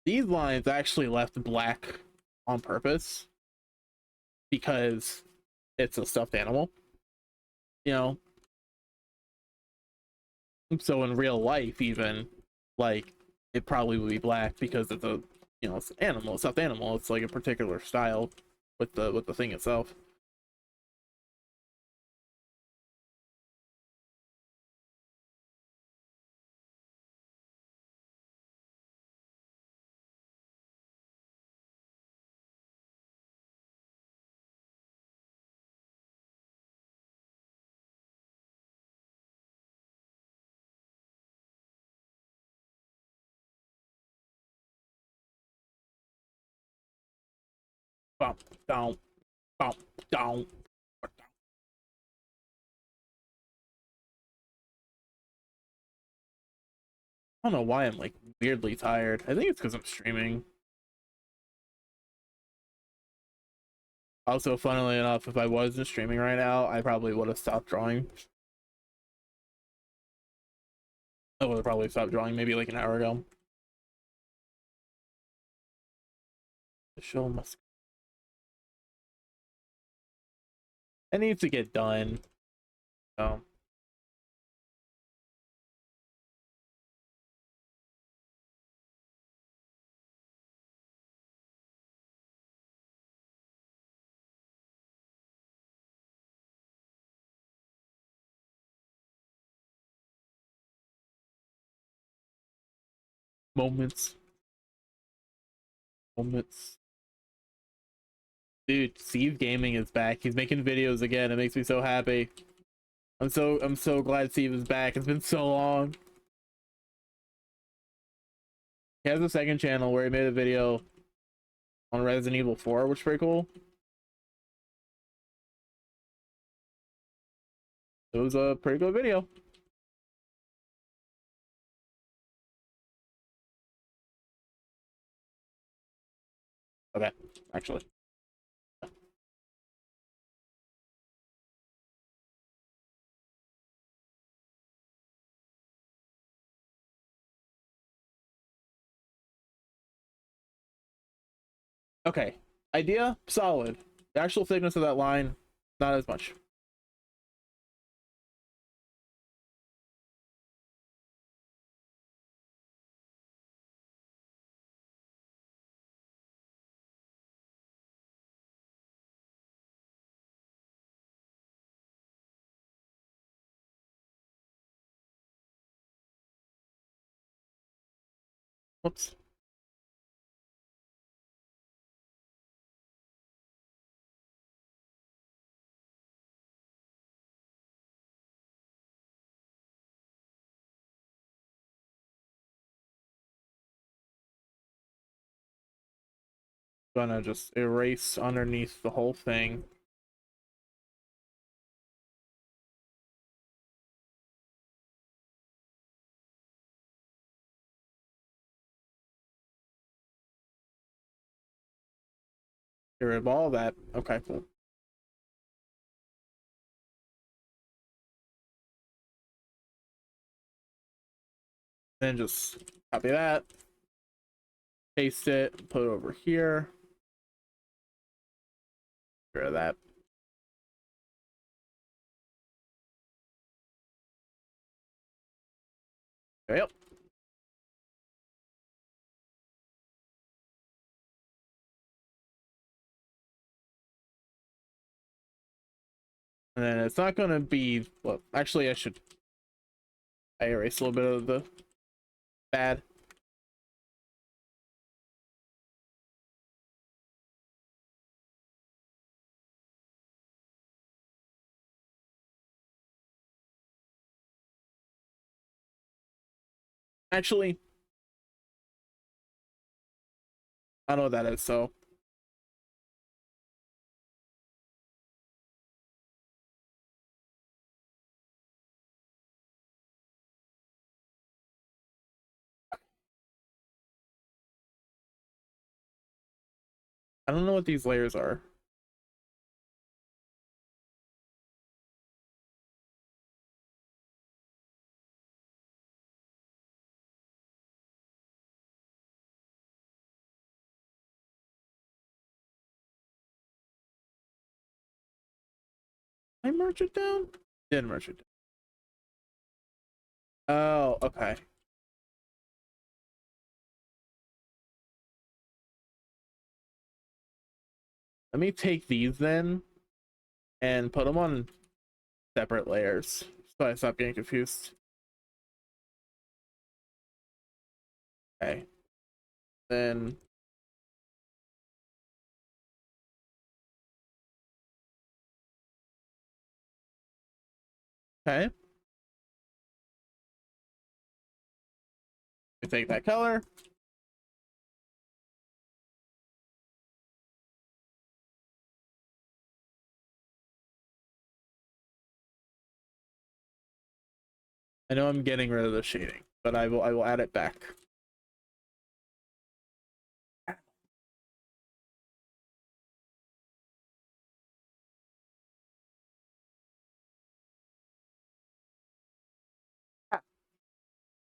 These lines actually left black on purpose because it's a stuffed animal, you know. So in real life, even like it probably would be black because it's a, you know, it's an animal, stuffed animal. It's like a particular style with the thing itself. Bump down, bump down. I don't know why I'm like weirdly tired. I think it's because I'm streaming. Also, funnily enough, if I wasn't streaming right now, I probably would have stopped drawing. I would have probably stopped drawing maybe like an hour ago. The show must. It needs to get done. So moments, moments. Dude, Steve Gaming is back. He's making videos again. It makes me so happy. I'm so glad Steve is back. It's been so long. He has a second channel where he made a video on Resident Evil 4, which is pretty cool. It was a pretty good video. Okay, actually. Okay. Idea, solid. The actual thickness of that line, not as much. Whoops. Gonna just erase underneath the whole thing. Get rid of all that. Okay, cool. Then just copy that, paste it, put it over here. Get rid of that. Yep. And then it's not gonna be, well, actually I erase a little bit of the bad. Actually, I don't know what that is, so I don't know what these layers are. Did I merge it down? Didn't merge it down. Oh, okay. Let me take these then and put them on separate layers so I stop getting confused. Okay. Then okay. We take that color. I know I'm getting rid of the shading, but I will add it back.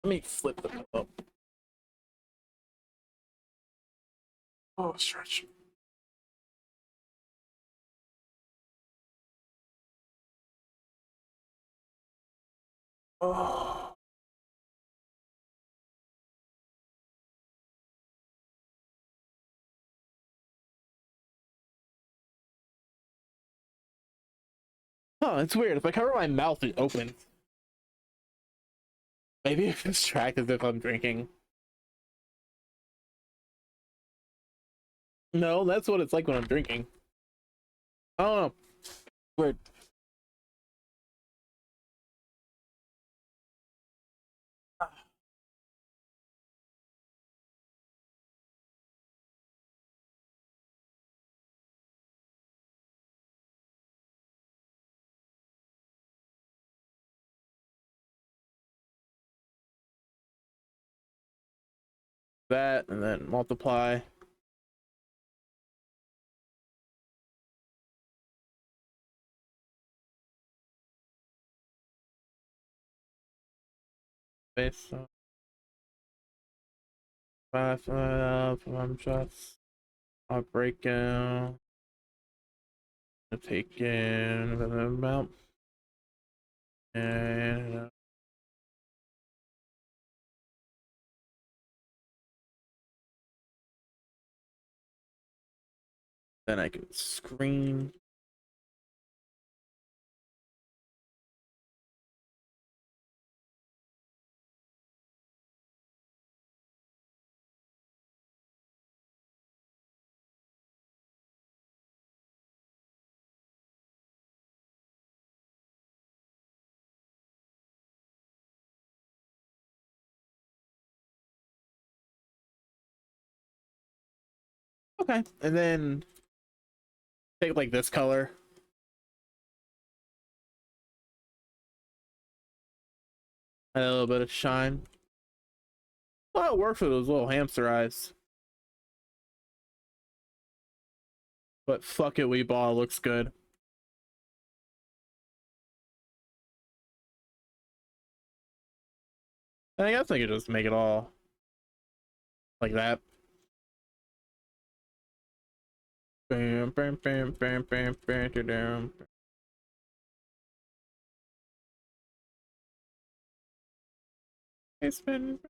Let me flip them up. Oh, stretch. Oh. Huh, it's weird. If I cover my mouth, it opens. Maybe if it's tracked as if I'm drinking. No, that's what it's like when I'm drinking. I don't know. Weird. That and then multiply. Base. I'm just. I'll break out. Take in about and then I can screen. Okay, and then take like this color. Add a little bit of shine. Well, it worked for those little hamster eyes. But fuck it, we ball looks good. I guess I could just make it all like that. Bam, bam, bam, bam, bam, bam, bam. Basement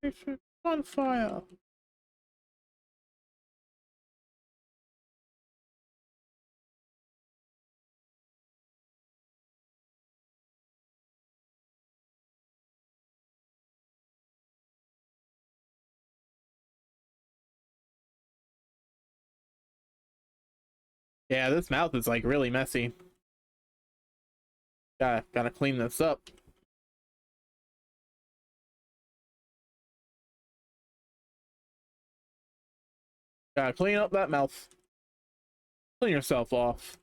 on fire. Yeah, this mouth is like really messy. Gotta clean this up. Gotta clean up that mouth. Clean yourself off.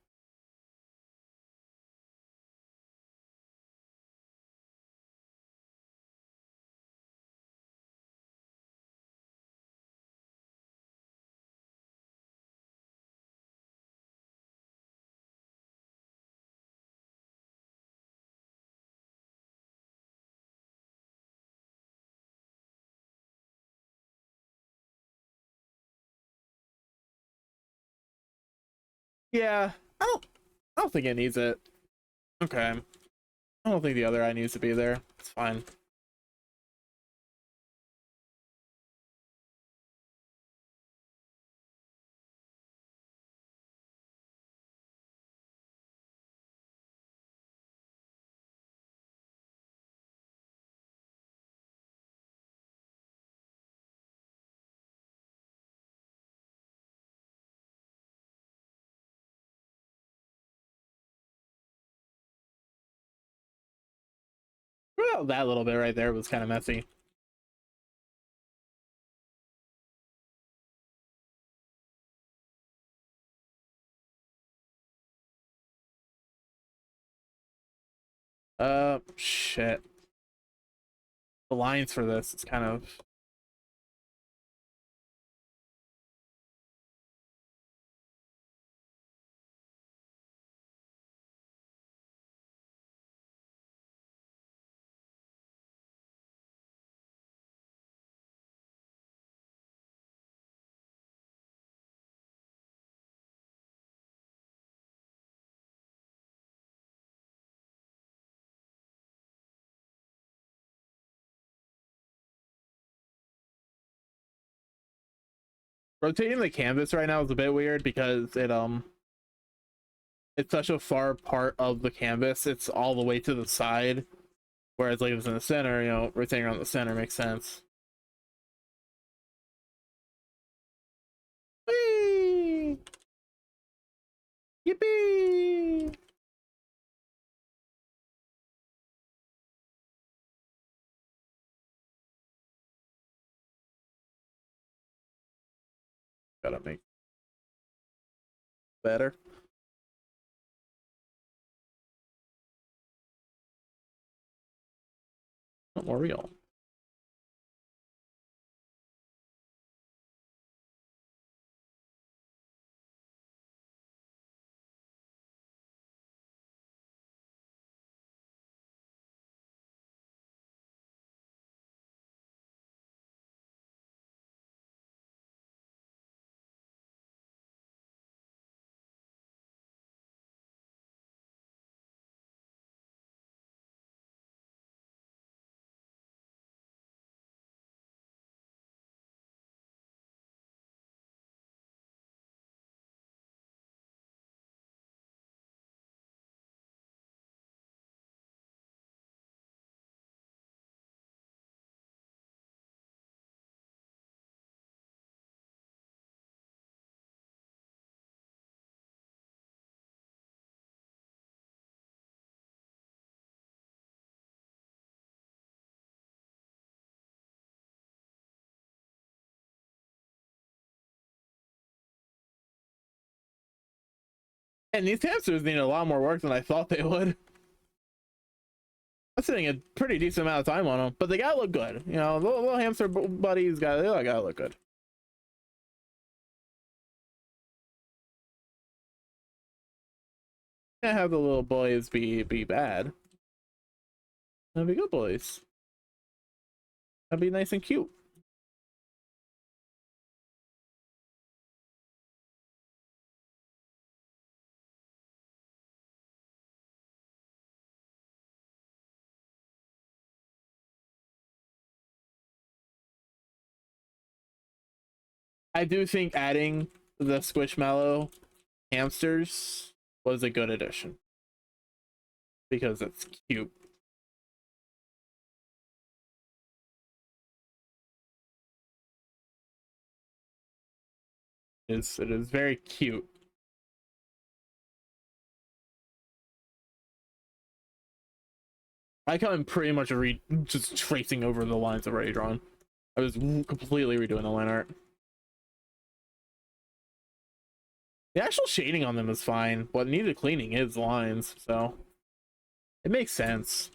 Yeah, I don't think it needs it. Okay. I don't think the other eye needs to be there. It's fine. Well, that little bit right there was kind of messy. Shit. The lines for this is kind of rotating the canvas right now is a bit weird because it's such a far part of the canvas. It's all the way to the side. Whereas like if it's in the center, you know, rotating around the center makes sense. Whee! Yippee! Gotta make better. Not more real. And these hamsters need a lot more work than I thought they would. I'm sitting a pretty decent amount of time on them, but they gotta look good. You know, little hamster buddies gotta look good. Can't have the little boys be bad. That'd be good boys. That'd be nice and cute. I do think adding the Squishmallow hamsters was a good addition because it's cute. It is very cute. I come pretty much just tracing over the lines already drawn. I was completely redoing the line art. The actual shading on them is fine. What needed cleaning is lines, so it makes sense.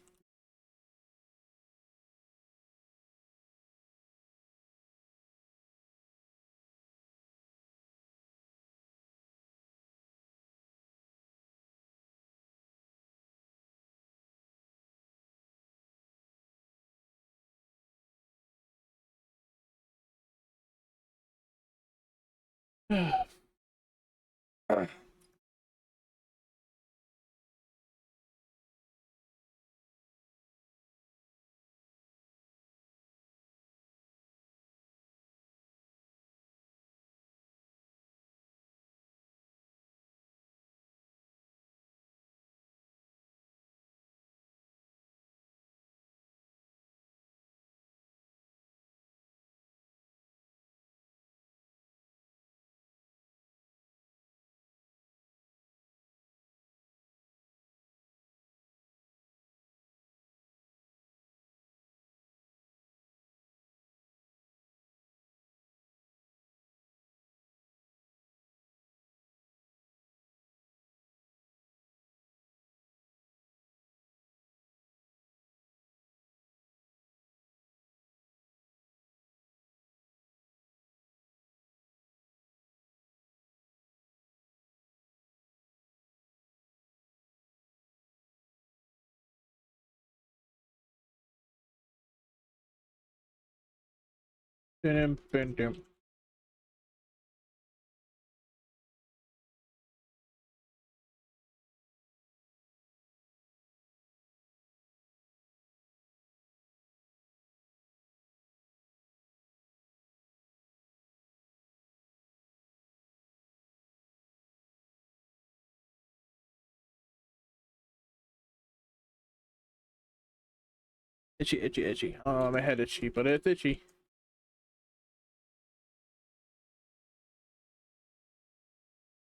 Itchy, itchy, itchy. Oh, my head itchy, but it's itchy.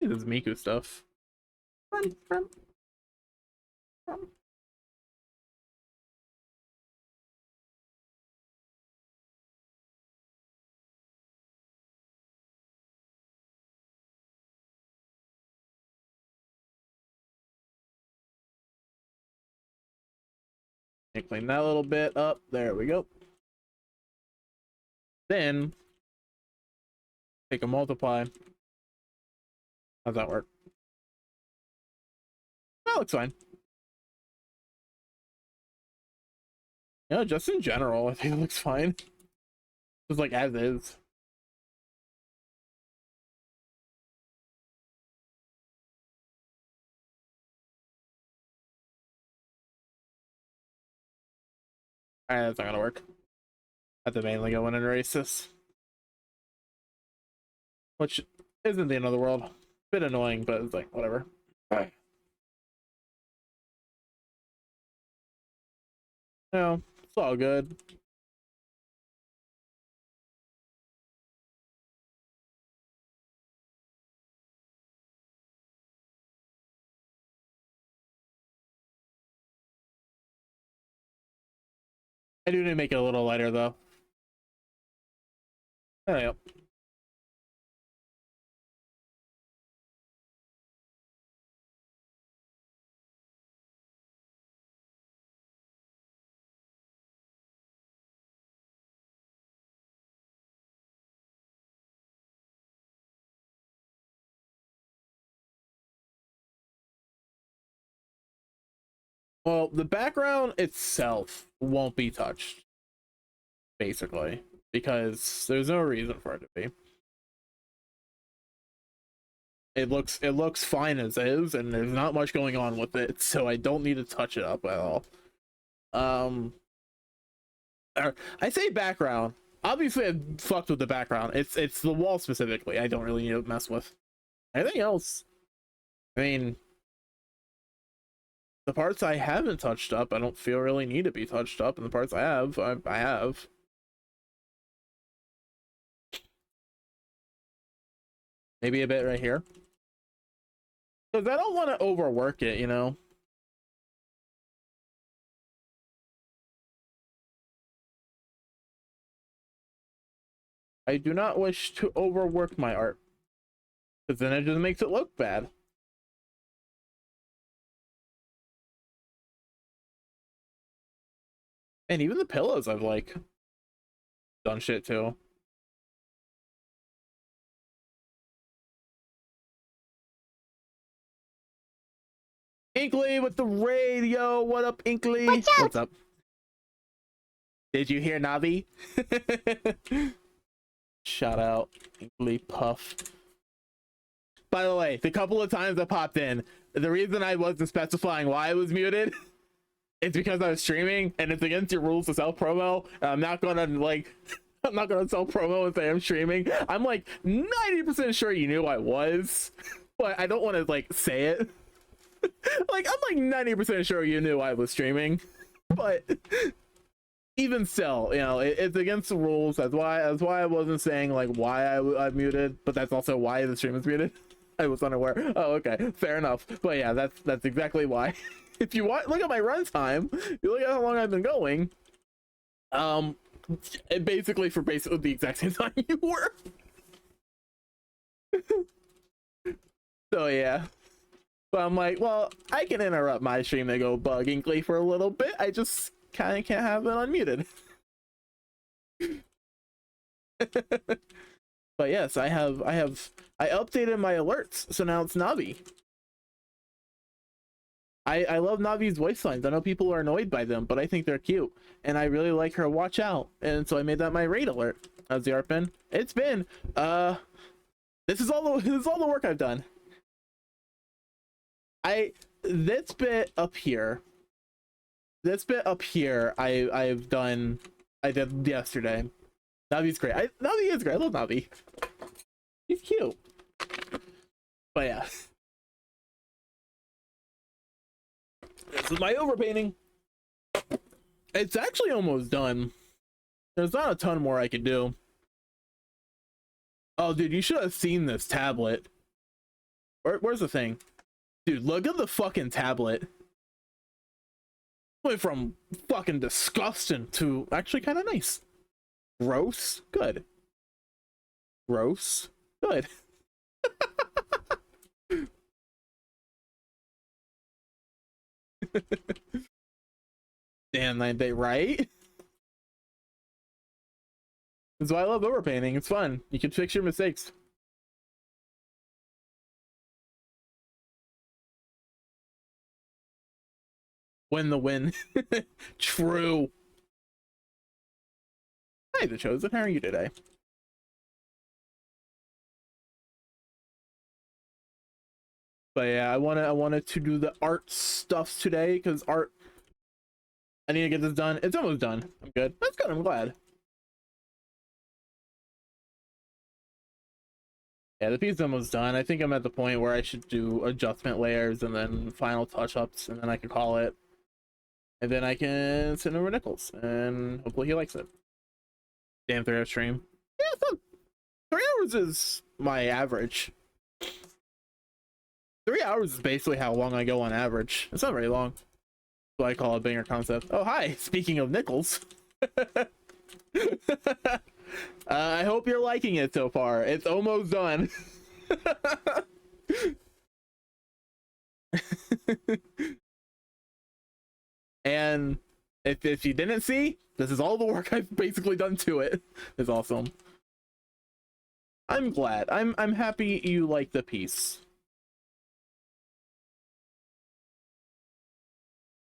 This is Miku stuff. And clean that little bit up. There we go. Then take a multiply. How's that work? That looks fine. You know, just in general, I think it looks fine. Just like as is. Alright, that's not gonna work. I have to mainly go in and erase this. Which isn't the end of the world. Bit annoying, but it's like, whatever. Alright. No, it's all good. I do need to make it a little lighter though. There we go. Well, the background itself won't be touched, basically, because there's no reason for it to be. It looks fine as is, and there's not much going on with it, so I don't need to touch it up at all. Um, I say background. Obviously, I fucked with the background. It's the wall specifically. I don't really need to mess with anything else. I mean, the parts I haven't touched up, I don't feel really need to be touched up, and the parts I have, I have. Maybe a bit right here, because I don't want to overwork it, you know. I do not wish to overwork my art, because then it just makes it look bad. And even the pillows I've like done shit too. Inkley with the radio. What up, Inkley? What's up? Did you hear Navi? Shout out, Inkley Puff. By the way, the couple of times I popped in, the reason I wasn't specifying why I was muted is because I was streaming, and it's against your rules to self promo. I'm not gonna like. I'm not gonna self promo and say I'm streaming. I'm like 90% sure you knew I was, but I don't want to like say it. Like I'm like 90% sure you knew I was streaming, but even still, you know, it's against the rules. That's why I wasn't saying like why I muted, but that's also why the stream is muted. I was unaware. Oh, okay, fair enough. But yeah, that's exactly why. If you want, look at my runtime. You look at how long I've been going. Basically the exact same time you were. So yeah. But I'm like, well, I can interrupt my stream to go bug Inkley for a little bit. I just kind of can't have it unmuted. But yes, I updated my alerts, so now it's Navi. I love Navi's voice lines. I know people are annoyed by them, but I think they're cute, and I really like her watch out, and so I made that my raid alert. How's the art been? It's been this is all the work I've done. This bit up here I did yesterday. Navi's great. Navi is great. I love Navi. He's cute. But yeah, this is my overpainting. It's actually almost done. There's not a ton more I can do. Oh, dude, you should have seen this tablet. Where's the thing? Dude, look at the fucking tablet. Went from fucking disgusting to actually kind of nice. Gross, good. Gross, good. Damn, they right? That's why I love overpainting. It's fun. You can fix your mistakes. Win the win. True. Hi, The Chosen. How are you today? But yeah, I wanted to do the art stuff today because art. I need to get this done. It's almost done. I'm good. That's good. I'm glad. Yeah, the piece is almost done. I think I'm at the point where I should do adjustment layers and then final touch-ups, and then I can call it. And then I can send over Nichols, and hopefully he likes it. Damn 3 hour stream. Yeah, it's fun. 3 hours is my average. 3 hours is basically how long I go on average. It's not very long. So I call it banger concept. Oh, hi. Speaking of Nichols. I hope you're liking it so far. It's almost done. And if you didn't see, this is all the work I've basically done to it. It's awesome. I'm glad. I'm happy you like the piece.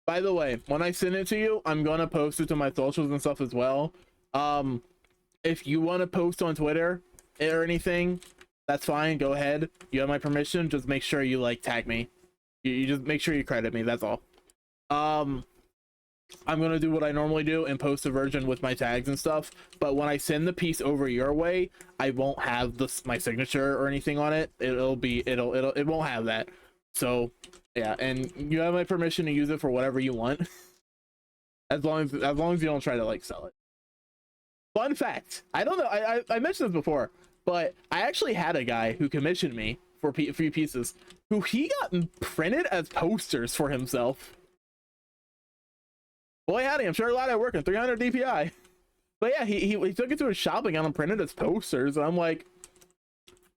By the way, when I send it to you, I'm gonna post it to my socials and stuff as well. If you want to post on Twitter or anything, that's fine. Go ahead. You have my permission. Just make sure you like tag me. You just make sure you credit me. That's all. I'm gonna do what I normally do and post a version with my tags and stuff. But when I send the piece over your way, I won't have my signature or anything on it. It won't have that. So yeah, and you have my permission to use it for whatever you want, as long as you don't try to like sell it. Fun fact: I don't know. I mentioned this before, but I actually had a guy who commissioned me for a few pieces, who he got printed as posters for himself. Boy howdy, I'm sure glad I work in 300 DPI. But yeah, he took it to his shop and got them printed as posters, and I'm like,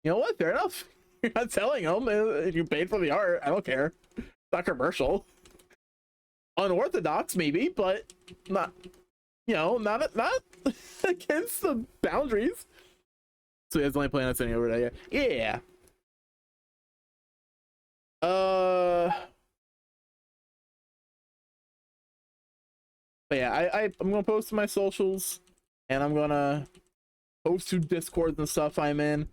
you know what? Fair enough. You're not selling them. You paid for the art. I don't care. It's not commercial. Unorthodox, maybe, but not. You know, not against the boundaries. So he has only plan on sending over there. Yeah. But yeah, I'm gonna post to my socials, and I'm gonna post to Discord and stuff I'm in.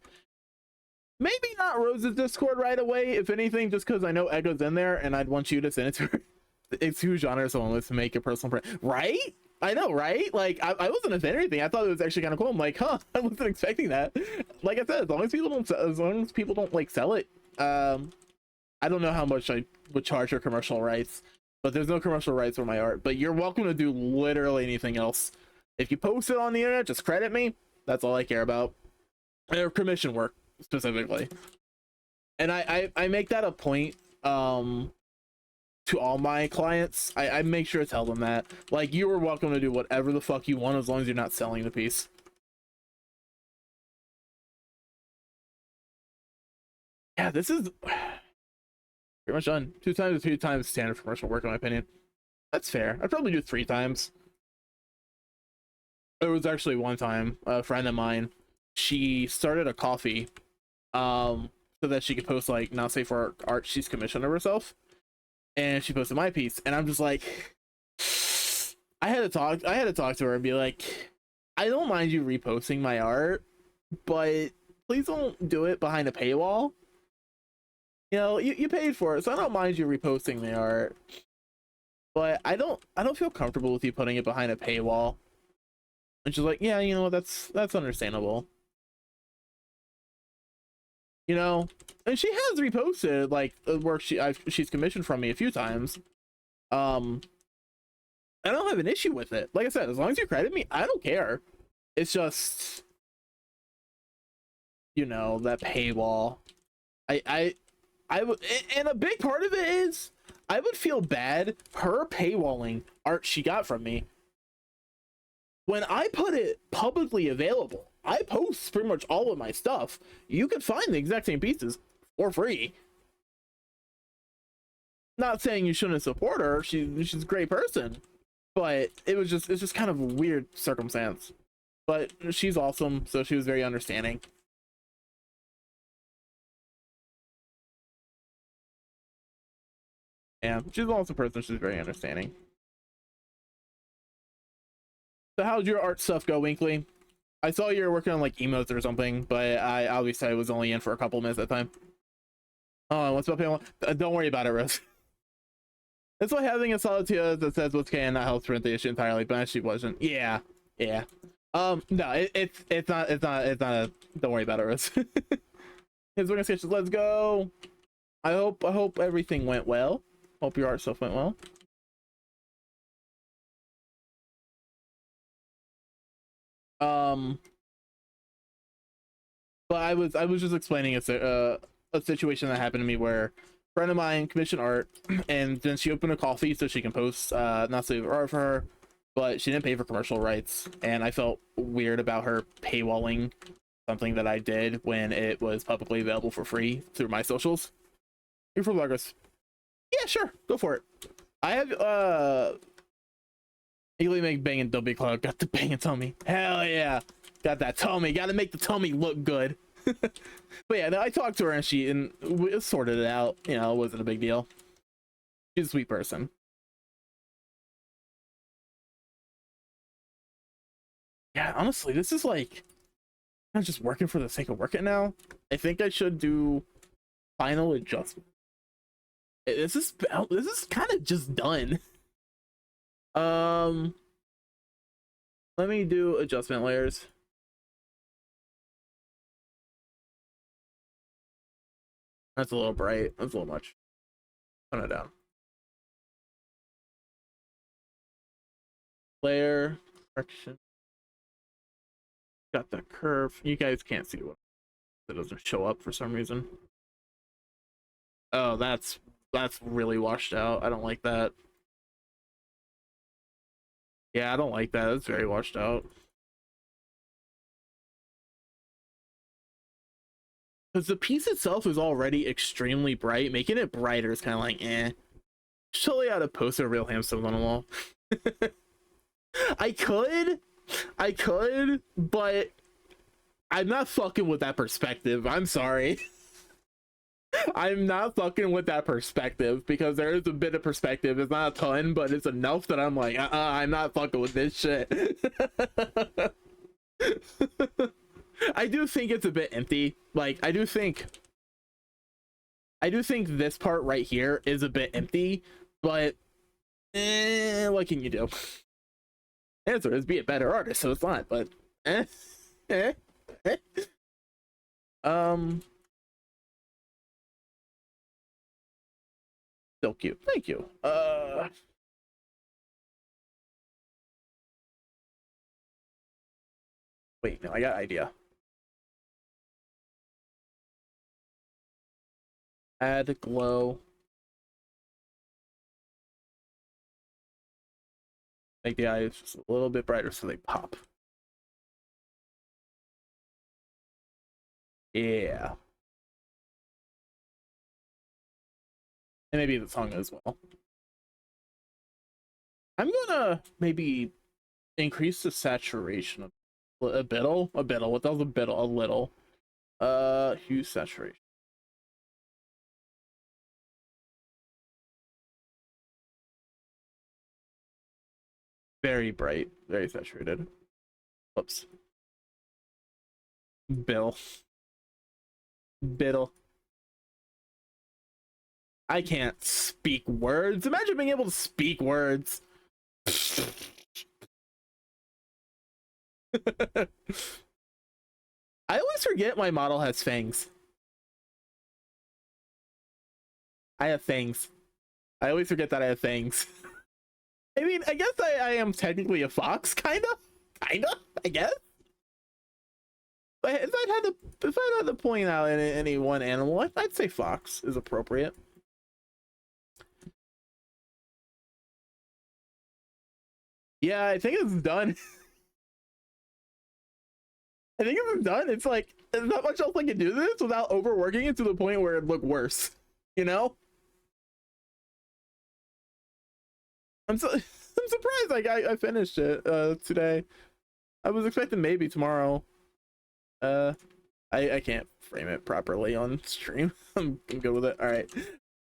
Maybe not Rose's Discord right away, if anything, just because I know Echo's in there, and I'd want you to send it to her. It's who genre someone was to make a personal print, right? I know, right? Like, I wasn't offended or anything. I thought it was actually kind of cool. I'm like, huh, I wasn't expecting that. Like I said, as long as people don't like sell it, I don't know how much I would charge for commercial rights, but there's no commercial rights for my art. But you're welcome to do literally anything else. If you post it on the internet, just credit me. That's all I care about. Or commission work specifically. And I make that a point to all my clients. I make sure to tell them that, like, you are welcome to do whatever the fuck you want as long as you're not selling the piece. Yeah, this is pretty much done. 2 times or 3 times standard commercial work, in my opinion. That's fair. I'd probably do 3 times. There was actually one time a friend of mine, she started a coffee so that she could post, like, not safe for art she's commissioned of herself, and she posted my piece, and I'm just like, I had to talk to her and be like, I don't mind you reposting my art, but please don't do it behind a paywall. You know, you paid for it, so I don't mind you reposting the art, but I don't feel comfortable with you putting it behind a paywall. And she's like, yeah, you know, that's understandable. You know, and she has reposted like work she's commissioned from me a few times. I don't have an issue with it. Like I said, as long as you credit me, I don't care. It's just, you know, that paywall. I would, and a big part of it is I would feel bad her paywalling art she got from me. When I put it publicly available, I post pretty much all of my stuff. You could find the exact same pieces for free. Not saying you shouldn't support her. She's a great person, but it's just kind of a weird circumstance. But she's awesome, so she was very understanding. Yeah, she's an awesome person. She's very understanding. So how'd your art stuff go, Winkley? I saw you were working on like emotes or something, but I obviously was only in for a couple minutes at a time. Oh, what's up, panel? Don't worry about it, Rose. That's why having a solitude that says what's can not help print the issue entirely, but she wasn't. Yeah. No, it's not a, don't worry about it, Rose. Here's working sketches. Let's go. I hope everything went well. Hope your art stuff went well. But I was just explaining a situation that happened to me where a friend of mine commissioned art, and then she opened a coffee so she can post not safe art for her, but she didn't pay for commercial rights, and I felt weird about her paywalling something that I did when it was publicly available for free through my socials. Here for progress. Yeah, sure, go for it. I have Eagerly make banging Dobby Cloud. Got the banging tummy. Hell yeah. Got that tummy. Gotta make the tummy look good. But yeah, no, I talked to her and we sorted it out. You know, it wasn't a big deal. She's a sweet person. Yeah, honestly, this is like I'm just working for the sake of working now. I think I should do final adjustment. This is kind of just done. Um, let me do adjustment layers. That's a little bright. That's a little much. Turn it down. Layer correction. Got the curve. You guys can't see what it doesn't show up for some reason. Oh, that's really washed out. I don't like that. Yeah, I don't like that. It's very washed out. Because the piece itself is already extremely bright. Making it brighter is kind of like, eh. Totally out of post a real hamster on the wall. I could, but I'm not fucking with that perspective. I'm sorry. I'm not fucking with that perspective because there is a bit of perspective. It's not a ton, but it's enough that I'm like, I'm not fucking with this shit. I do think it's a bit empty. Like, I do think this part right here is a bit empty, but what can you do? Answer is be a better artist, so it's not, but still cute. Thank you. Wait, no, I got an idea. Add glow. Make the eyes just a little bit brighter so they pop. Yeah. And maybe the tongue as well. I'm gonna maybe increase the saturation a bittle. What does a bittle? A little. Hue saturation. Very bright, very saturated. Whoops. Biddle. I can't speak words. Imagine being able to speak words. I always forget my model has fangs. I have fangs. I always forget that I have fangs. I mean, I guess I am technically a fox, kinda, I guess. But if I had to point out any one animal, I'd say fox is appropriate. Yeah, I think it's done. I think it's done. It's like there's not much else I can do this without overworking it to the point where it look worse. You know? I'm surprised like I finished it today. I was expecting maybe tomorrow. I can't frame it properly on stream. I'm good with it. All right.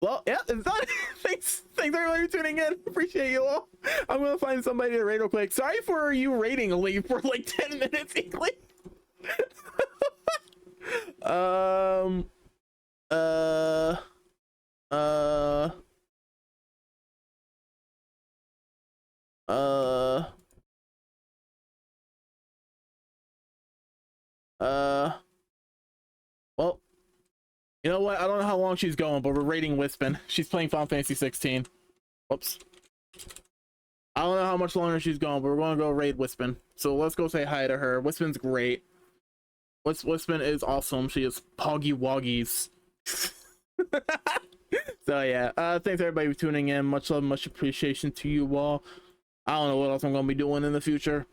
Well, yeah, it's done. Thanks everybody for tuning in. Appreciate you all. I'm gonna find somebody to rate real quick. Sorry for you rating Leave for like 10 minutes, Inkley. uh well, you know what? I don't know how long she's going, but we're rating Wispin. She's playing Final Fantasy 16. Whoops. I don't know how much longer she's going, but we're gonna go raid Wispin. So let's go say hi to her. Wispin's great. Wispin is awesome. She is Poggy Woggies. So yeah, thanks everybody for tuning in. Much love, much appreciation to you all. I don't know what else I'm gonna be doing in the future.